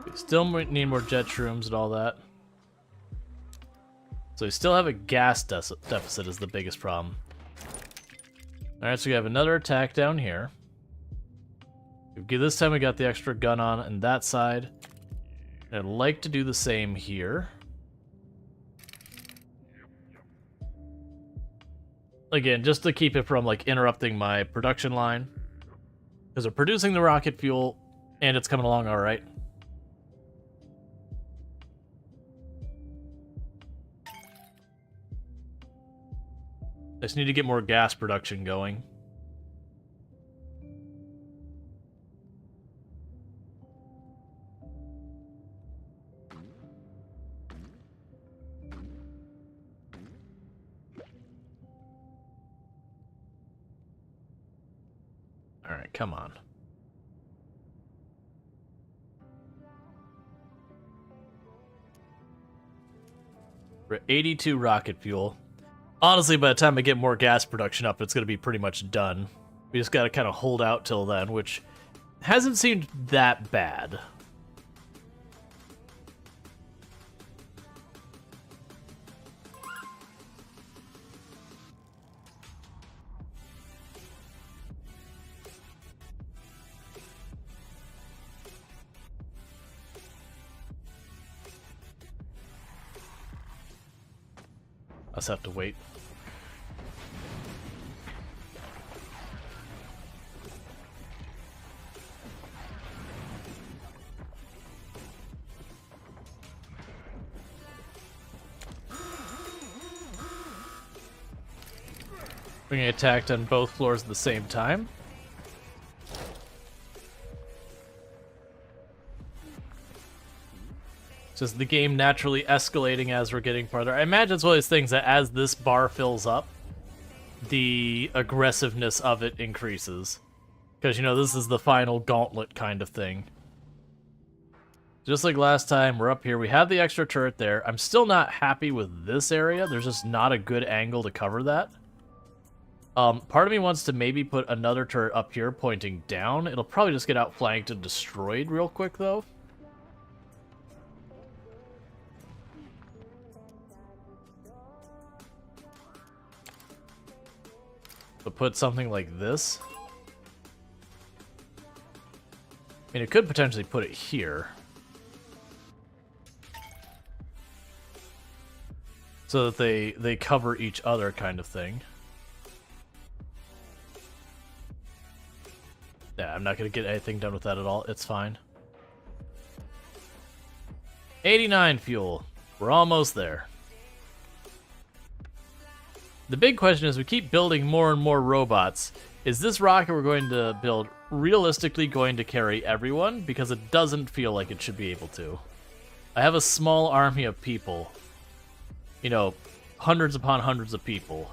We still need more jet shrooms and all that. So we still have a gas deficit is the biggest problem. Alright, so we have another attack down here. This time we got the extra gun on that side. I'd like to do the same here. Again, just to keep it from like interrupting my production line. Because we're producing the rocket fuel and it's coming along all right. I just need to get more gas production going. Alright, come on. We're at 82 rocket fuel. Honestly, by the time I get more gas production up, it's going to be pretty much done. We just got to kind of hold out till then, which hasn't seemed that bad. I just have to wait. Being attacked on both floors at the same time. Just the game naturally escalating as we're getting farther. I imagine it's one of those things that as this bar fills up, the aggressiveness of it increases. Because, you know, this is the final gauntlet kind of thing. Just like last time, we're up here. We have the extra turret there. I'm still not happy with this area. There's just not a good angle to cover that. Part of me wants to maybe put another turret up here pointing down. It'll probably just get outflanked and destroyed real quick, though. But put something like this. I mean, it could potentially put it here. So that they cover each other kind of thing. Yeah, I'm not going to get anything done with that at all. It's fine. 89 fuel. We're almost there. The big question is we keep building more and more robots. Is this rocket we're going to build realistically going to carry everyone? Because it doesn't feel like it should be able to. I have a small army of people. You know, hundreds upon hundreds of people.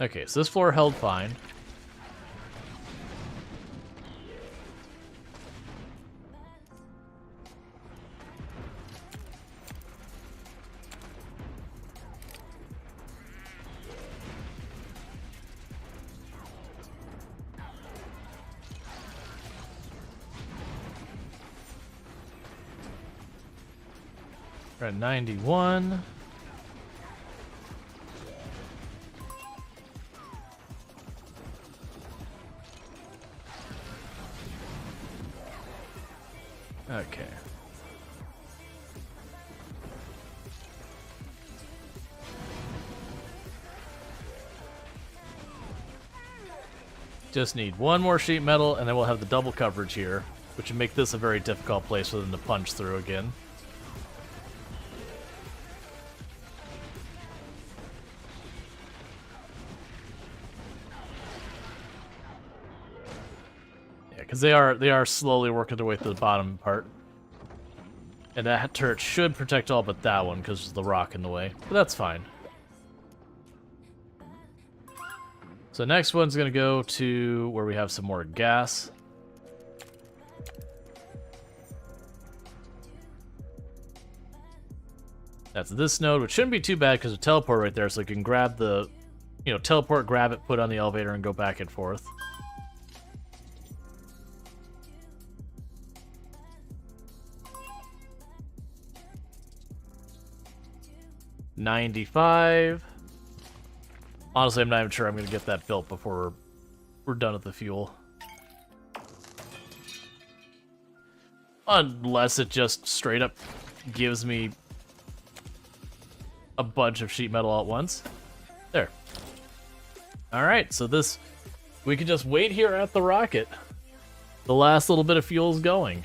Okay, so this floor held fine. We're at 91. Okay. Just need one more sheet metal, and then we'll have the double coverage here, which would make this a very difficult place for them to punch through again. Yeah, because they are slowly working their way through the bottom part. And that turret should protect all but that one, because there's the rock in the way. But that's fine. So next one's going to go to where we have some more gas. That's this node, which shouldn't be too bad because of teleport right there, so you can grab the, teleport, grab it, put it on the elevator, and go back and forth. $95. Honestly, I'm not even sure I'm going to get that built before we're done with the fuel. Unless it just straight up gives me a bunch of sheet metal at once. There. Alright, so this... we can just wait here at the rocket. The last little bit of fuel's going.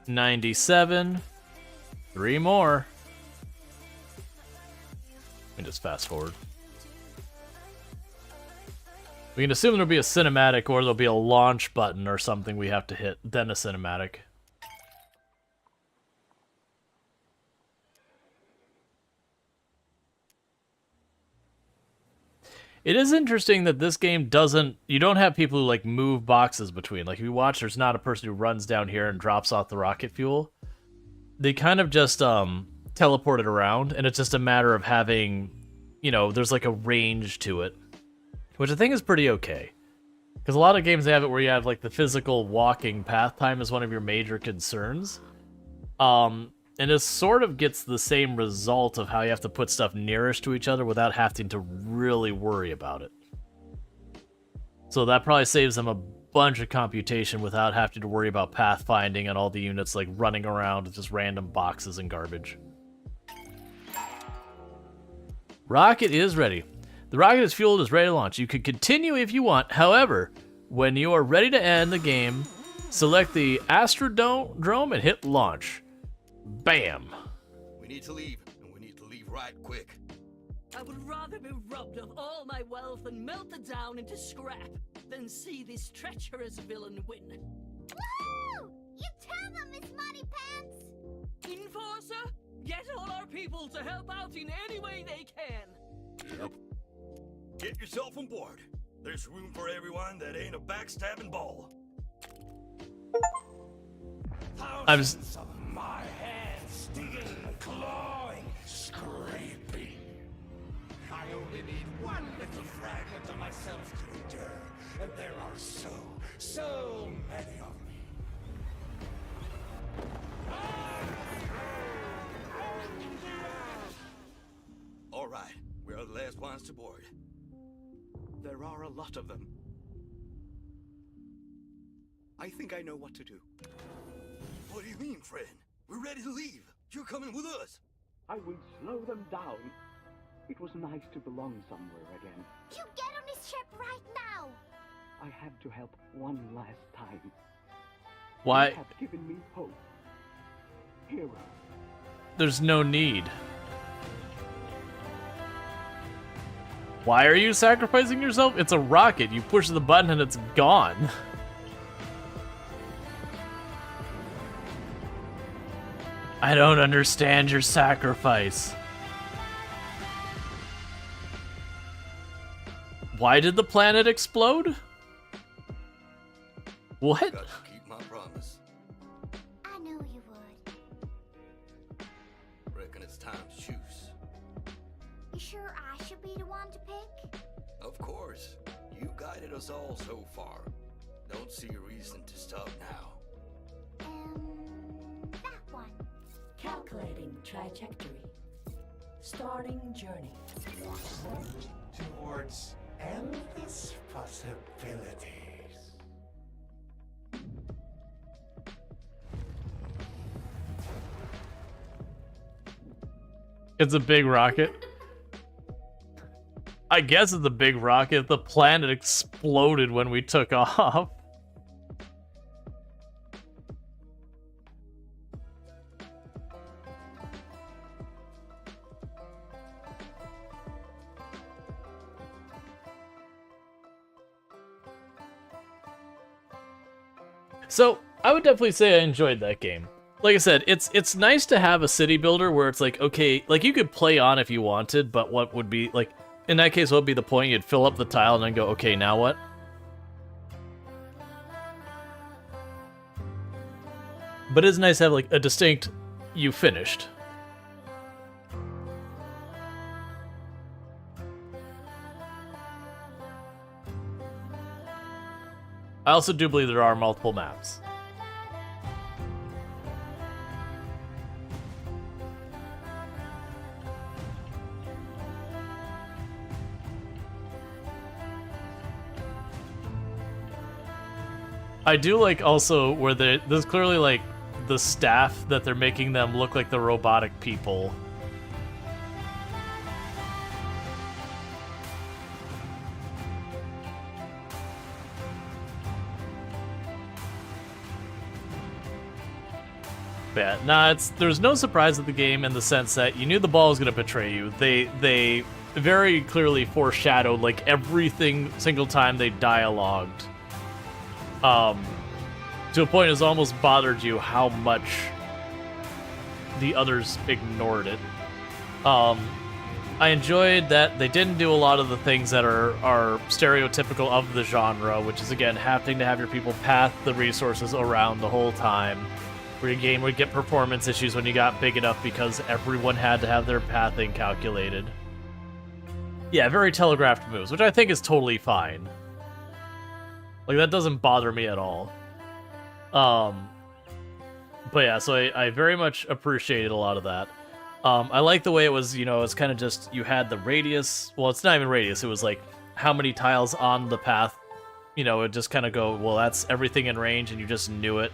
$97. 3 more. Let me just fast forward. We can assume there'll be a cinematic or there'll be a launch button or something we have to hit, then a cinematic. It is interesting that this game doesn't... you don't have people who, like, move boxes between. Like, if you watch, there's not a person who runs down here and drops off the rocket fuel. They kind of just, teleport it around, and it's just a matter of having, there's, like, a range to it. Which I think is pretty okay. Because a lot of games, they have it where you have, like, the physical walking path time is one of your major concerns. And it sort of gets the same result of how you have to put stuff nearest to each other without having to really worry about it. So that probably saves them a bunch of computation without having to worry about pathfinding and all the units like running around with just random boxes and garbage. Rocket is ready. The rocket is fueled, is ready to launch. You can continue if you want. However, when you are ready to end the game, select the Astrodrome and hit launch. Bam! We need to leave, and we need to leave right quick. I would rather be robbed of all my wealth and melted down into scrap than see this treacherous villain win. Woo! You tell them, Miss Money Pants! Enforcer, get all our people to help out in any way they can. Yep. Get yourself on board. There's room for everyone that ain't a backstabbing ball. Thousands of my hands digging, clawing, scraping. I only need one little fragment of myself to endure, and there are so many of me. All right, we are the last ones to board. There are a lot of them. I think I know what to do. What do you mean, friend? We're ready to leave. You're coming with us. I will slow them down. It was nice to belong somewhere again. You get on this ship right now! I have to help one last time. Why? You have given me hope. Hero. There's no need. Why are you sacrificing yourself? It's a rocket. You push the button and it's gone. I don't understand your sacrifice. Why did the planet explode? What? Got to keep my promise. I knew you would. Reckon it's time to choose. You sure I should be the one to pick? Of course. You guided us all so far. Don't see a reason to stop now. Calculating trajectory. Starting journey. Towards endless possibilities. It's a big rocket. I guess it's a big rocket. The planet exploded when we took off. So, I would definitely say I enjoyed that game. Like I said, it's nice to have a city builder where it's like, okay, like you could play on if you wanted, but what would be, like, in that case, what would be the point? You'd fill up the tile and then go, okay, now what? But it's nice to have, like, a distinct, you finished. I also do believe there are multiple maps. I do like also where there's clearly like the staff that they're making them look like the robotic people. Yeah, nah, there's no surprise at the game in the sense that you knew the ball was gonna betray you. They very clearly foreshadowed like everything single time they dialogued. To a point it's almost bothered you how much the others ignored it. I enjoyed that they didn't do a lot of the things that are stereotypical of the genre, which is again having to have your people path the resources around the whole time. Where your game would get performance issues when you got big enough because everyone had to have their pathing calculated. Yeah, very telegraphed moves, which I think is totally fine. Like, that doesn't bother me at all. But yeah, so I very much appreciated a lot of that. I like the way it was, you know, it's kind of just, you had the radius, well, it's not even radius, it was like, how many tiles on the path, you know, it just kind of go, well, that's everything in range, and you just knew it.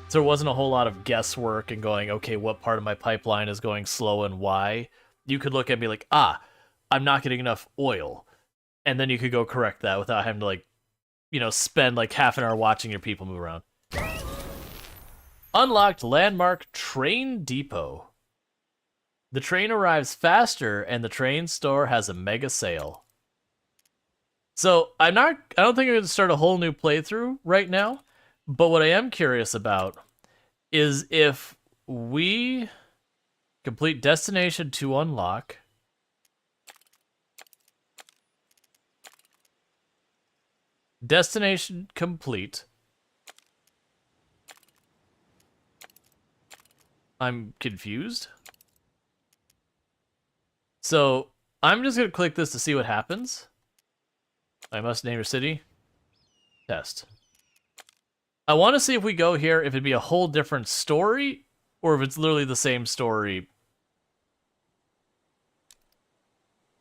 So there wasn't a whole lot of guesswork and going, okay, what part of my pipeline is going slow and why? You could look at me like, I'm not getting enough oil. And then you could go correct that without having to, like, you know, spend like half an hour watching your people move around. Unlocked landmark train depot. The train arrives faster and the train store has a mega sale. So I don't think I'm going to start a whole new playthrough right now. But what I am curious about is if we complete Destination to unlock, Destination complete. I'm confused. So I'm just going to click this to see what happens. I must name your city. Test. I want to see if we go here, if it'd be a whole different story, or if it's literally the same story.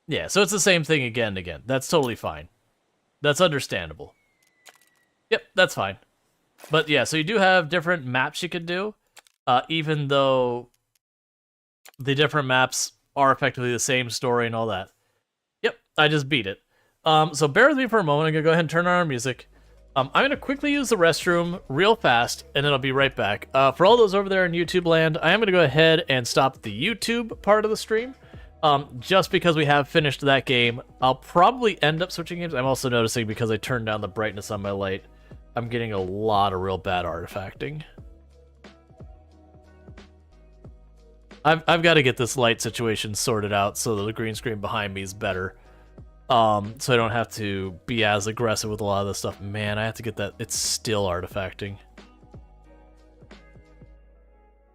Yeah, so it's the same thing again and again. That's totally fine. That's understandable. Yep, that's fine. But yeah, so you do have different maps you can do, even though the different maps are effectively the same story and all that. Yep, I just beat it. So bear with me for a moment. I'm going to go ahead and turn on our music. I'm going to quickly use the restroom real fast, and then I'll be right back. For all those over there in YouTube land, I am going to go ahead and stop the YouTube part of the stream, just because we have finished that game. I'll probably end up switching games. I'm also noticing, because I turned down the brightness on my light, I'm getting a lot of real bad artifacting. I've got to get this light situation sorted out so that the green screen behind me is better. So I don't have to be as aggressive with a lot of this stuff. Man, I have to get that. It's still artifacting.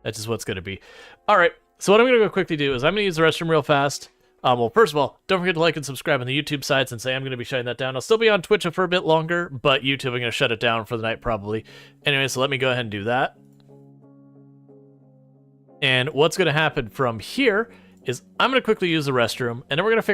That's just what's going to be. All right, so what I'm going to go quickly do is I'm going to use the restroom real fast. Well, first of all, don't forget to like and subscribe on the YouTube side, since I am going to be shutting that down. I'll still be on Twitch for a bit longer, but YouTube, I'm going to shut it down for the night probably. Anyway, so let me go ahead and do that. And what's going to happen from here is I'm going to quickly use the restroom, and then we're going to